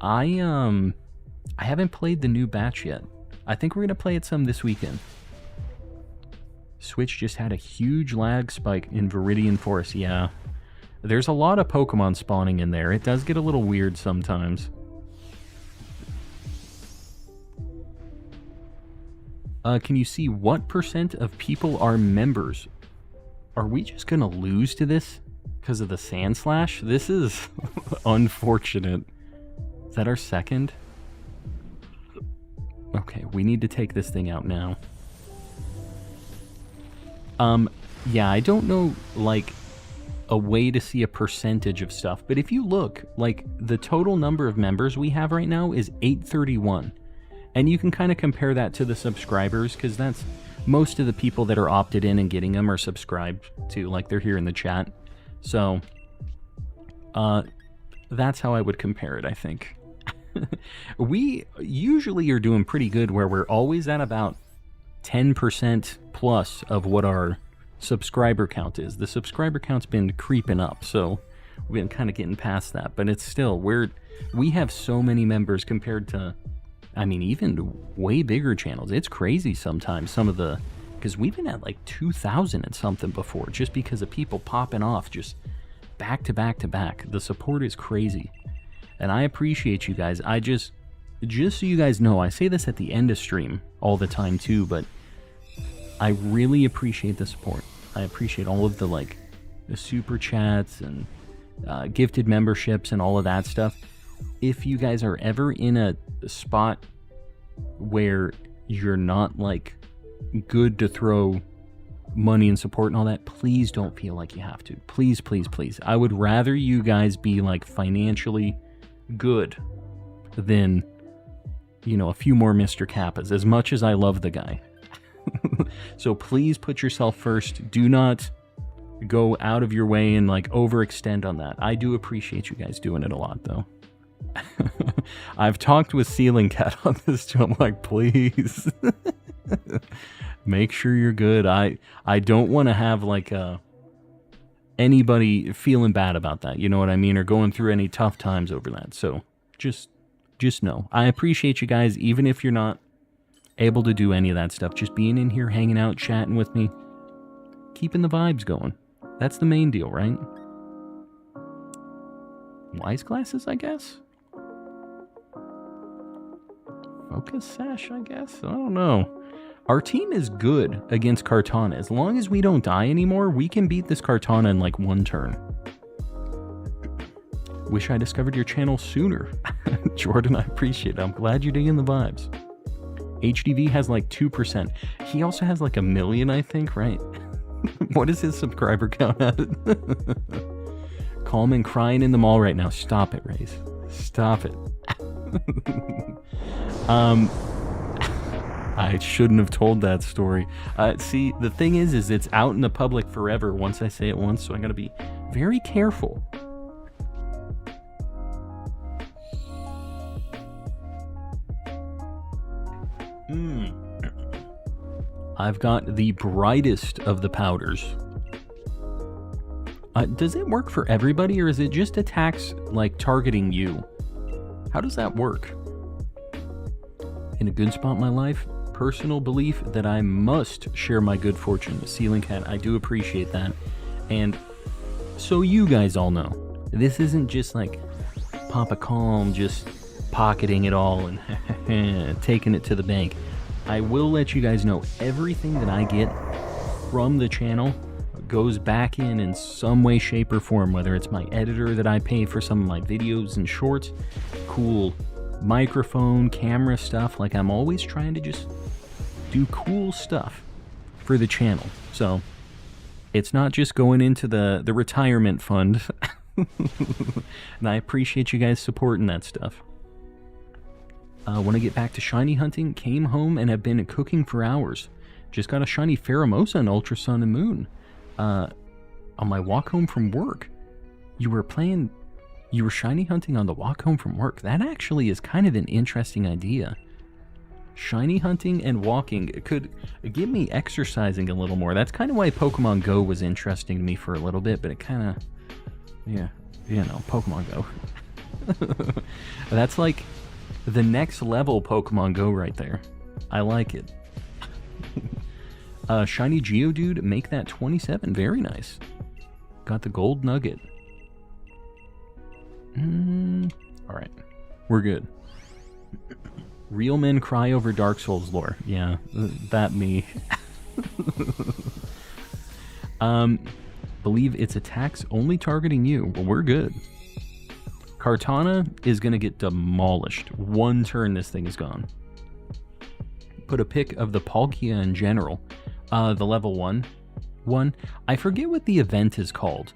I haven't played the new batch yet. I think we're gonna play it some this weekend. Switch just had a huge lag spike in Viridian Forest. Yeah. There's a lot of Pokemon spawning in there. It does get a little weird sometimes. Can you see what % of people are members? Are we just gonna lose to this because of the Sandslash? This is unfortunate. Is that our second? Okay, we need to take this thing out now. Yeah, I don't know, like, a way to see a percentage of stuff, but if you look, like, the total number of members we have right now is 831. And you can kind of compare that to the subscribers, because that's most of the people that are opted in and getting them are subscribed to, like they're here in the chat. So, that's how I would compare it, I think. We usually are doing pretty good where we're always at about 10% plus of what our subscriber count is. The subscriber count's been creeping up, so we've been kind of getting past that. But it's still, we have so many members compared to, I mean, even way bigger channels. It's crazy sometimes, some of the, because we've been at like 2,000 and something before, just because of people popping off just back to back to back. The support is crazy. And I appreciate you guys. I just so you guys know, I say this at the end of stream all the time too, but I really appreciate the support. I appreciate all of the, like, the super chats and gifted memberships and all of that stuff. If you guys are ever in a spot where you're not, like, good to throw money and support and all that, please don't feel like you have to. Please, please, please. I would rather you guys be, like, financially good than, you know, a few more Mr. Kappas, as much as I love the guy. So please put yourself first. Do not go out of your way and, like, overextend on that. I do appreciate you guys doing it a lot, though. I've talked with Ceiling Cat on this too. I'm like, please, make sure you're good. I don't want to have like anybody feeling bad about that. You know what I mean? Or going through any tough times over that. So just know. I appreciate you guys, even if you're not able to do any of that stuff. Just being in here, hanging out, chatting with me, keeping the vibes going. That's the main deal, right? Wise glasses, I guess? Focus sash, I guess? I don't know. Our team is good against Kartana. As long as we don't die anymore, we can beat this Kartana in like one turn. Wish I discovered your channel sooner. Jordan, I appreciate it. I'm glad you're digging the vibes. HDV has like 2%. He also has like 1 million, I think, right? What is his subscriber count at? Calm and crying in the mall right now. Stop it, Raze. Stop it. I shouldn't have told that story. See, the thing is it's out in the public forever once I say it once, so I gotta be very careful. I've got the brightest of the powders. Does it work for everybody, or is it just attacks like targeting you? How does that work? In a good spot in my life, personal belief that I must share my good fortune. Ceiling Cat, I do appreciate that. And so you guys all know, this isn't just like Papa Calm just pocketing it all and taking it to the bank. I will let you guys know everything that I get from the channel goes back in some way, shape, or form, whether it's my editor that I pay for some of my videos and shorts, cool microphone, camera stuff. Like, I'm always trying to just do cool stuff for the channel. So it's not just going into the retirement fund. And I appreciate you guys supporting that stuff. Want to get back to shiny hunting, came home and have been cooking for hours. Just got a shiny Pheromosa and Ultra Sun and Moon. On my walk home from work. You were shiny hunting on the walk home from work. That actually is kind of an interesting idea. Shiny hunting and walking could get me exercising a little more. That's kind of why Pokemon Go was interesting to me for a little bit, but it kind of, yeah, you know, Pokemon Go. That's like the next level Pokemon Go right there. I like it. Shiny Geodude, make that 27. Very nice. Got the gold nugget. Alright. We're good. Real men cry over Dark Souls lore. Yeah, that me. Believe it's attacks only targeting you. Well, we're good. Kartana is going to get demolished. One turn, this thing is gone. Put a pic of the Palkia in general. The level 1. I forget what the event is called.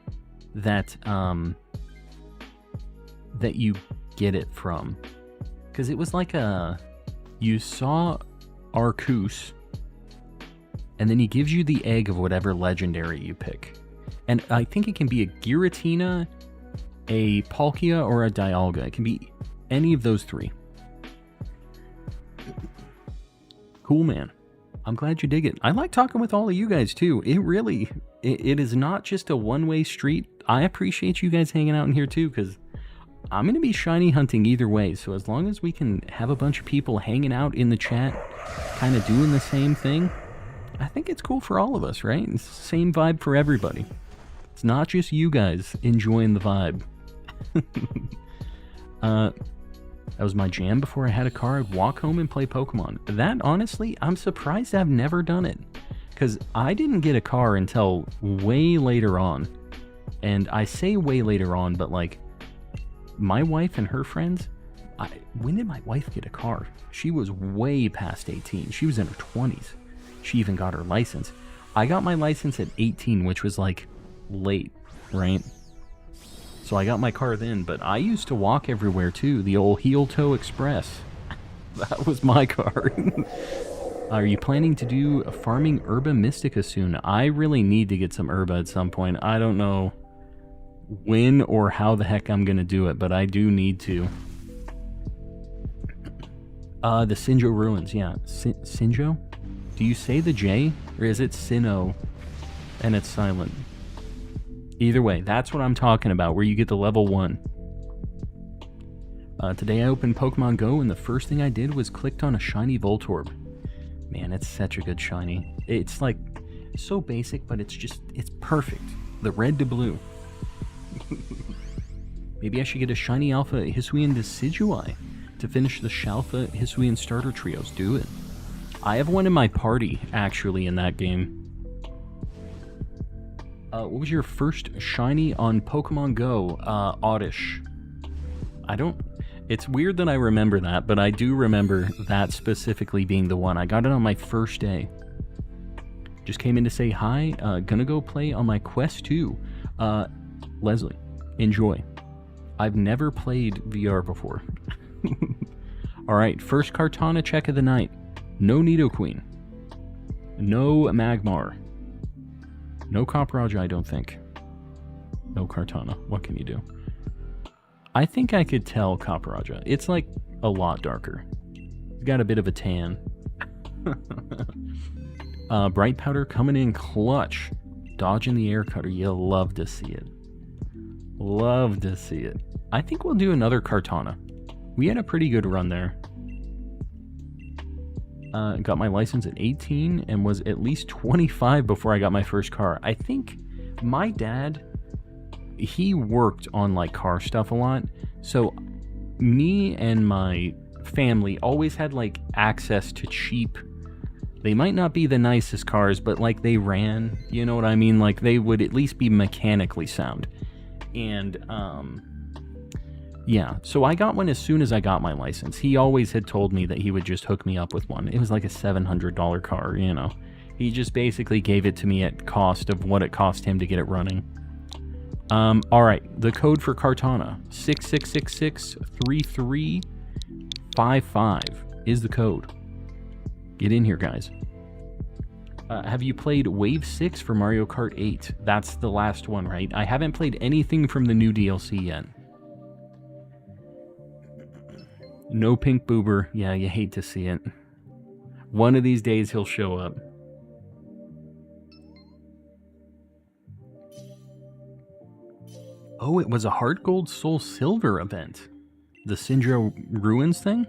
That you get it from. Because it was like you saw Arceus, and then he gives you the egg of whatever legendary you pick. And I think it can be a Giratina, a Palkia, or a Dialga. It can be any of those three. Cool, man. I'm glad you dig it. I like talking with all of you guys, too. It is not just a one-way street. I appreciate you guys hanging out in here, too, because I'm going to be shiny hunting either way. So as long as we can have a bunch of people hanging out in the chat, kind of doing the same thing, I think it's cool for all of us, right? It's the same vibe for everybody. It's not just you guys enjoying the vibe. That was my jam before I had a car. I'd walk home and play Pokemon. That, honestly, I'm surprised I've never done it. Because I didn't get a car until way later on. And I say way later on, but like, my wife and her friends, when did my wife get a car? She was way past 18. She was in her 20s. She even got her license. I got my license at 18, which was like late, right? So I got my car then, but I used to walk everywhere too. The old Heel Toe Express. That was my car. Are you planning to do a farming Herba Mystica soon? I really need to get some Herba at some point. I don't know when or how the heck I'm going to do it, but I do need to. The Sinjo Ruins, yeah. Sinjo? Do you say the J, or is it Sinnoh and it's silent? Either way, that's what I'm talking about, where you get the level 1. Today I opened Pokemon Go, and the first thing I did was clicked on a shiny Voltorb. Man, it's such a good shiny. It's like, so basic, but it's perfect. The red to blue. Maybe I should get a shiny Alpha Hisuian Decidueye to finish the Shalfa Hisuian starter trios. Do it. I have one in my party, actually, in that game. What was your first shiny on Pokemon Go? Oddish. It's weird that I remember that, but I do remember that specifically being the one. I got it on my first day. Just came in to say hi. Gonna go play on my Quest 2. Leslie, enjoy. I've never played VR before. Alright, first Kartana check of the night. No Nidoqueen. No Magmar. No Copperajah, I don't think. No Kartana. What can you do? I think I could tell Copperajah. It's like a lot darker. It's got a bit of a tan. Bright Powder coming in clutch. Dodging the air cutter. You love to see it. Love to see it. I think we'll do another Kartana. We had a pretty good run there. Got my license at 18 and was at least 25 before I got my first car. I think my dad, he worked on like car stuff a lot. So me and my family always had like access to cheap. They might not be the nicest cars, but like they ran, you know what I mean? Like they would at least be mechanically sound. And yeah, so I got one as soon as I got my license. He always had told me that he would just hook me up with one. It was like a $700 car, you know. He just basically gave it to me at cost of what it cost him to get it running. Alright, the code for Kartana, 66663355 is the code. Get in here, guys. Have you played Wave 6 for Mario Kart 8? That's the last one, right? I haven't played anything from the new DLC yet. No Pink Boober. Yeah, you hate to see it. One of these days he'll show up. Oh, it was a Heart Gold Soul Silver event. The Sinjo Ruins thing?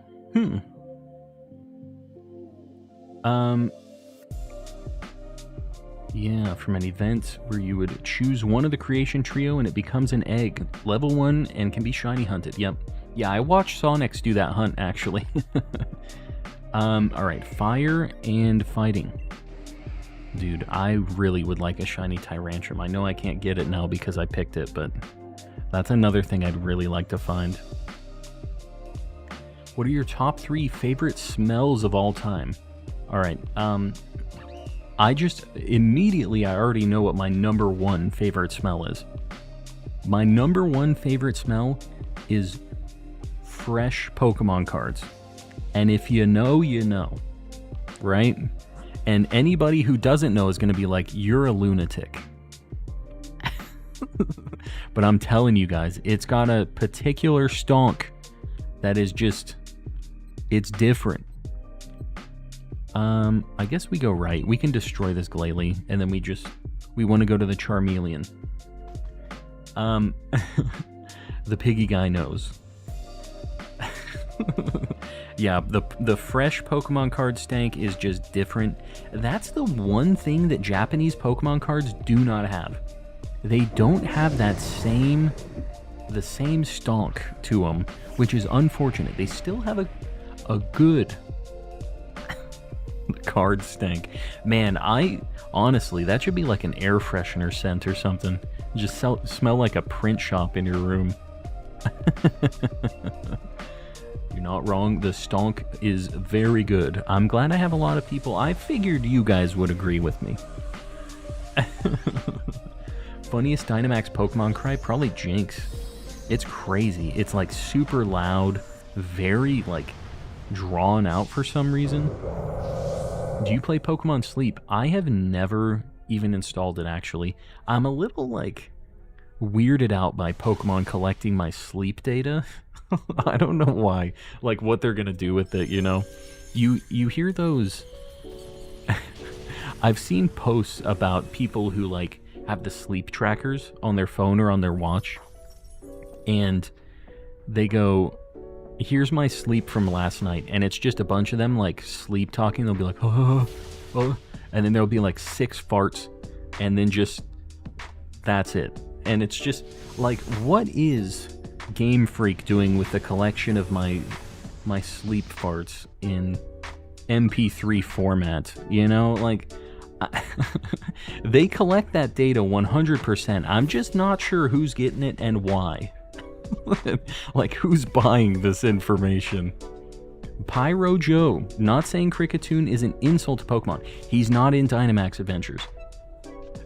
Yeah, from an event where you would choose one of the creation trio and it becomes an egg. Level 1 and can be shiny hunted. Yep. Yeah, I watched Sonics do that hunt, actually. Alright, fire and fighting. Dude, I really would like a shiny Tyrantrum. I know I can't get it now because I picked it, but that's another thing I'd really like to find. What are your top 3 favorite smells of all time? Alright, I just, immediately I already know what my number 1 favorite smell is. My number 1 favorite smell is fresh Pokemon cards. And if you know, you know. Right? And anybody who doesn't know is going to be like, you're a lunatic. But I'm telling you guys, it's got a particular stonk that is just, it's different. I guess we go right. We can destroy this Glalie, and then we want to go to the Charmeleon. The piggy guy knows. Yeah, the fresh Pokemon card stank is just different. That's the one thing that Japanese Pokemon cards do not have. They don't have that the same stonk to them, which is unfortunate. They still have a good card stank. Man, honestly, that should be like an air freshener scent or something. Just smell like a print shop in your room. You're not wrong. The stonk is very good. I'm glad I have a lot of people. I figured you guys would agree with me. Funniest Dynamax Pokemon cry? Probably Jinx. It's crazy. It's like super loud, very like drawn out for some reason. Do you play Pokemon Sleep? I have never even installed it, actually. I'm a little like weirded out by Pokemon collecting my sleep data. I don't know why. Like, what they're gonna do with it, you know? You hear those... I've seen posts about people who, like, have the sleep trackers on their phone or on their watch. And they go, here's my sleep from last night. And it's just a bunch of them, like, sleep talking. They'll be like, oh, oh. And then there'll be, like, 6 farts. And then just... that's it. And it's just, like, what is Game Freak doing with the collection of my sleep farts in MP3 format? You know, like, they collect that data 100%. I'm just not sure who's getting it and why. Like, who's buying this information? Pyro Joe, not saying Cricketune is an insult to Pokemon. He's not in Dynamax Adventures.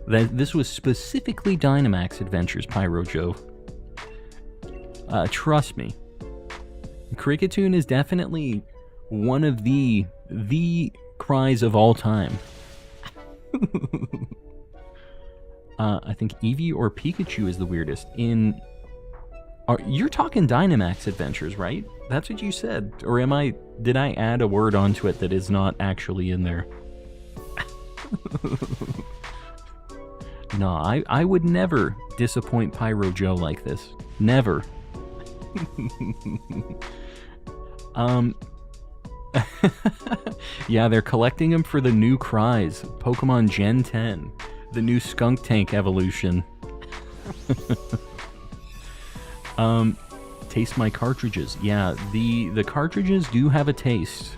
This was specifically Dynamax Adventures, Pyro Joe. Trust me. Cricketune is definitely one of the cries of all time. I think Eevee or Pikachu is the weirdest. You're talking Dynamax Adventures, right? That's what you said. Or did I add a word onto it that is not actually in there? No, I would never disappoint Pyro Joe like this. Never. Yeah, they're collecting them for the new cries. Pokemon Gen 10. The new Skunk Tank evolution. Taste my cartridges. Yeah, the cartridges do have a taste.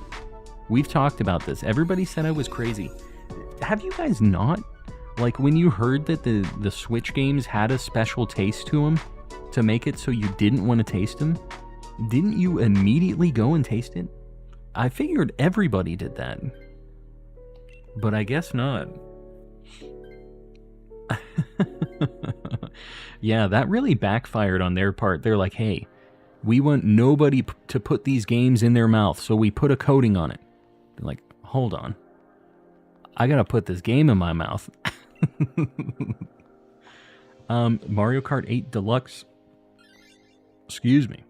We've talked about this. Everybody said I was crazy. Have you guys not? Like, when you heard that the Switch games had a special taste to them to make it so you didn't want to taste them, didn't you immediately go and taste it? I figured everybody did that. But I guess not. Yeah, that really backfired on their part. They're like, hey, we want nobody to put these games in their mouth, so we put a coating on it. They're like, hold on. I gotta put this game in my mouth. Mario Kart 8 Deluxe. Excuse me.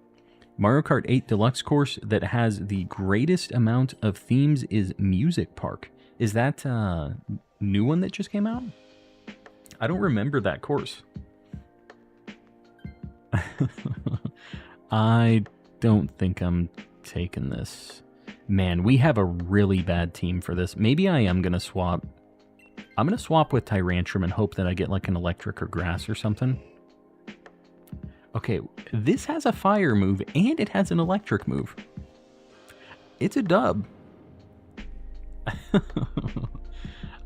Mario Kart 8 Deluxe course that has the greatest amount of themes is Music Park. Is that a new one that just came out? I don't remember that course. I don't think I'm taking this. Man, we have a really bad team for this. Maybe I am going to swap. I'm going to swap with Tyrantrum and hope that I get like an electric or grass or something. Okay, this has a fire move and it has an electric move. It's a dub.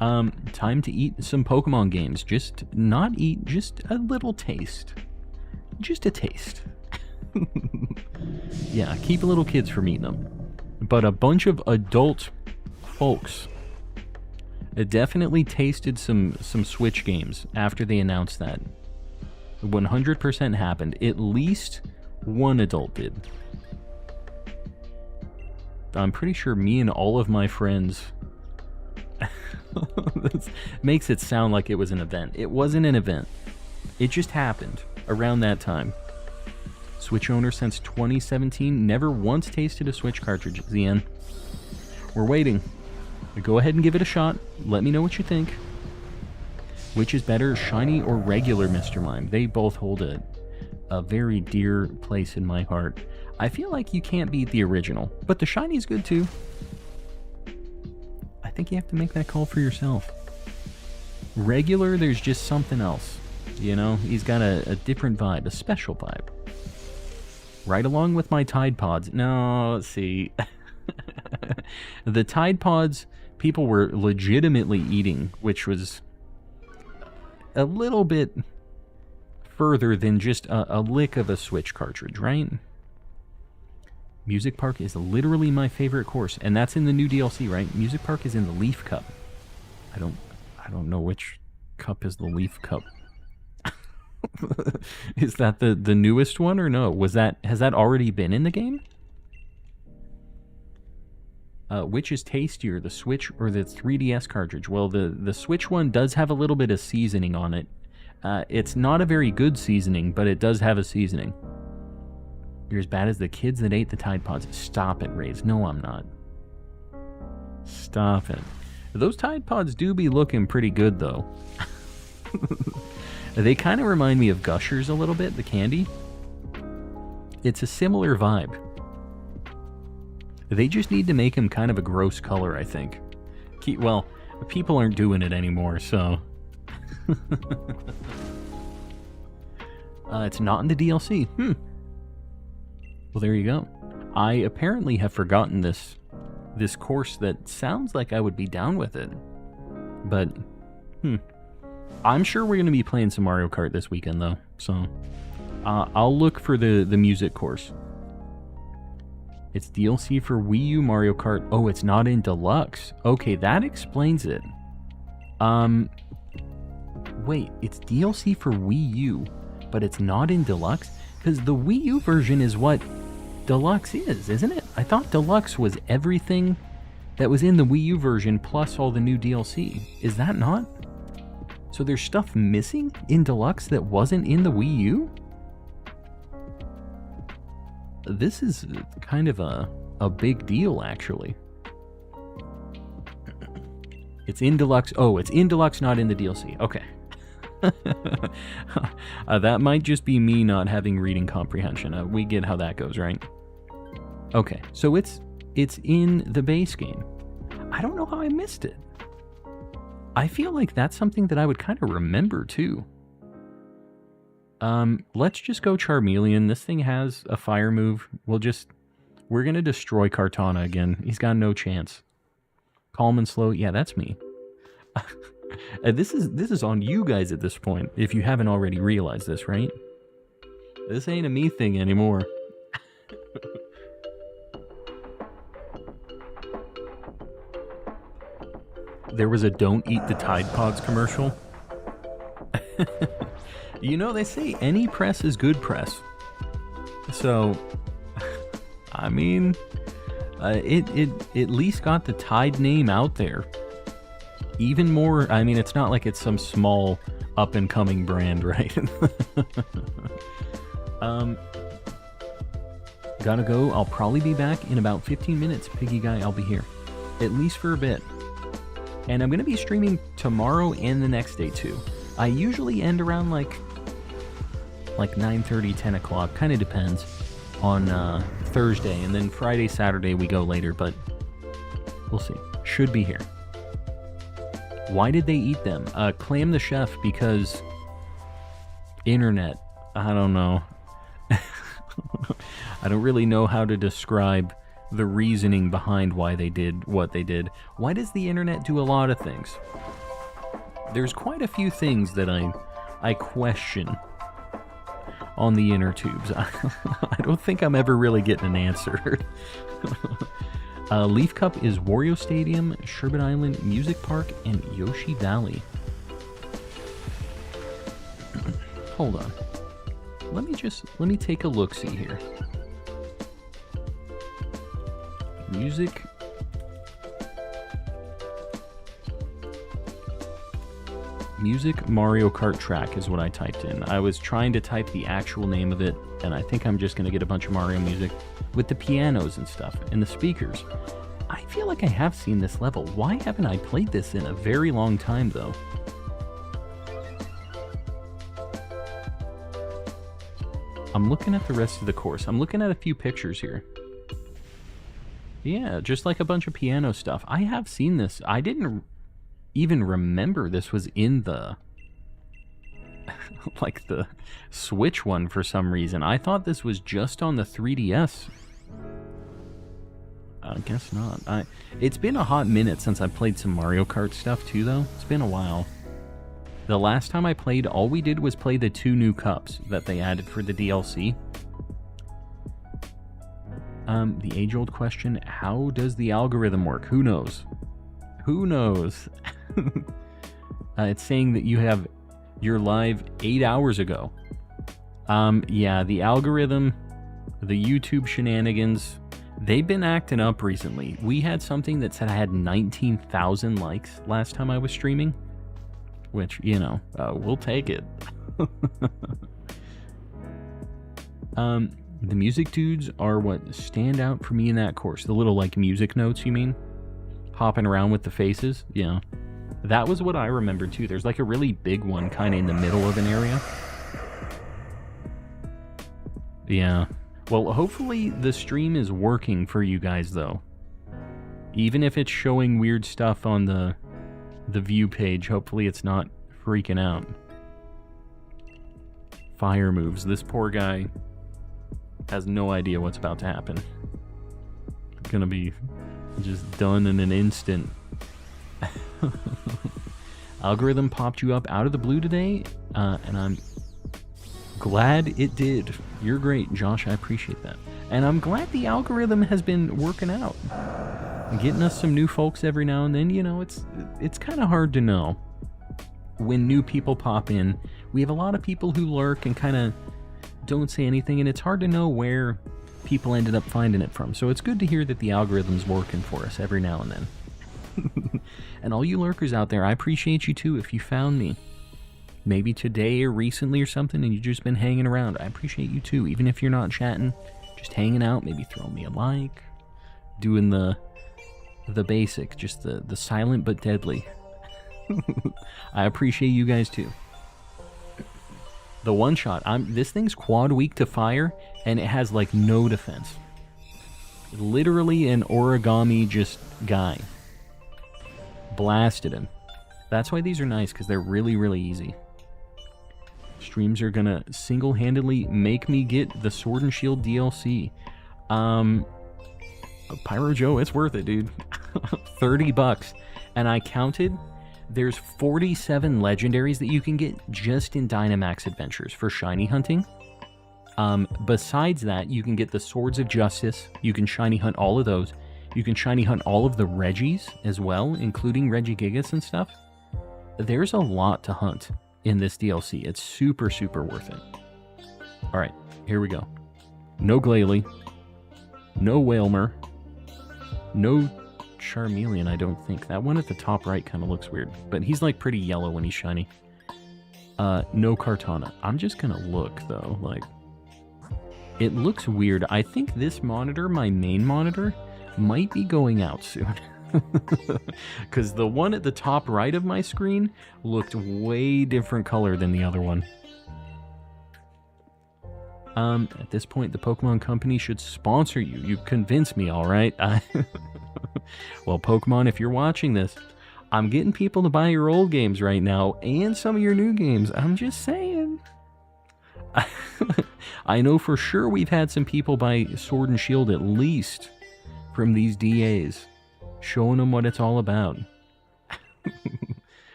Time to eat some Pokemon games. Just not eat, just a little taste. Just a taste. Yeah, keep little kids from eating them. But a bunch of adult folks definitely tasted some Switch games after they announced that. 100% happened. At least one adult did. I'm pretty sure me and all of my friends... This makes it sound like it was an event. It wasn't an event. It just happened around that time. Switch owner since 2017, never once tasted a Switch cartridge. ZN. We're waiting. Go ahead and give it a shot. Let me know what you think. Which is better, shiny or regular Mr. Mime? They both hold a very dear place in my heart. I feel like you can't beat the original, but the shiny's good too. I think you have to make that call for yourself. Regular, there's just something else. You know, he's got a different vibe, a special vibe. Right along with my Tide Pods. No, let's see. The Tide Pods, people were legitimately eating, which was a little bit further than just a lick of a Switch cartridge, right? Music Park is literally my favorite course, and that's in the new DLC, right? Music Park is in the Leaf Cup. I don't know which cup is the Leaf Cup. Is that the newest one or no? Has that already been in the game? Which is tastier, the Switch or the 3DS cartridge? Well, the Switch one does have a little bit of seasoning on it. It's not a very good seasoning, but it does have a seasoning. You're as bad as the kids that ate the Tide Pods. Stop it, Raves. No, I'm not. Stop it. Those Tide Pods do be looking pretty good, though. They kind of remind me of Gushers a little bit, the candy. It's a similar vibe. They just need to make them kind of a gross color, I think. Well, people aren't doing it anymore, so... it's not in the DLC. Well, there you go. I apparently have forgotten this course that sounds like I would be down with it. But, I'm sure we're going to be playing some Mario Kart this weekend, though. So, I'll look for the music course. It's DLC for Wii U Mario Kart. Oh, it's not in Deluxe. Okay, that explains it. Wait, it's DLC for Wii U, but it's not in Deluxe? Because the Wii U version is what Deluxe is, isn't it? I thought Deluxe was everything that was in the Wii U version plus all the new DLC. Is that not? So there's stuff missing in Deluxe that wasn't in the Wii U? This is kind of a big deal, actually. It's in Deluxe. Oh, it's in Deluxe, not in the DLC. Okay. That might just be me not having reading comprehension. We get how that goes, right? Okay, so it's in the base game. I don't know how I missed it. I feel like that's something that I would kind of remember, too. Let's just go Charmeleon. This thing has a fire move. We're gonna destroy Kartana again. He's got no chance. Calm and slow. Yeah, that's me. This is on you guys at this point, if you haven't already realized this, right? This ain't a me thing anymore. There was a Don't Eat the Tide Pods commercial. You know, they say any press is good press. So, I mean, it at least got the Tide name out there. Even more, I mean, it's not like it's some small up-and-coming brand, right? Gotta go. I'll probably be back in about 15 minutes. Piggy Guy, I'll be here. At least for a bit. And I'm going to be streaming tomorrow and the next day, too. I usually end around like 9:30, 10 o'clock. Kind of depends on Thursday. And then Friday, Saturday, we go later. But we'll see. Should be here. Why did they eat them? Clam the Chef, because internet. I don't know. I don't really know how to describe the reasoning behind why they did what they did. Why does the internet do a lot of things? There's quite a few things that I question on the inner tubes. I don't think I'm ever really getting an answer. Leaf Cup is Wario Stadium, Sherbet Island, Music Park, and Yoshi Valley. Hold on. Let me take a look-see here. Music. Music Mario Kart track is what I typed in. I was trying to type the actual name of it, and I think I'm just going to get a bunch of Mario music with the pianos and stuff, and the speakers. I feel like I have seen this level. Why haven't I played this in a very long time, though? I'm looking at the rest of the course. I'm looking at a few pictures here. Yeah, just like a bunch of piano stuff. I have seen this. I didn't even remember this was in the like the Switch one for some reason. I thought this was just on the 3DS. I guess not. It's been a hot minute since I played some Mario Kart stuff too, though. It's been a while. The last time I played, all we did was play the 2 new cups that they added for the DLC. The age-old question, how does the algorithm work? Who knows? Who knows? It's saying that you're live 8 hours ago. Yeah, the algorithm, the YouTube shenanigans, they've been acting up recently. We had something that said I had 19,000 likes last time I was streaming, which, you know, we'll take it. The music dudes are what stand out for me in that course. The little, like, music notes, you mean? Hopping around with the faces? Yeah. That was what I remember, too. There's, like, a really big one kind of in the middle of an area. Yeah. Well, hopefully the stream is working for you guys, though. Even if it's showing weird stuff on the view page, hopefully it's not freaking out. Fire moves. This poor guy has no idea what's about to happen. Gonna be just done in an instant. Algorithm popped you up out of the blue today, and I'm glad it did. You're great, Josh. I appreciate that. And I'm glad the algorithm has been working out. Getting us some new folks every now and then. You know, it's kind of hard to know when new people pop in. We have a lot of people who lurk and kind of don't say anything, and it's hard to know where people ended up finding it from. So it's good to hear that the algorithm's working for us every now and then. And all you lurkers out there, I appreciate you too if you found me. Maybe today or recently or something and you've just been hanging around. I appreciate you too, even if you're not chatting. Just hanging out, maybe throwing me a like. Doing the basic, just the silent but deadly. I appreciate you guys too. The one shot, this thing's quad weak to fire, and it has like no defense. Literally an origami just guy. Blasted him. That's why these are nice, because they're really, really easy. Streams are gonna single-handedly make me get the Sword and Shield DLC. Pyro Joe, it's worth it, dude. $30. And I counted, there's 47 legendaries that you can get just in Dynamax Adventures for shiny hunting. Besides that, you can get the Swords of Justice. You can shiny hunt all of those. You can shiny hunt all of the Reggies as well, including Regigigas and stuff. There's a lot to hunt in this DLC. It's super, super worth it. Alright, here we go. No Glalie. No Whalmer. No Charmeleon, I don't think. That one at the top right kind of looks weird. But he's like pretty yellow when he's shiny. No Kartana. I'm just gonna look though. Like, it looks weird. I think this monitor, my main monitor, might be going out soon. Because the one at the top right of my screen looked way different color than the other one. At this point, the Pokemon Company should sponsor you. You've convinced me, alright? Well, Pokemon, if you're watching this, I'm getting people to buy your old games right now, and some of your new games. I'm just saying. I know for sure we've had some people buy Sword and Shield at least from these DAs, showing them what it's all about.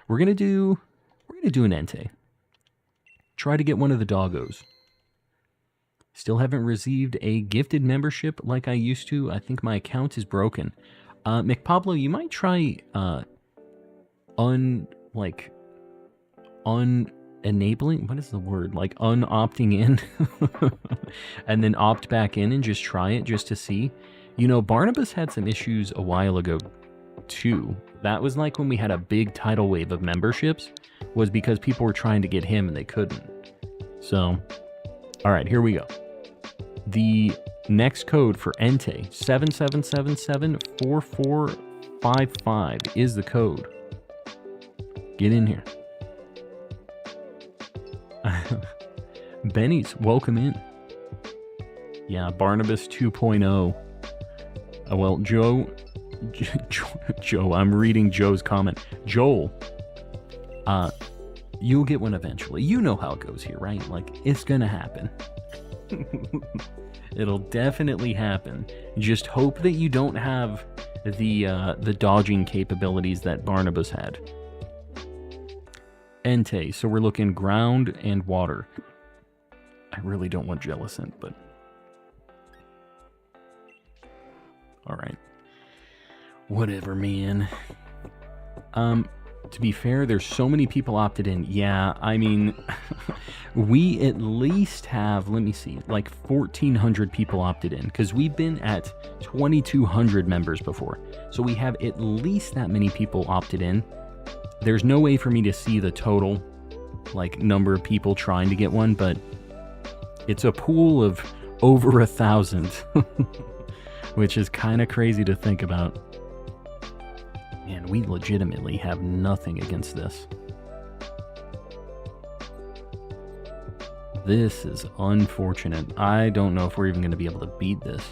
We're gonna do an Entei. Try to get one of the doggos. Still haven't received a gifted membership like I used to. I think my account is broken. McPablo, you might try unenabling, what is the word? Like unopting in and then opt back in and just try it just to see. You know, Barnabas had some issues a while ago too. That was like when we had a big tidal wave of memberships, was because people were trying to get him and they couldn't. So, all right, here we go. The next code for Entei, 77774455 is the code. Get in here. Benny's, welcome in. Yeah, Barnabas 2.0. Well, Joe, I'm reading Joe's comment. Joel, you'll get one eventually. You know how it goes here, right? Like, it's gonna happen. It'll definitely happen. Just hope that you don't have the dodging capabilities that Barnabas had. Entei, so we're looking ground and water. I really don't want Jellicent, but... Alright. Whatever, man. To be fair, there's so many people opted in. Yeah, I mean, we at least have, let me see, like 1,400 people opted in, because we've been at 2,200 members before. So we have at least that many people opted in. There's no way for me to see the total, like, number of people trying to get one, but it's a pool of over 1,000, which is kind of crazy to think about. Man, we legitimately have nothing against this. This is unfortunate. I don't know if we're even going to be able to beat this.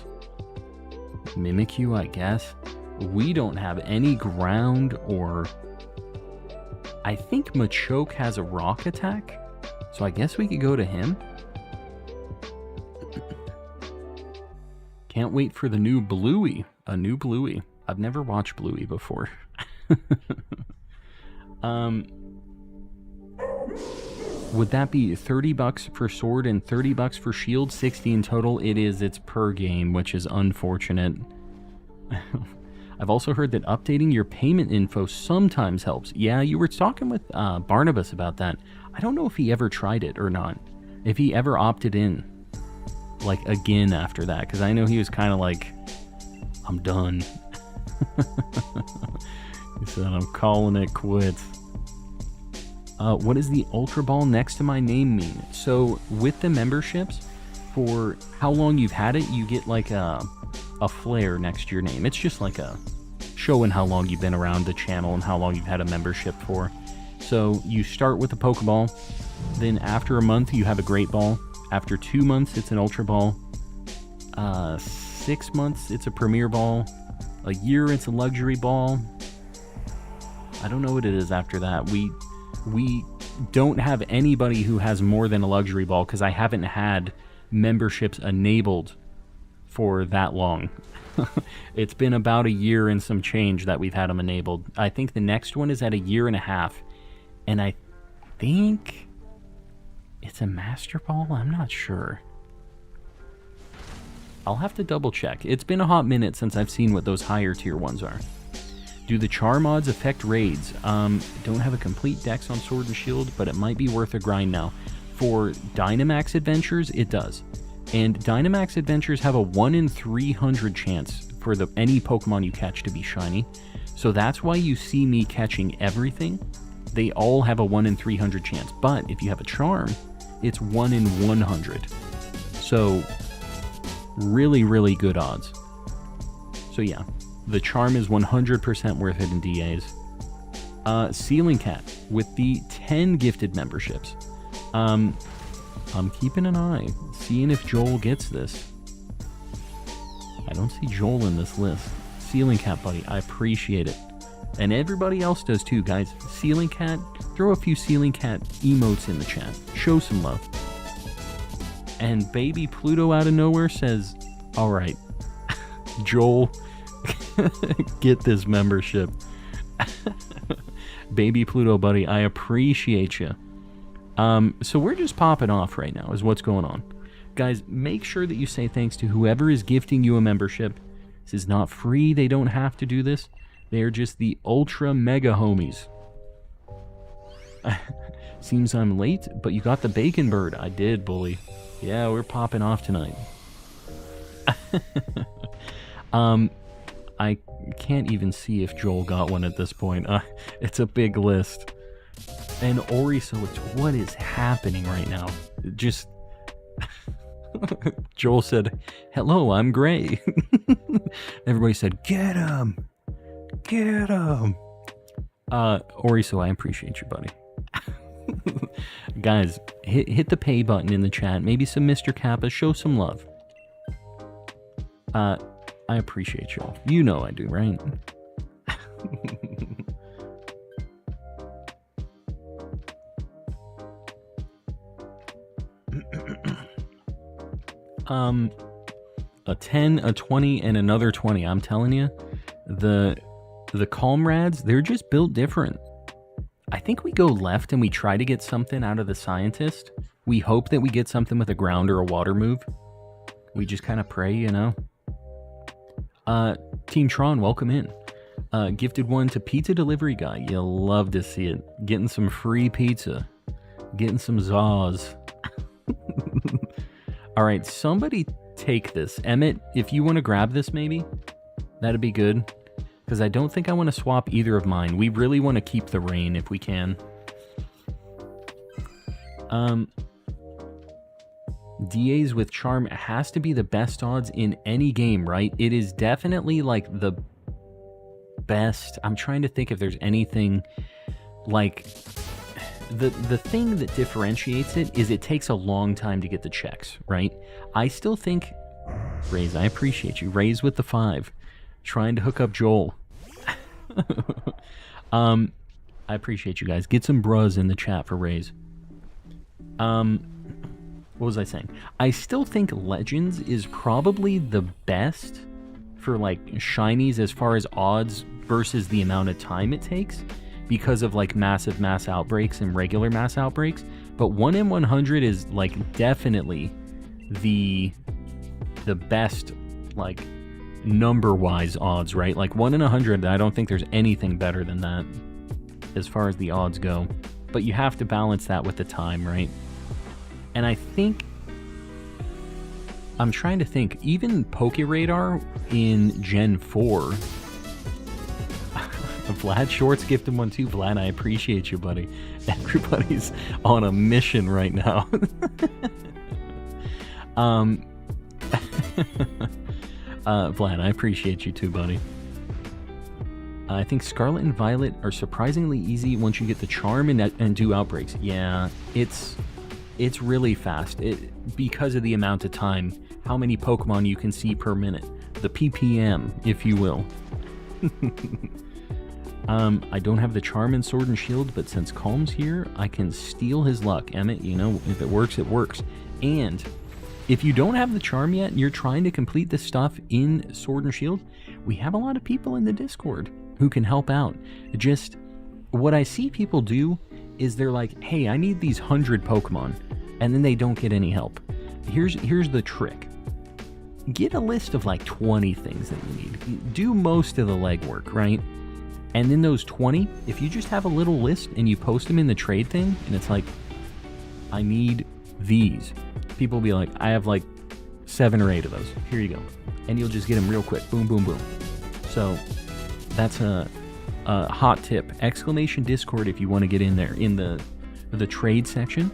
Mimikyu, I guess. We don't have any ground or... I think Machoke has a rock attack, so I guess we could go to him. Can't wait for the new Bluey. A new Bluey. I've never watched Bluey before. Would that be $30 for sword and $30 for shield? 60 in total. It is. It's per game, which is unfortunate. I've also heard that updating your payment info sometimes helps. Yeah, you were talking with Barnabas about that. I don't know if he ever tried it or not. If he ever opted in, like, again after that. Because I know he was kind of like, I'm done. He said, I'm calling it quits. What does the Ultra Ball next to my name mean? So, with the memberships, for how long you've had it, you get like a flare next to your name. It's just like a showing how long you've been around the channel and how long you've had a membership for. So, you start with a Pokeball, then after a month, you have a Great Ball. After 2 months, it's an Ultra Ball. 6 months, it's a Premier Ball. A year, it's a Luxury Ball. I don't know what it is after that. We don't have anybody who has more than a Luxury Ball because I haven't had memberships enabled for that long. It's been about a year and some change that we've had them enabled. I think the next one is at 1.5 years, and I think it's a Master Ball? I'm not sure. I'll have to double check. It's been a hot minute since I've seen what those higher tier ones are. Do the char mods affect raids? Don't have a complete dex on Sword and Shield, but it might be worth a grind now. For Dynamax Adventures, it does. And Dynamax Adventures have a 1 in 300 chance for any Pokemon you catch to be shiny. So that's why you see me catching everything. They all have a 1 in 300 chance. But if you have a charm, it's 1 in 100. So really, really good odds. So yeah. The charm is 100% worth it in DAs. Ceiling Cat with the 10 gifted memberships. I'm keeping an eye, seeing if Joel gets this. I don't see Joel in this list. Ceiling Cat, buddy, I appreciate it. And everybody else does too, guys. Ceiling Cat, throw a few Ceiling Cat emotes in the chat. Show some love. And Baby Pluto out of nowhere says, alright, Joel... get this membership. Baby Pluto, buddy, I appreciate you. So we're just popping off right now is what's going on. Guys, make sure that you say thanks to whoever is gifting you a membership. This is not free. They don't have to do this. They are just the ultra mega homies. Seems I'm late, but you got the bacon bird. I did, bully. Yeah, we're popping off tonight. I can't even see if Joel got one at this point. It's a big list. And Oriso, what is happening right now? Just... Joel said, hello, I'm Gray. Everybody said, get him! Get him! Oriso, I appreciate you, buddy. Guys, hit the pay button in the chat. Maybe some Mr. Kappa. Show some love. I appreciate y'all. You know I do, right? A 10, a 20, and another 20. I'm telling you, the Comrades, they're just built different. I think we go left and we try to get something out of the Scientist. We hope that we get something with a ground or a water move. We just kind of pray, you know? Team Tron, welcome in. Gifted one to Pizza Delivery Guy. You'll love to see it. Getting some free pizza. Getting some Zaws. Alright, somebody take this. Emmett, if you want to grab this maybe, that'd be good. Because I don't think I want to swap either of mine. We really want to keep the rain if we can. DAs with charm has to be the best odds in any game, right? It is definitely like the best. I'm trying to think if there's anything like the thing that differentiates it is it takes a long time to get the checks, right? I still think Raze, I appreciate you. Raze with the 5, trying to hook up Joel. I appreciate you guys. Get some bros in the chat for Raze. What was I saying? I still think Legends is probably the best for like shinies as far as odds versus the amount of time it takes because of like massive mass outbreaks and regular mass outbreaks. But 1 in 100 is like definitely the best like number-wise odds, right? Like 1 in 100, I don't think there's anything better than that as far as the odds go. But you have to balance that with the time, right? And I think, I'm trying to think, even PokeRadar in Gen 4, Vlad Shorts gifted one too. Vlad, I appreciate you, buddy. Everybody's on a mission right now. Vlad, I appreciate you too, buddy. I think Scarlet and Violet are surprisingly easy once you get the charm and do outbreaks. Yeah, it's really fast because of the amount of time, how many Pokemon you can see per minute. The PPM, if you will. I don't have the charm in Sword and Shield, but since Calm's here, I can steal his luck. Emmett, you know, if it works, it works. And if you don't have the charm yet and you're trying to complete this stuff in Sword and Shield, we have a lot of people in the Discord who can help out. Just what I see people do is they're like, hey, I need these 100 Pokemon, and then they don't get any help. Here's the trick. Get a list of like 20 things that you need. Do most of the legwork, right? And then those 20, if you just have a little list and you post them in the trade thing, and it's like, I need these. People will be like, I have like 7 or 8 of those. Here you go. And you'll just get them real quick. Boom, boom, boom. So that's a hot tip. Exclamation Discord if you want to get in there. In the trade section,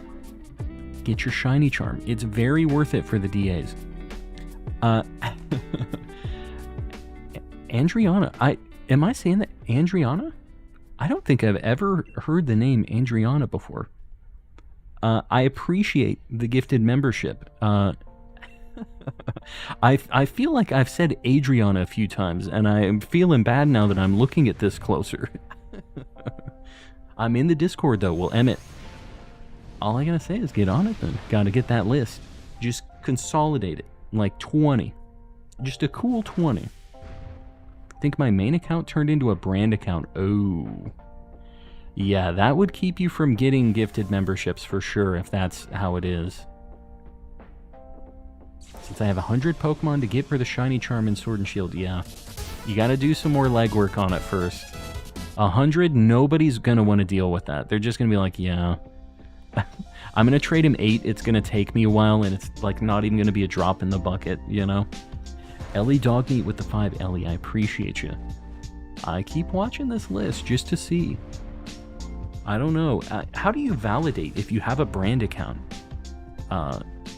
get your shiny charm. It's very worth it for the DAs. Andriana. Am I saying that? Andriana? I don't think I've ever heard the name Andriana before. I appreciate the gifted membership. I feel like I've said Adriana a few times, and I'm feeling bad now that I'm looking at this closer. I'm in the Discord, though. Well, Emmett, all I gotta say is get on it, then. Gotta get that list. Just consolidate it. Like 20. Just a cool 20. I think my main account turned into a brand account. Oh. Yeah, that would keep you from getting gifted memberships for sure, if that's how it is. Since I have 100 Pokemon to get for the shiny charm in Sword and Shield, yeah. You gotta do some more legwork on it first. 100, nobody's gonna want to deal with that. They're just gonna be like, yeah. I'm gonna trade him 8, it's gonna take me a while, and it's like not even gonna be a drop in the bucket, you know? Ellie Dogmeat with the 5. Ellie, I appreciate you. I keep watching this list just to see. I don't know. How do you validate if you have a brand account?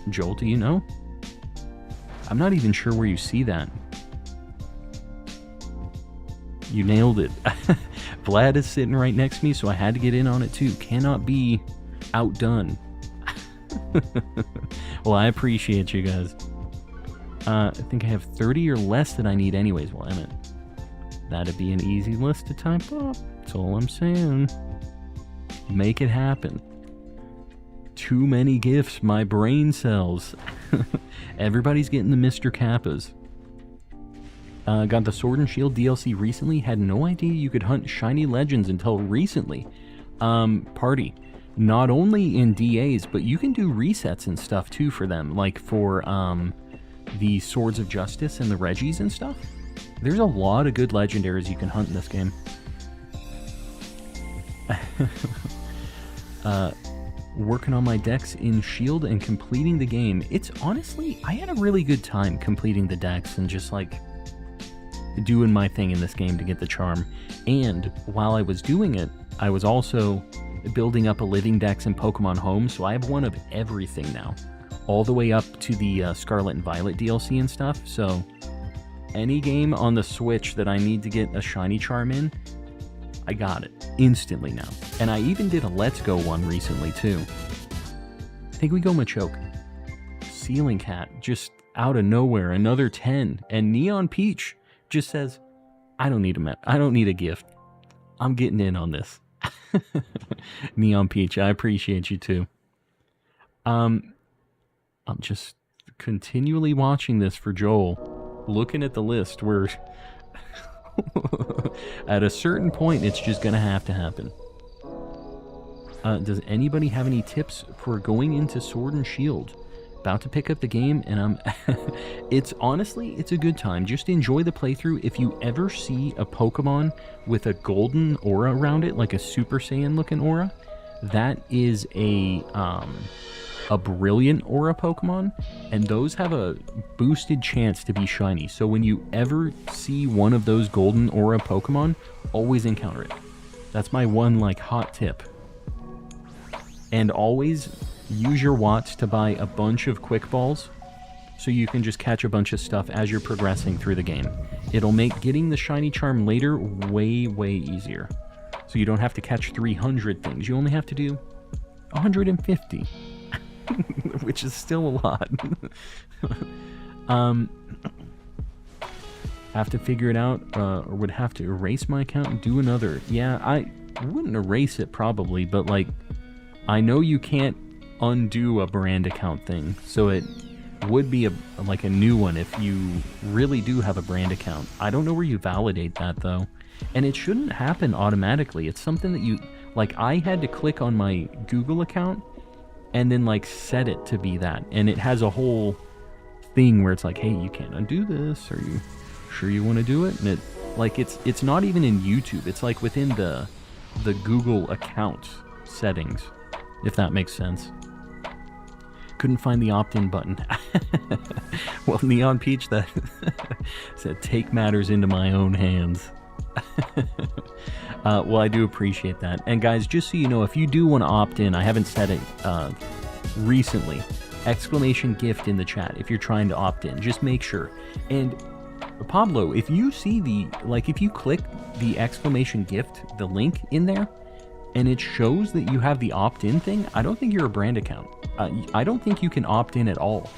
Joel, do you know? I'm not even sure where you see that. You nailed it. Vlad is sitting right next to me, so I had to get in on it too. Cannot be outdone. Well, I appreciate you guys. I think I have 30 or less that I need anyways. Well, Emmett, that'd be an easy list to type up. That's all I'm saying. Make it happen. Too many gifts, my brain cells. Everybody's getting the Mr. Kappas. Got the Sword and Shield DLC recently. Had no idea you could hunt shiny legends until recently. Party. Not only in DAs, but you can do resets and stuff too for them. Like for the Swords of Justice and the Reggies and stuff. There's a lot of good legendaries you can hunt in this game. Working on my decks in Shield and completing the game. It's honestly, I had a really good time completing the decks and just like doing my thing in this game to get the charm. And while I was doing it, I was also building up a living dex in Pokemon Home, so I have one of everything now. all the way up to the Scarlet and Violet DLC and stuff. So any game on the Switch that I need to get a shiny charm in, I got it instantly now. And I even did a Let's Go one recently too. I think we go Machoke. Ceiling Cat, just out of nowhere, another 10. And Neon Peach just says, I don't need a gift. I'm getting in on this. Neon Peach, I appreciate you too. I'm just continually watching this for Joel, looking at the list where at a certain point it's just gonna have to happen. Does anybody have any tips for going into Sword and Shield? About to pick up the game, and it's honestly, it's a good time. Just enjoy the playthrough. If you ever see a Pokemon with a golden aura around it, like a Super Saiyan looking aura, that is a brilliant aura Pokemon, and those have a boosted chance to be shiny. So when you ever see one of those golden aura Pokemon, always encounter it. That's my one like hot tip. And always use your watts to buy a bunch of quick balls so you can just catch a bunch of stuff as you're progressing through the game. It'll make getting the shiny charm later way, way easier. So you don't have to catch 300 things. You only have to do 150, which is still a lot. Have to figure it out, or would have to erase my account and do another. Yeah, I wouldn't erase it probably, but like, I know you can't undo a brand account thing, so it would be like a new one if you really do have a brand account. I don't know where you validate that though, and it shouldn't happen automatically. It's something that you, like, I had to click on my Google account and then like set it to be that, and it has a whole thing where it's like, hey, you can't undo this. Are you sure you want to do it? And it, like, it's not even in YouTube. It's like within the Google account settings, if that makes sense. Couldn't find the opt-in button. Well, Neon Peach, that said, take matters into my own hands. Well, I do appreciate that. And guys, just so you know, if you do want to opt in, I haven't said it recently, exclamation gift in the chat if you're trying to opt in. Just make sure. And Pablo, if you see the, like, if you click the exclamation gift, the link in there, and it shows that you have the opt-in thing, I don't think you're a brand account. I don't think you can opt in at all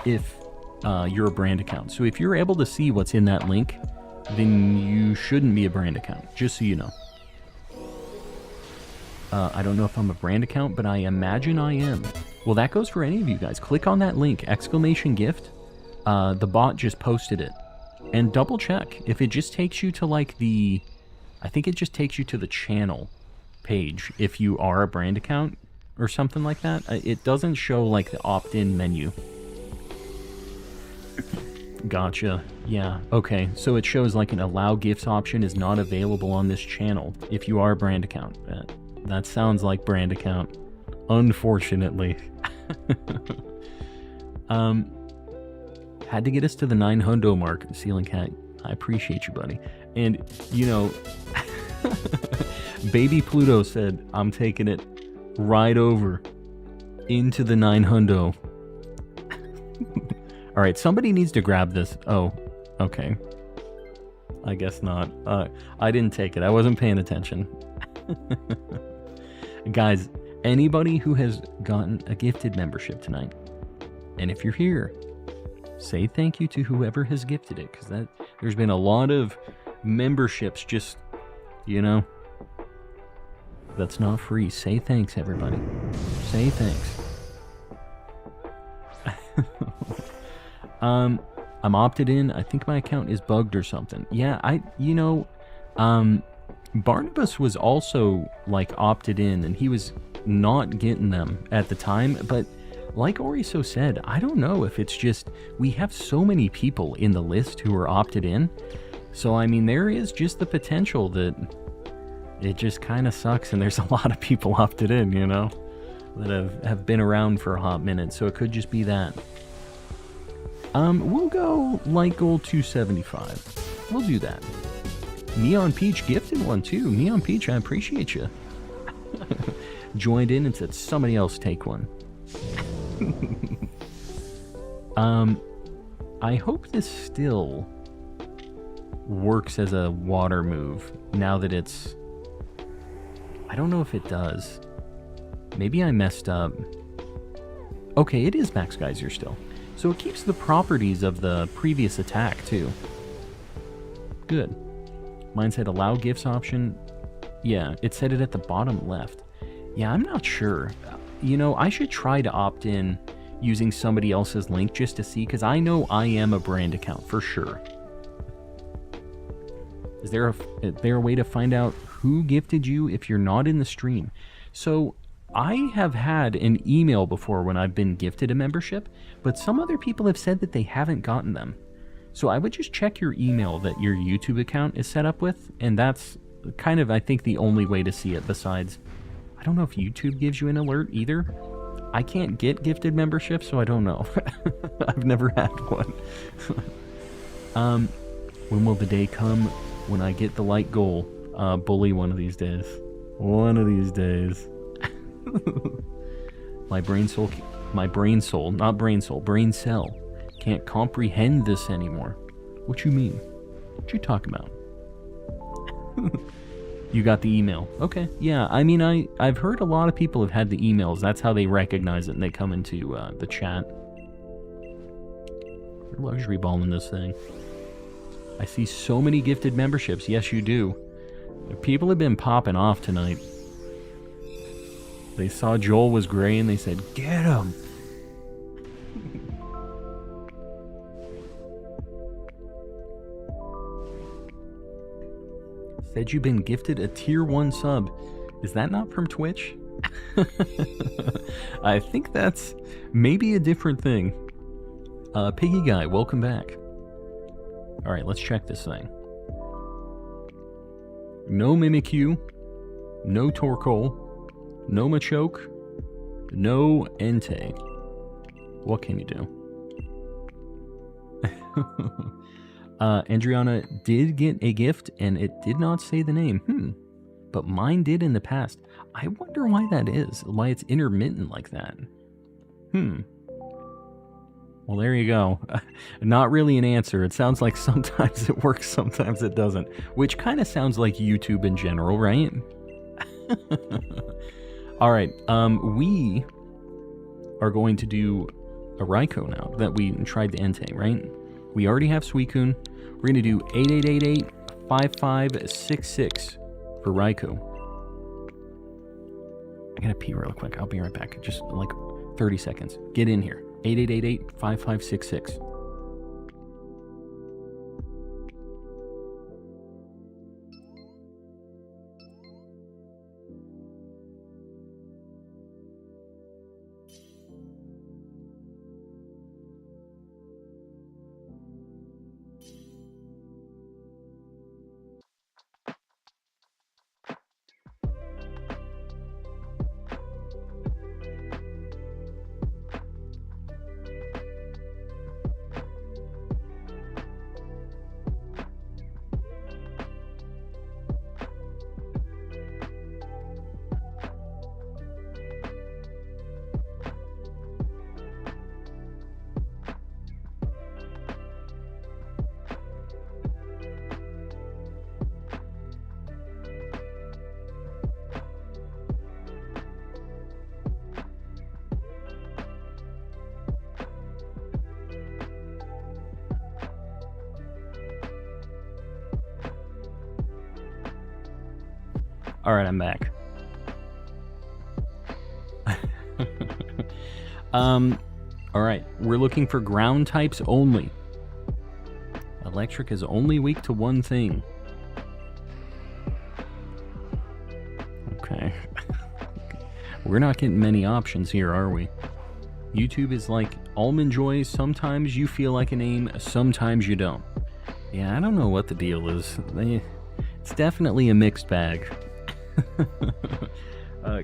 if you're a brand account. So if you're able to see what's in that link, then you shouldn't be a brand account, just so you know. I don't know if I'm a brand account, but I imagine I am. Well, that goes for any of you guys. Click on that link, exclamation gift. The bot just posted it. And double check. If it just takes you to like the, I think it just takes you to the channel page if you are a brand account or something like that. It doesn't show like the opt-in menu. Gotcha. Yeah, okay. So it shows like an allow gifts option is not available on this channel if you are a brand account. That sounds like brand account, unfortunately. Had to get us to the 900 mark, Ceiling Cat. I appreciate you, buddy. And you know, Baby Pluto said, I'm taking it right over into the 900. Alright, somebody needs to grab this. Oh, okay. I guess not. I didn't take it. I wasn't paying attention. Guys, anybody who has gotten a gifted membership tonight, and if you're here, say thank you to whoever has gifted it, because there's been a lot of memberships just, you know, that's not free. Say thanks, everybody. Say thanks. I'm opted in. I think my account is bugged or something. Yeah, Barnabas was also like opted in, and he was not getting them at the time, but like Oriso said, I don't know if it's just we have so many people in the list who are opted in. So I mean, there is just the potential that it just kind of sucks, and there's a lot of people opted in, you know, that have been around for a hot minute. So it could just be that. We'll go light gold 275. We'll do that. Neon Peach gifted one too. Neon Peach, I appreciate you. Joined in and said somebody else take one. I hope this still works as a water move now that it's... I don't know if it does. Maybe I messed up. Okay, it is Max Geyser still. So it keeps the properties of the previous attack, too. Good. Mine said allow gifts option. Yeah, it said it at the bottom left. Yeah, I'm not sure. You know, I should try to opt in using somebody else's link just to see, because I know I am a brand account for sure. Is there a way to find out who gifted you if you're not in the stream? So I have had an email before when I've been gifted a membership, but some other people have said that they haven't gotten them. So I would just check your email that your YouTube account is set up with, and that's kind of, I think, the only way to see it. Besides, I don't know if YouTube gives you an alert either. I can't get gifted memberships, so I don't know. I've never had one. When will the day come when I get the light goal? Bully one of these days. One of these days. My brain cell, brain cell can't comprehend this anymore. What you mean? What you talking about? You got the email. Okay, yeah, I mean, I've heard a lot of people have had the emails. That's how they recognize it and they come into the chat. You're luxury balling this thing. I see so many gifted memberships. Yes, you do. People have been popping off tonight. They saw Joel was gray and they said, get him! Said you've been gifted a tier 1 sub. Is that not from Twitch? I think that's maybe a different thing. Piggy Guy, welcome back. Alright, let's check this thing. No Mimikyu, no Torkoal, no Machoke, no Entei. What can you do? Andriana did get a gift, and it did not say the name. But mine did in the past. I wonder why that is. Why it's intermittent like that. Well, there you go. Not really an answer. It sounds like sometimes it works, sometimes it doesn't. Which kind of sounds like YouTube in general, right? Alright, we are going to do a Raikou now that we tried the Entei, right? We already have Suicune. We're going to do 8888-5566 for Raikou. I gotta pee real quick. I'll be right back. Just like 30 seconds. Get in here. 8888-5566. Alright, I'm back. Alright, we're looking for ground types only. Electric is only weak to one thing. Okay. We're not getting many options here, are we? YouTube is like Almond Joy. Sometimes you feel like a name, sometimes you don't. Yeah, I don't know what the deal is. It's definitely a mixed bag.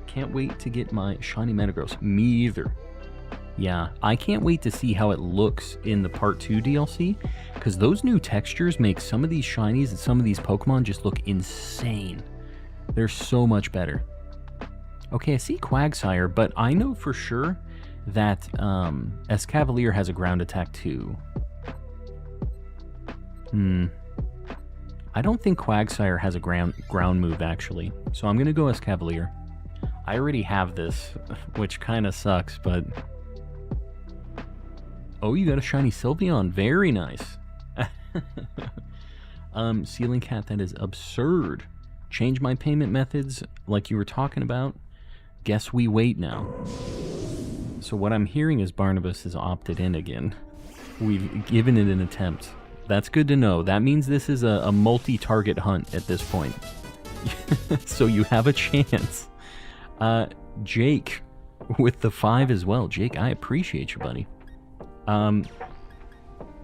Can't wait to get my shiny Metagross. Me either. Yeah, I can't wait to see how it looks in the Part 2 DLC, because those new textures make some of these shinies and some of these Pokemon just look insane. They're so much better. Okay, I see Quagsire, but I know for sure that Escavalier has a ground attack too. I don't think Quagsire has a ground move, actually. So I'm going to go Escavalier. I already have this, which kind of sucks, but... Oh, you got a shiny Sylveon. Very nice. Ceiling Cat, that is absurd. Change my payment methods like you were talking about. Guess we wait now. So what I'm hearing is Barnabas has opted in again. We've given it an attempt. That's good to know. That means this is a multi-target hunt at this point. So you have a chance. Jake with the 5 as well. Jake, I appreciate you, buddy.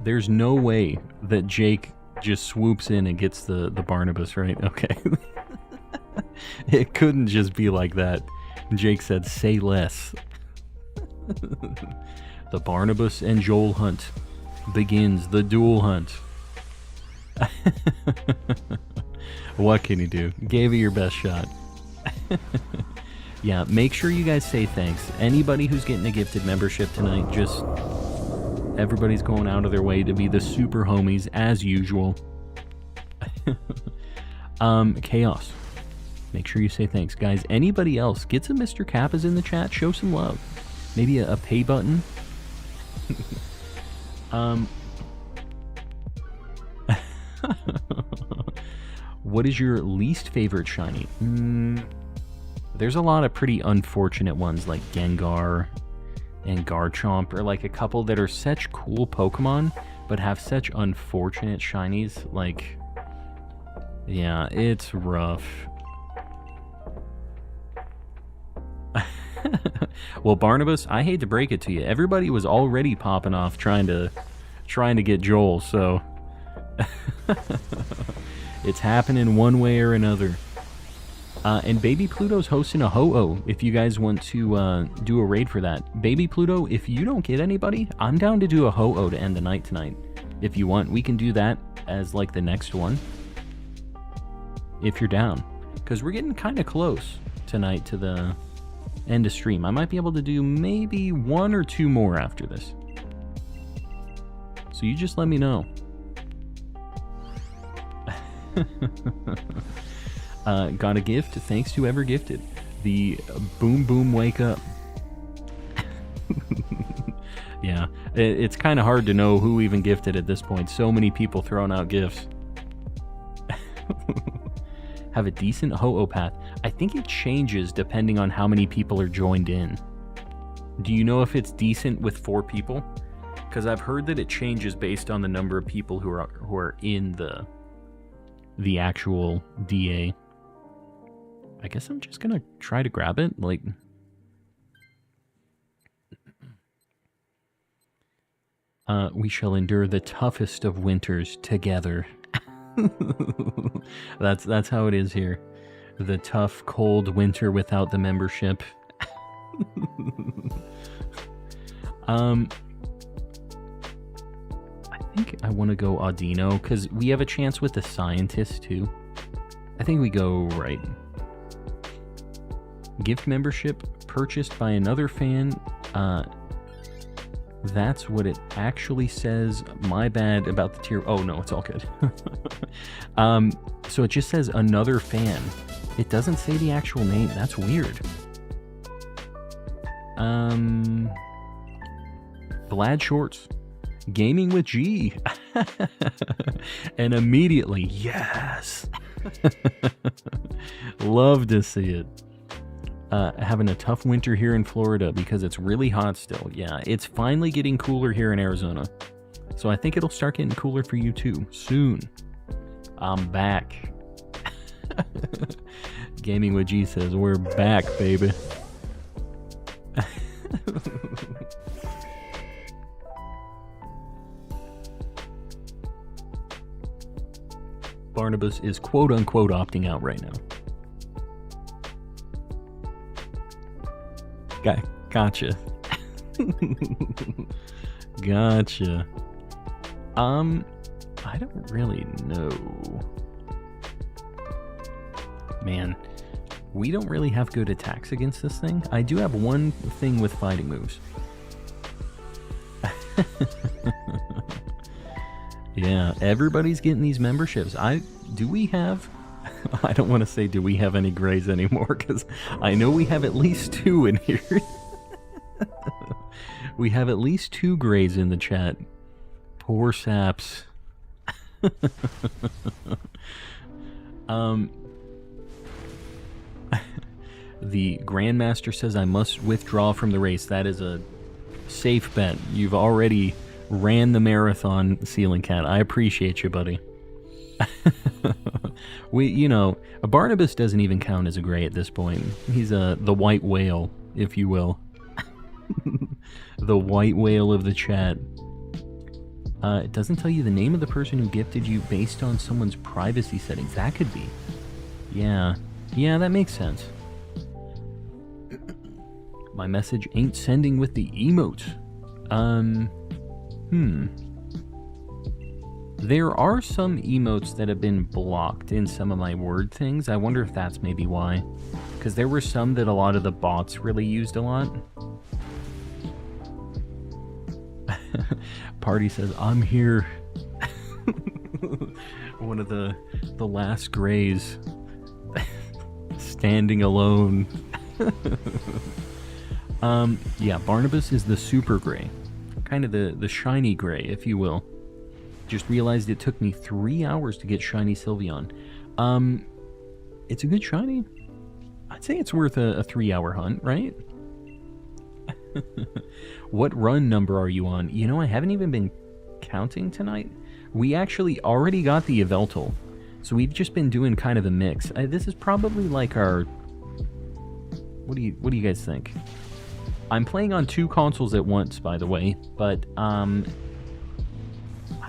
There's no way that Jake just swoops in and gets the Barnabas, right? Okay. It couldn't just be like that. Jake said, say less. The Barnabas and Joel hunt begins, the duel hunt. What can you do? Gave it your best shot. Yeah, make sure you guys say thanks. Anybody who's getting a gifted membership tonight, just everybody's going out of their way to be the super homies as usual. Chaos. Make sure you say thanks, guys. Anybody else, get some Mr. Kappas in the chat, show some love. Maybe a pay button. What is your least favorite shiny? There's a lot of pretty unfortunate ones like Gengar and Garchomp, or like a couple that are such cool Pokemon but have such unfortunate shinies. Like, yeah, it's rough. Well, Barnabas, I hate to break it to you. Everybody was already popping off trying to get Joel, so it's happening one way or another. And Baby Pluto's hosting a Ho-Oh if you guys want to do a raid for that. Baby Pluto, if you don't get anybody, I'm down to do a Ho-Oh to end the night tonight. If you want, we can do that as like the next one. If you're down. Because we're getting kind of close tonight to the end of stream. I might be able to do maybe 1 or 2 more after this. So you just let me know. Got a gift, thanks to whoever gifted. The Boom Boom Wake Up. Yeah, it's kind of hard to know who even gifted at this point. So many people throwing out gifts. Have a decent Ho-Oh path. I think it changes depending on how many people are joined in. Do you know if it's decent with 4 people? Because I've heard that it changes based on the number of people who are in the actual DA. I guess I'm just gonna try to grab it. Like, we shall endure the toughest of winters together. That's how it is here. The tough, cold winter without the membership. I think I want to go Audino, because we have a chance with the scientist, too. I think we go right. Gift membership purchased by another fan. That's what it actually says. My bad about the tier. Oh, no, it's all good. So it just says another fan. It doesn't say the actual name. That's weird. Vlad Shorts. Gaming with G. And immediately, yes. Love to see it. Having a tough winter here in Florida because it's really hot still. Yeah, it's finally getting cooler here in Arizona. So I think it'll start getting cooler for you too, soon. I'm back. Gaming with G says, we're back, baby. Barnabas is quote-unquote opting out right now. Gotcha. Gotcha. I don't really know. Man, We don't really have good attacks against this thing. I do have one thing with fighting moves. Yeah, everybody's getting these memberships. Do we have... I don't want to say do we have any grays anymore, because I know we have at least 2 in here. We have at least 2 grays in the chat. Poor saps. The Grandmaster says I must withdraw from the race. That is a safe bet. You've already ran the marathon, Ceiling Cat. I appreciate you, buddy. A Barnabas doesn't even count as a gray at this point. He's the white whale, if you will. The white whale of the chat. It doesn't tell you the name of the person who gifted you based on someone's privacy settings. That could be. Yeah, that makes sense. My message ain't sending with the emotes. There are some emotes that have been blocked in some of my word things. I wonder if that's maybe why. Because there were some that a lot of the bots really used a lot. Party says, I'm here. One of the last grays. Standing alone. Yeah, Barnabas is the super gray. Kind of the shiny gray, if you will. Just realized it took me 3 hours to get shiny Sylveon. It's a good shiny. I'd say it's worth a 3-hour hunt, right? What run number are you on? You know, I haven't even been counting tonight. We actually already got the Yveltal, so we've just been doing kind of a mix. This is probably like our... What do you guys think? I'm playing on 2 consoles at once, by the way, but I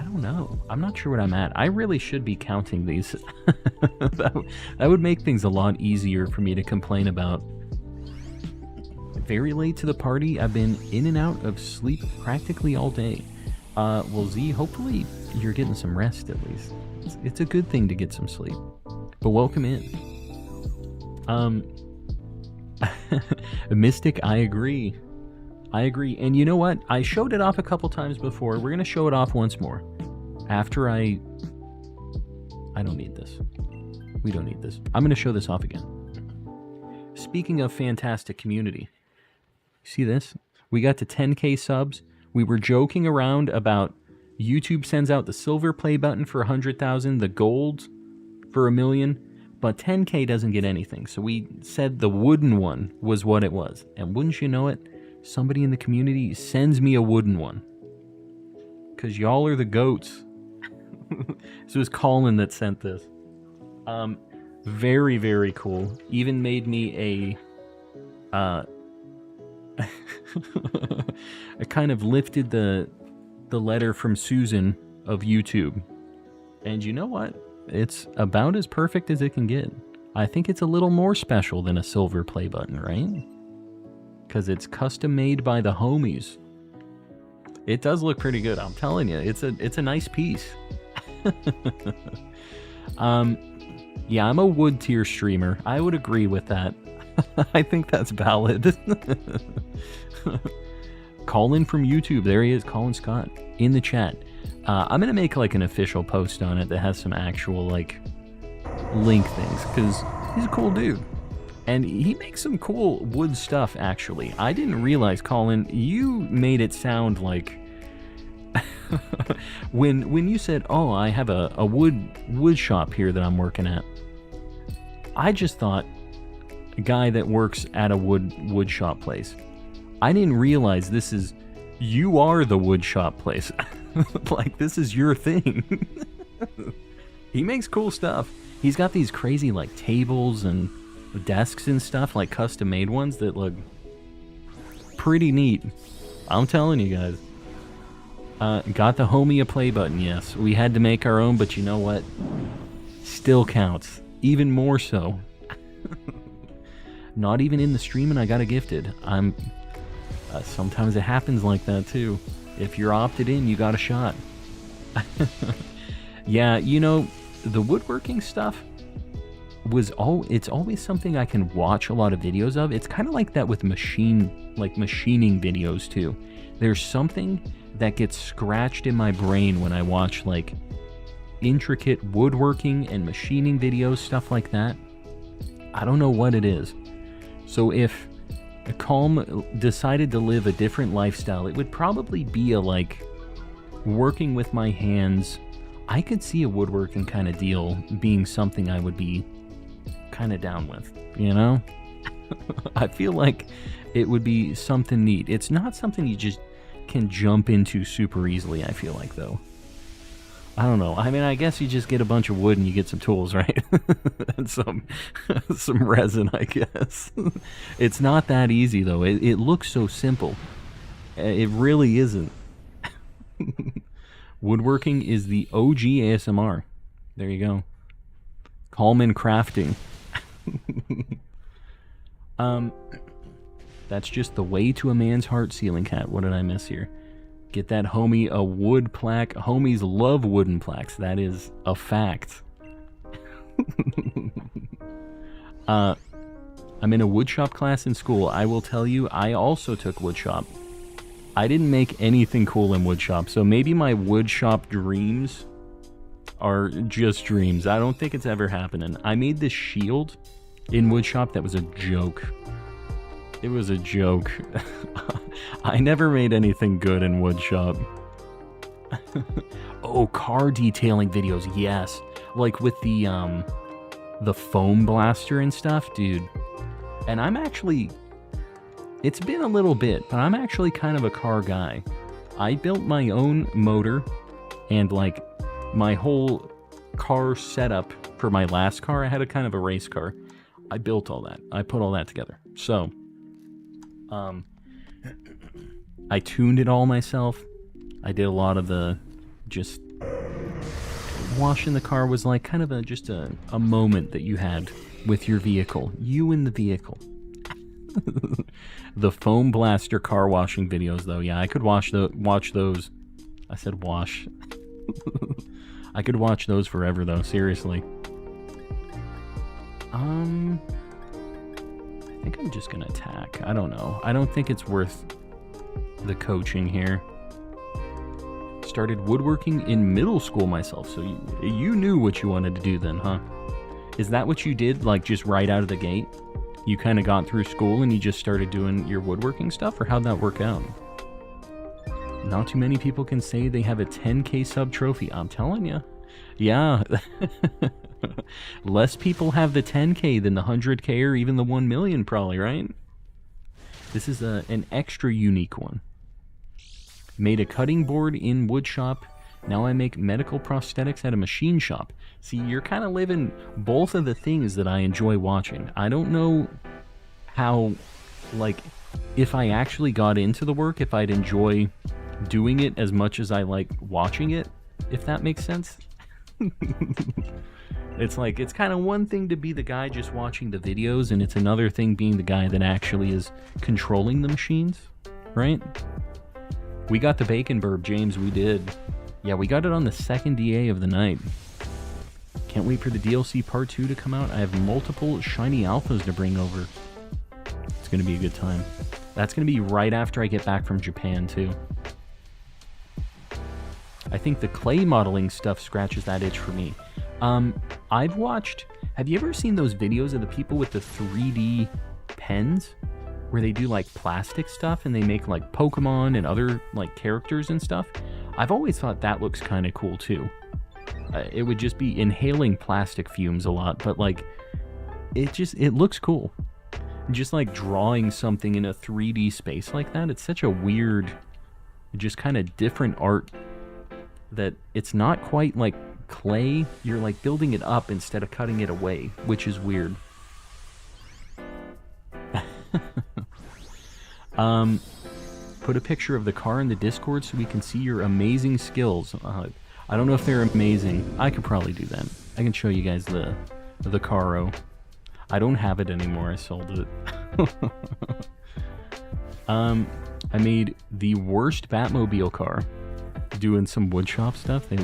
don't know. I'm not sure what I'm at. I really should be counting these. That would make things a lot easier for me to complain about. Very late to the party. I've been in and out of sleep practically all day. Well, Z, hopefully you're getting some rest at least. It's a good thing to get some sleep. But welcome in. Mystic, I agree. And you know what? I showed it off a couple times before. We're going to show it off once more. After I don't need this. We don't need this. I'm going to show this off again. Speaking of fantastic community. See this? We got to 10k subs. We were joking around about YouTube sends out the silver play button for 100,000, the gold for 1 million, but 10k doesn't get anything. So we said the wooden one was what it was. And wouldn't you know it, somebody in the community sends me a wooden one. Because y'all are the goats. This was Colin that sent this. Very, very cool. Even made me I kind of lifted the letter from Susan of YouTube. And you know what? It's about as perfect as it can get. I think it's a little more special than a silver play button, right? Because it's custom made by the homies. It does look pretty good, I'm telling you. It's a nice piece. Yeah, I'm a wood tier streamer. I would agree with that. I think that's valid. Colin from YouTube. There he is, Colin Scott, in the chat. I'm going to make like an official post on it that has some actual like link things, because he's a cool dude. And he makes some cool wood stuff, actually. I didn't realize, Colin, you made it sound like... when you said, oh, I have a wood shop here that I'm working at, I just thought a guy that works at a wood shop place. I didn't realize this is... You are the wood shop place. Like, this is your thing. He makes cool stuff. He's got these crazy, like, tables and desks and stuff, like custom-made ones that look pretty neat. I'm telling you guys. Got the homie a play button, yes. We had to make our own, but you know what? Still counts. Even more so. Not even in the stream and I got it gifted. Sometimes it happens like that too. If you're opted in, you got a shot. Yeah, you know, the woodworking stuff, it's always something I can watch a lot of videos of. It's kind of like that with machining videos too. There's something that gets scratched in my brain when I watch like intricate woodworking and machining videos, stuff like that. I don't know what it is. So if Calm decided to live a different lifestyle, it would probably be a like working with my hands. I could see a woodworking kind of deal being something I would be kind of down with, you know? I feel like it would be something neat. It's not something you just can jump into super easily, I feel like, though. I don't know. I mean, I guess you just get a bunch of wood and you get some tools, right? And some resin, I guess. It's not that easy, though. It looks so simple. It really isn't. Woodworking is the OG ASMR. There you go. Coleman crafting. That's just the way to a man's heart, Ceiling Cat. What did I miss here? Get that homie a wood plaque. Homies love wooden plaques. That is a fact. I'm in a woodshop class in school. I will tell you, I also took woodshop. I didn't make anything cool in woodshop, so maybe my woodshop dreams are just dreams. I don't think it's ever happening. I made this shield in woodshop that was a joke. It was a joke. I never made anything good in woodshop. Oh, car detailing videos, yes. Like with the foam blaster and stuff, dude. And I'm actually... It's been a little bit, but I'm actually kind of a car guy. I built my own motor and like my whole car setup for my last car. I had a kind of a race car. I built all that. I put all that together. So, I tuned it all myself. I did a lot of the just washing the car was like kind of just a moment that you had with your vehicle. You and the vehicle. The foam blaster car washing videos, though, yeah, I could watch those. I said wash. I could watch those forever, though. Seriously. I think I'm just gonna attack. I don't know. I don't think it's worth the coaching here. Started woodworking in middle school myself, so you knew what you wanted to do then, huh? Is that what you did, like, just right out of the gate? You kind of got through school and you just started doing your woodworking stuff, or how'd that work out? Not too many people can say they have a 10K sub trophy. I'm telling you. Yeah. Less people have the 10K than the 100K or even the 1 million, probably, right? This is an extra unique one. Made a cutting board in wood shop. Now I make medical prosthetics at a machine shop. See, you're kind of living both of the things that I enjoy watching. I don't know how, like, if I actually got into the work, if I'd enjoy doing it as much as I like watching it, if that makes sense. It's like, it's kind of one thing to be the guy just watching the videos, and it's another thing being the guy that actually is controlling the machines, right? We got the bacon burb, James, we did. Yeah, we got it on the second DA of the night. Can't wait for the DLC Part 2 to come out. I have multiple shiny alphas to bring over. It's going to be a good time. That's going to be right after I get back from Japan, too. I think the clay modeling stuff scratches that itch for me. I've watched... Have you ever seen those videos of the people with the 3D pens? Where they do, like, plastic stuff and they make, like, Pokemon and other, like, characters and stuff? I've always thought that looks kind of cool, too. It would just be inhaling plastic fumes a lot, but, like, it looks cool. Just, like, drawing something in a 3D space like that, it's such a weird, just kind of different art that it's not quite like clay. You're, like, building it up instead of cutting it away, which is weird. Put a picture of the car in the Discord so we can see your amazing skills. I don't know if they're amazing. I could probably do that. I can show you guys the Caro. I don't have it anymore. I sold it. I made the worst Batmobile car doing some woodshop stuff. They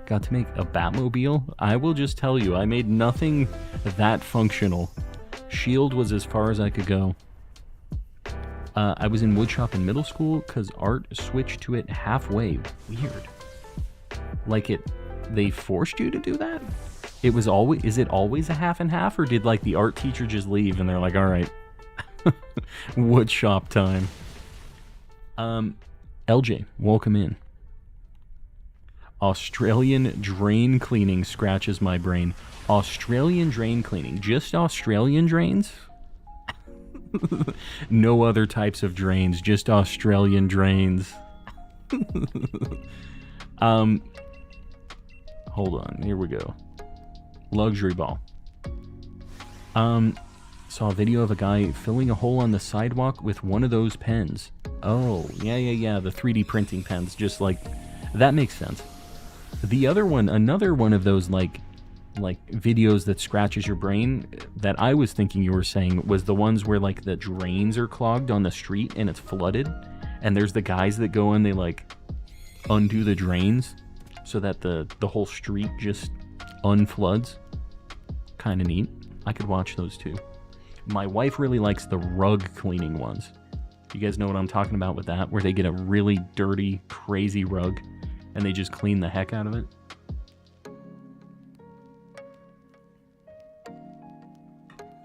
got to make a Batmobile. I will just tell you, I made nothing that functional. Shield was as far as I could go. I was in woodshop in middle school because art switched to it halfway. Weird. Like they forced you to do that? It was always, is it always a half and half, or did like the art teacher just leave and they're like, all right, woodshop time. LJ, welcome in. Australian drain cleaning scratches my brain. Australian drain cleaning, just Australian drains? No other types of drains, just Australian drains. Hold on, here we go. Luxury ball. Saw a video of a guy filling a hole on the sidewalk with one of those pens. Oh, yeah, the 3D printing pens, just like, that makes sense. The other one, another one of those like videos that scratches your brain that I was thinking you were saying was the ones where like the drains are clogged on the street and it's flooded, and there's the guys that go in, they like undo the drains so that the whole street just unfloods. Kind of neat. I could watch those too. My wife really likes the rug cleaning ones. You guys know what I'm talking about with that, where they get a really dirty, crazy rug and they just clean the heck out of it.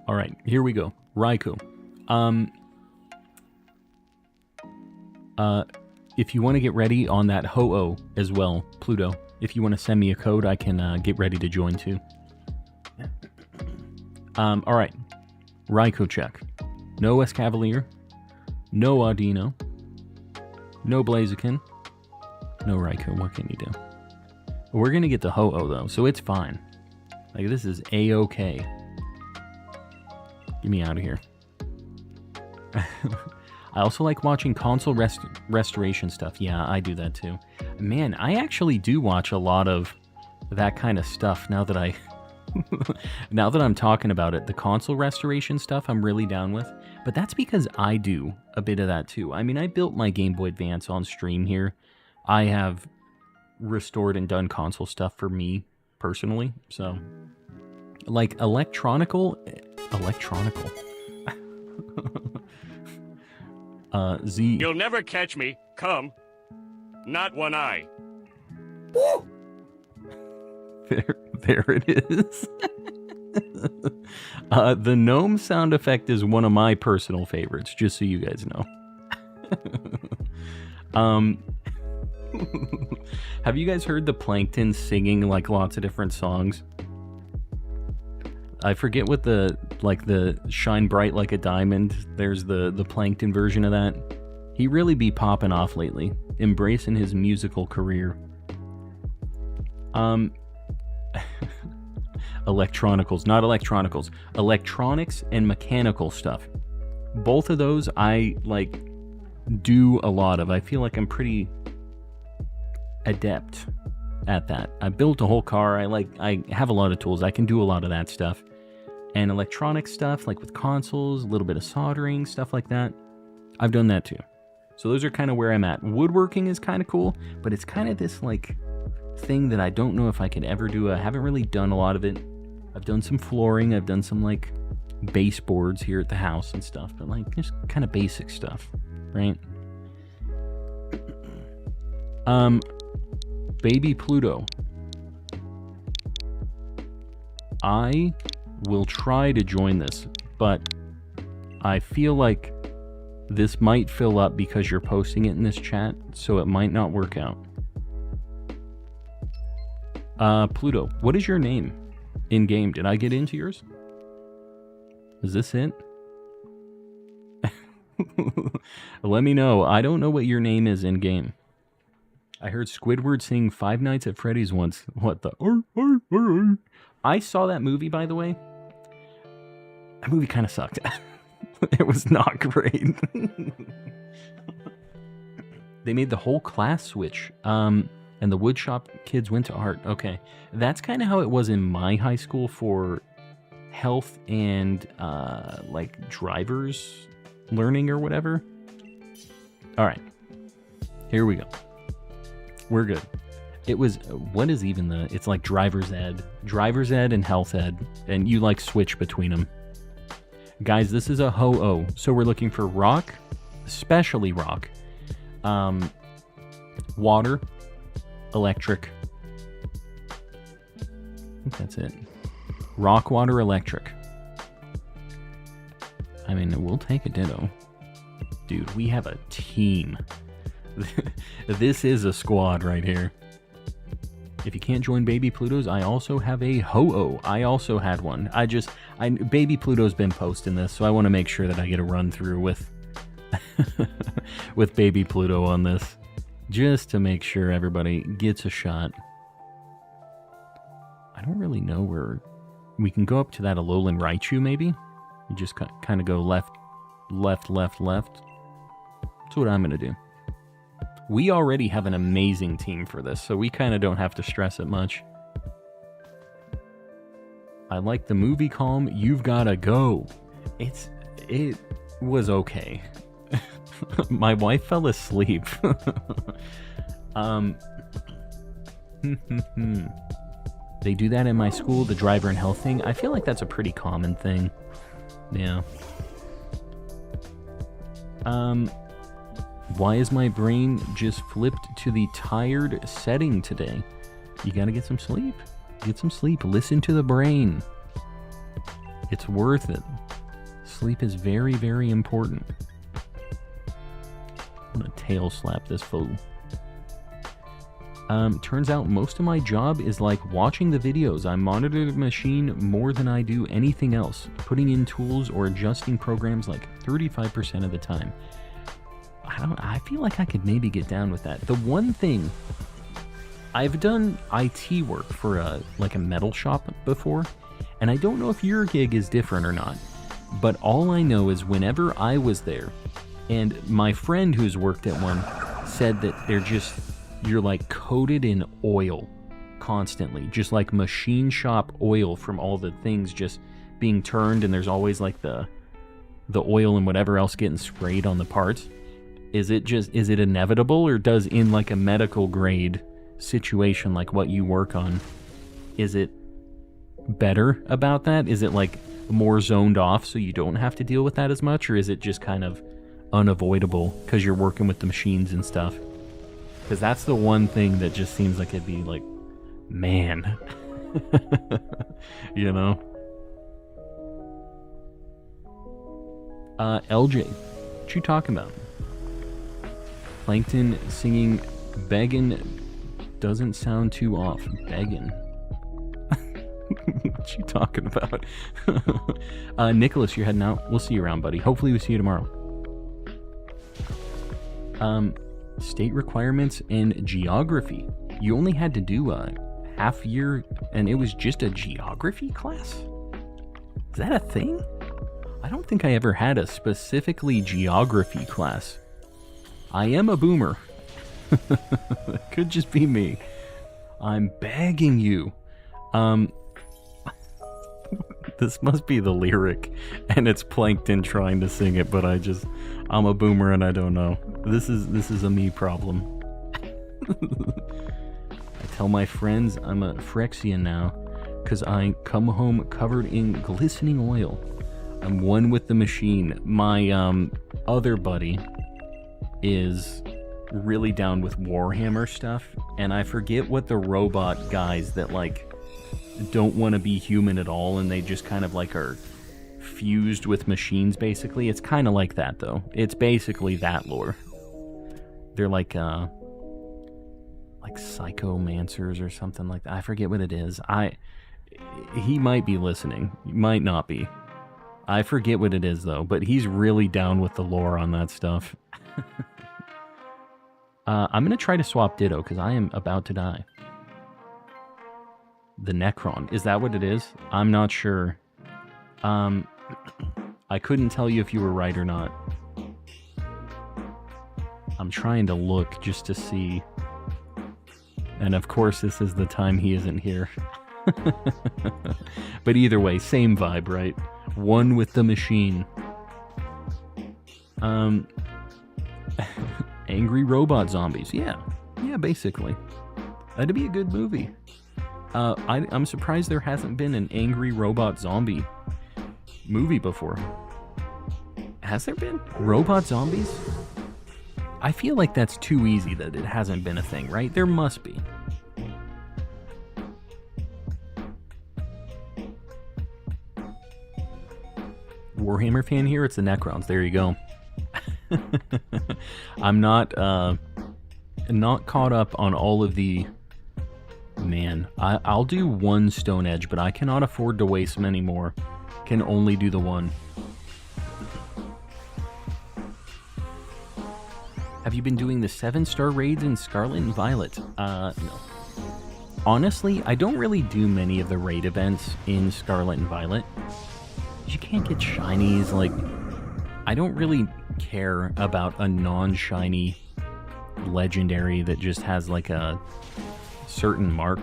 All right, here we go. Raikou. If you want to get ready on that Ho-Oh as well, Pluto, if you want to send me a code, I can get ready to join too. All right. Raikou check. No Escavalier. No Audino. No Blaziken. No Raikou. What can you do? We're going to get the Ho-Oh though, so it's fine. Like, this is A-okay. Get me out of here. I also like watching console restoration stuff. Yeah, I do that too. Man, I actually do watch a lot of that kind of stuff now that I... now that I'm talking about it. The console restoration stuff I'm really down with. But that's because I do a bit of that too. I mean, I built my Game Boy Advance on stream here. I have restored and done console stuff for me personally. So, like, electronical... Z. You'll never catch me. Come. Not one eye. Woo! There it is. The gnome sound effect is one of my personal favorites, just so you guys know. Have you guys heard the Plankton singing like lots of different songs? I forget what the Shine Bright Like a Diamond, there's the Plankton version of that. He really be popping off lately, embracing his musical career. Electronicals, not electronicals. Electronics and mechanical stuff. Both of those I do a lot of. I feel like I'm pretty adept at that. I built a whole car. I have a lot of tools. I can do a lot of that stuff. And electronic stuff, like with consoles, a little bit of soldering, stuff like that. I've done that too. So those are kind of where I'm at. Woodworking is kind of cool, but it's kind of this thing that I don't know if I could ever do. I haven't really done a lot of it. I've done some flooring. I've done some baseboards here at the house and stuff, but just kind of basic stuff, right? Baby Pluto. I will try to join this, but I feel like this might fill up because you're posting it in this chat, so it might not work out. Pluto, what is your name in game? Did I get into yours? Is this it? Let me know. I don't know what your name is in game. I heard Squidward sing Five Nights at Freddy's once. What the? I saw that movie, by the way. That movie kind of sucked. It was not great. They made the whole class switch. And the woodshop kids went to art. Okay. That's kind of how it was in my high school for health and drivers learning or whatever. All right. Here we go. We're good. It was, what is even it's like driver's ed and health ed, and you like switch between them. Guys, this is a ho-oh, so we're looking for rock, especially rock, water, electric. I think that's it. Rock, water, electric. I mean, we'll take a ditto. Dude, we have a team. This is a squad right here. If you can't join Baby Pluto's, I also have a ho-oh. I also had one. Baby Pluto's been posting this, so I want to make sure that I get a run through with with Baby Pluto on this, just to make sure everybody gets a shot. I don't really know where we can go up to that Alolan Raichu. Maybe you just kind of go left. That's what I'm gonna do. We already have an amazing team for this, so we kind of don't have to stress it much. I like the movie Calm. You've gotta go. It was okay. My wife fell asleep. They do that in my school, the driver and health thing. I feel like that's a pretty common thing. Yeah. Why is my brain just flipped to the tired setting today? You gotta get some sleep. Get some sleep. Listen to the brain. It's worth it. Sleep is very, very important. I'm gonna tail slap this fool. Turns out most of my job is like watching the videos. I monitor the machine more than I do anything else. Putting in tools or adjusting programs like 35% of the time. I feel like I could maybe get down with that. The one thing, I've done IT work for a metal shop before, and I don't know if your gig is different or not, but all I know is whenever I was there, and my friend who's worked at one said that you're like coated in oil constantly, just like machine shop oil from all the things just being turned, and there's always like the oil and whatever else getting sprayed on the parts. Is it inevitable, or does in like a medical grade situation like what you work on, is it better about that? Is it like more zoned off so you don't have to deal with that as much, or is it just kind of unavoidable because you're working with the machines and stuff? Because that's the one thing that just seems like it'd be like, man, you know? LJ, what you talking about? Plankton singing Beggin' doesn't sound too off. Beggin'. What you talking about? Nicholas, you're heading out. We'll see you around, buddy. Hopefully we see you tomorrow. State requirements and geography. You only had to do a half year, and it was just a geography class? Is that a thing? I don't think I ever had a specifically geography class. I am a boomer. Could just be me. I'm begging you. This must be the lyric, and it's Plankton trying to sing it, but I'm a boomer and I don't know. This is a me problem. I tell my friends I'm a Phyrexian now, cause I come home covered in glistening oil. I'm one with the machine. My other buddy is really down with Warhammer stuff, and I forget what the robot guys that like don't want to be human at all, and they just kind of like are fused with machines basically. It's kind of like that though. It's basically that lore. They're like psychomancers or something like that. I forget what it is. He might be listening. He might not be. I forget what it is though, but he's really down with the lore on that stuff. I'm going to try to swap Ditto because I am about to die. The Necron. Is that what it is? I'm not sure. I couldn't tell you if you were right or not. I'm trying to look just to see. And of course, this is the time he isn't here. But either way, same vibe, right? One with the machine. Angry robot zombies. Yeah, basically. That'd be a good movie. I'm surprised there hasn't been an angry robot zombie movie before. Has there been? Robot zombies? I feel like that's too easy that it hasn't been a thing, right? There must be. Warhammer fan here? It's the Necrons. There you go. I'm not caught up on all of the... Man, I'll do one Stone Edge, but I cannot afford to waste many more. Can only do the one. Have you been doing the 7-star raids in Scarlet and Violet? No. Honestly, I don't really do many of the raid events in Scarlet and Violet. You can't get shinies, like... I don't really care about a non-shiny legendary that just has like a certain mark.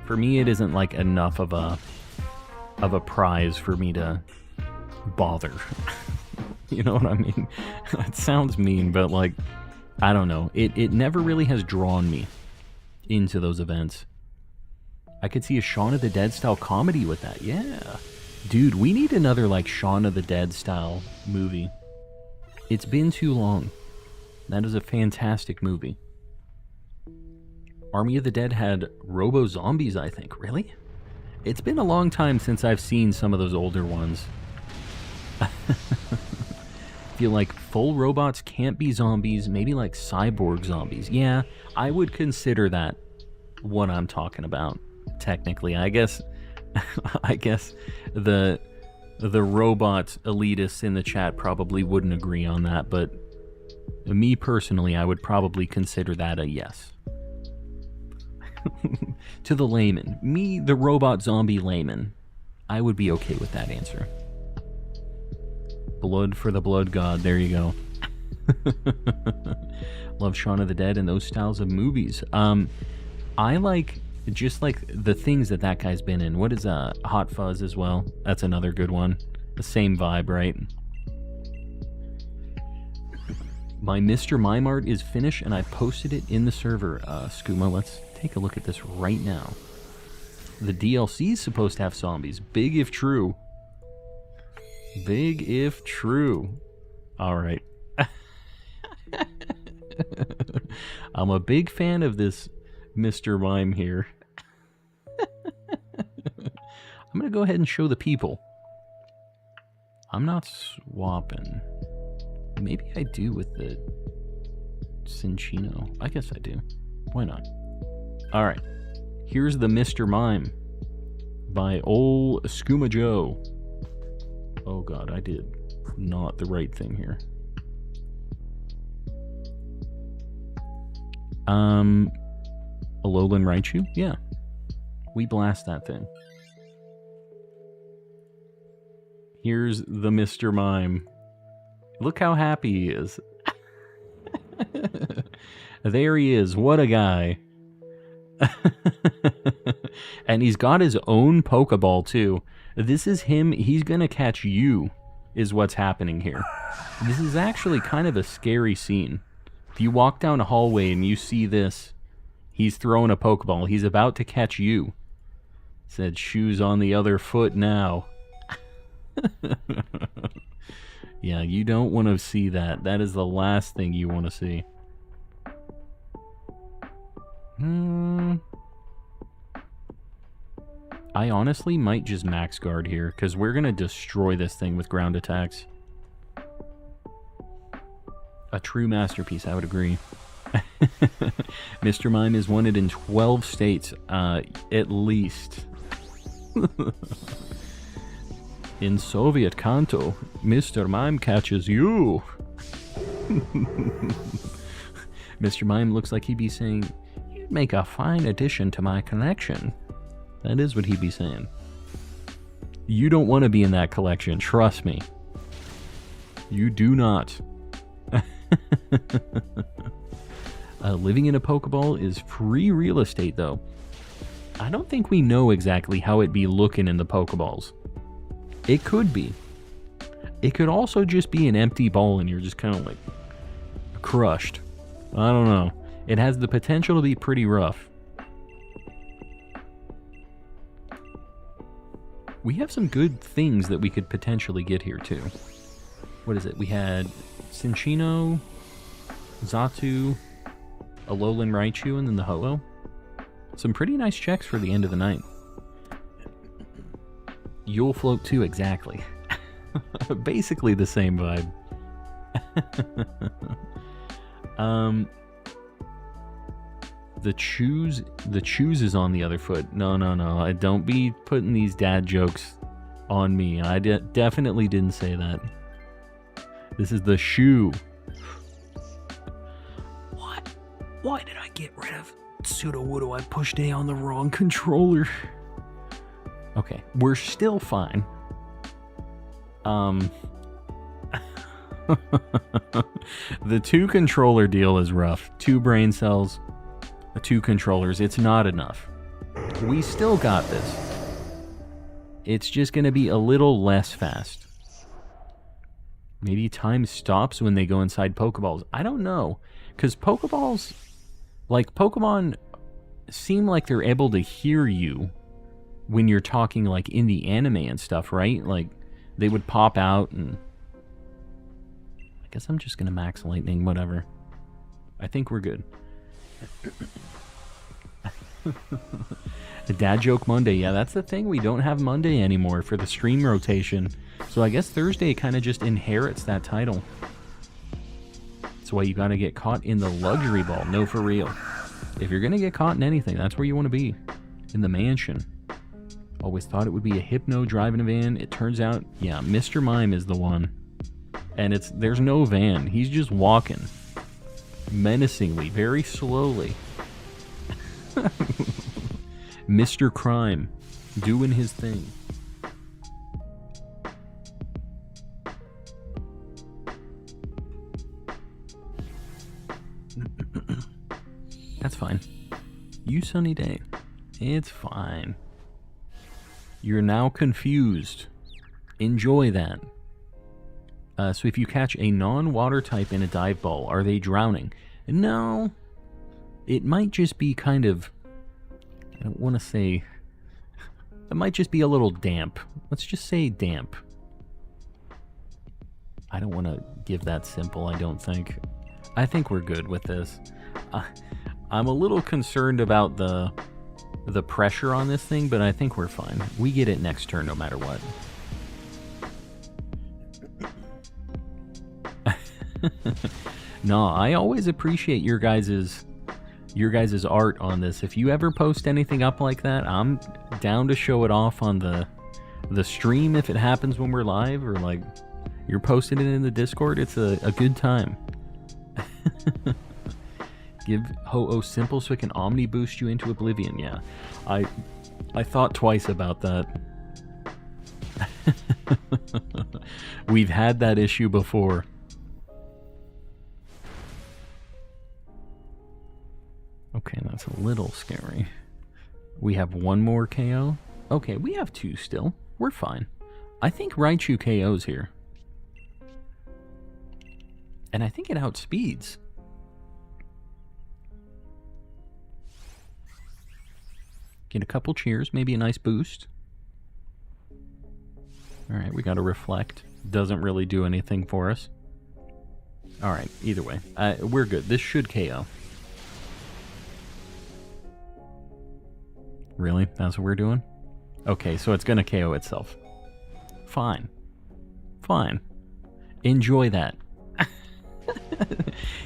For me, it isn't like enough of a prize for me to bother. You know what I mean? It sounds mean, but like, I don't know. It never really has drawn me into those events. I could see a Shaun of the Dead style comedy with that. Yeah. Dude, we need another like Shaun of the Dead style movie. It's been too long. That is a fantastic movie. Army of the Dead had robo-zombies, I think. Really? It's been a long time since I've seen some of those older ones. Feel like full robots can't be zombies, maybe like cyborg zombies. Yeah, I would consider that what I'm talking about, technically. I guess the robot elitists in the chat probably wouldn't agree on that, but me personally, I would probably consider that a yes. To the layman, me, the robot zombie layman, I would be okay with that answer. Blood for the blood god, there you go. Love Shaun of the Dead and those styles of movies. I like just like the things that guy's been in. What is Hot Fuzz as well? That's another good one. The same vibe, right? My Mr. Mime art is finished and I posted it in the server. Skooma, let's take a look at this right now. The DLC is supposed to have zombies. Big if true. Big if true. Alright. I'm a big fan of this Mr. Mime here. I'm going to go ahead and show the people. I'm not swapping. Maybe I do with the Cinchino. I guess I do. Why not? Alright. Here's the Mr. Mime by old Skooma Joe. Oh god, I did not the right thing here. Alolan Raichu? Yeah. We blast that thing. Here's the Mr. Mime. Look how happy he is. There he is. What a guy. And he's got his own Pokeball, too. This is him. He's gonna catch you, is what's happening here. This is actually kind of a scary scene. If you walk down a hallway and you see this, he's throwing a Pokeball. He's about to catch you. Said, shoes on the other foot now. Yeah, you don't want to see that. That is the last thing you want to see. I honestly might just max guard here, because we're going to destroy this thing with ground attacks. A true masterpiece, I would agree. Mr. Mime is wanted in 12 states, at least. In Soviet Kanto, Mr. Mime catches you. Mr. Mime looks like he'd be saying, you'd make a fine addition to my collection. That is what he'd be saying. You don't want to be in that collection, trust me. You do not. Living in a Pokeball is free real estate, though. I don't think we know exactly how it'd be looking in the Pokeballs. It could be. It could also just be an empty ball and you're just kind of like crushed. I don't know. It has the potential to be pretty rough. We have some good things that we could potentially get here, too. What is it? We had Cinchino, Zatu, Alolan Raichu, and then the Ho-Oh. Some pretty nice checks for the end of the night. You'll float too, exactly. Basically the same vibe. The choose is on the other foot. No. Don't be putting these dad jokes on me. I definitely didn't say that. This is the shoe. What? Why did I get rid of Sudowoodo? I pushed A on the wrong controller. Okay, we're still fine. The 2 controller deal is rough. 2 brain cells, 2 controllers. It's not enough. We still got this. It's just going to be a little less fast. Maybe time stops when they go inside Pokeballs. I don't know. Because Pokeballs, like Pokemon, seem like they're able to hear you when you're talking like in the anime and stuff, right? Like they would pop out and... I guess I'm just going to max lightning, whatever. I think we're good. The Dad Joke Monday. Yeah, that's the thing. We don't have Monday anymore for the stream rotation. So I guess Thursday kind of just inherits that title. That's why you got to get caught in the luxury ball. No, for real. If you're going to get caught in anything, that's where you want to be. In the mansion. Always thought it would be a Hypno driving a van. It turns out, yeah, Mr. Mime is the one. And there's no van. He's just walking. Menacingly, very slowly. Mr. Crime. Doing his thing. That's fine. You sunny day. It's fine. You're now confused. Enjoy that. So if you catch a non-water type in a dive ball, are they drowning? No. It might just be kind of... I don't want to say... It might just be a little damp. Let's just say damp. I don't want to give that simple, I don't think. I think we're good with this. I'm a little concerned about the pressure on this thing, but I think we're fine. We get it next turn no matter what. No, I always appreciate your guys's art on this. If you ever post anything up like that, I'm down to show it off on the stream if it happens when we're live, or like you're posting it in the Discord. It's a good time. Give Ho-Oh simple so it can Omni boost you into oblivion. Yeah, I thought twice about that. We've had that issue before. Okay, that's a little scary. We have one more KO. Okay, we have 2 still. We're fine. I think Raichu KO's here. And I think it outspeeds. Get a couple cheers, maybe a nice boost. Alright, we got to reflect. Doesn't really do anything for us. Alright, either way. We're good. This should KO. Really? That's what we're doing? Okay, so it's going to KO itself. Fine. Fine. Enjoy that.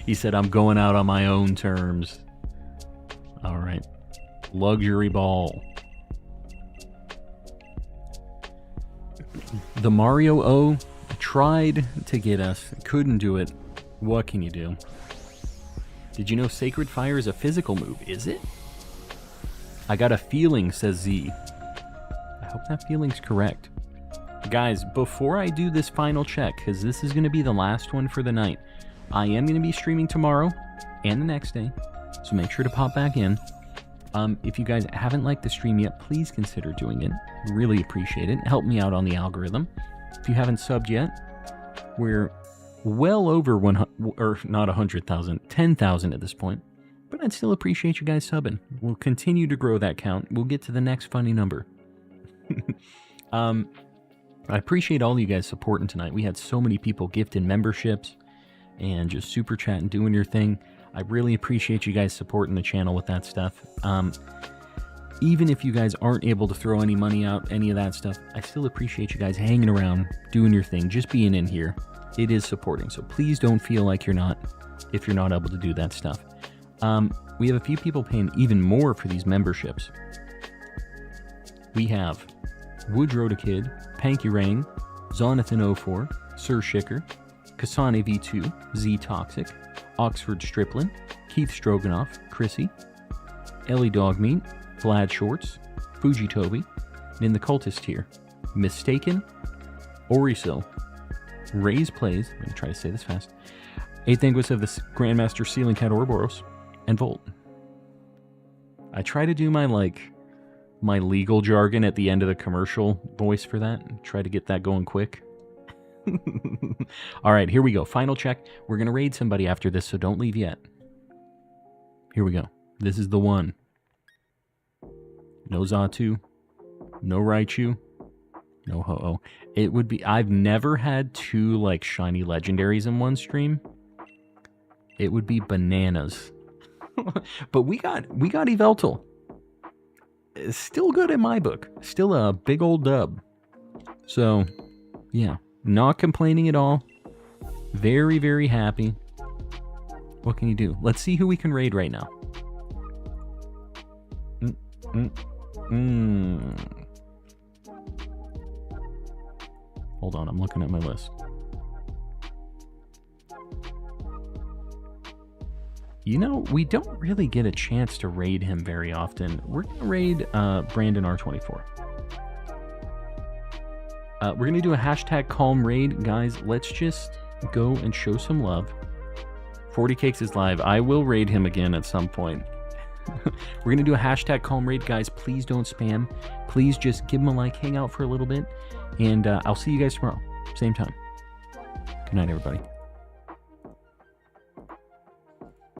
He said, I'm going out on my own terms. Alright. Luxury ball. The Mario O tried to get us. Couldn't do it. What can you do? Did you know Sacred Fire is a physical move? Is it? I got a feeling, says Z. I hope that feeling's correct. Guys, before I do this final check, because this is going to be the last one for the night, I am going to be streaming tomorrow and the next day, so make sure to pop back in. If you guys haven't liked the stream yet, please consider doing it. Really appreciate it. Help me out on the algorithm. If you haven't subbed yet, we're well over 100, or not 100,000, 10,000 at this point. But I'd still appreciate you guys subbing. We'll continue to grow that count. We'll get to the next funny number. I appreciate all you guys supporting tonight. We had so many people gifting memberships and just super chatting, doing your thing. I really appreciate you guys supporting the channel with that stuff. Even if you guys aren't able to throw any money out, any of that stuff, I still appreciate you guys hanging around, doing your thing, just being in here. It is supporting, so please don't feel like you're not, if you're not able to do that stuff. We have a few people paying even more for these memberships. We have Woodrow the Kid, Panky Rang, Zonathan04, Sir Shicker, Kasane V2, Z Toxic, Oxford Striplin, Keith Stroganoff, Chrissy, Ellie Dogmeat, Vlad Shorts, Fuji Toby, and in the cultist tier, Mistaken, Oriso, Ray's Plays, I'm going to try to say this fast, 8th Anguis of the Grandmaster Sealing Cat Ouroboros, and Volt. I try to do my legal jargon at the end of the commercial voice for that, and try to get that going quick. Alright, here we go. Final check. We're going to raid somebody after this, so don't leave yet. Here we go. This is the one. No Zatu. No Raichu. No Ho-Oh. It would be... I've never had 2, shiny legendaries in one stream. It would be bananas. But we got Yveltal. It's still good in my book. Still a big old dub. So, yeah. Not complaining at all. Very, very happy. What can you do? Let's see who we can raid right now. Hold on, I'm looking at my list. You know, we don't really get a chance to raid him very often. We're going to raid Brandon R24. We're going to do a hashtag calm raid. Guys, let's just go and show some love. 40 Cakes is live. I will raid him again at some point. We're going to do a hashtag calm raid. Guys, please don't spam. Please just give him a like, hang out for a little bit. And I'll see you guys tomorrow. Same time. Good night, everybody.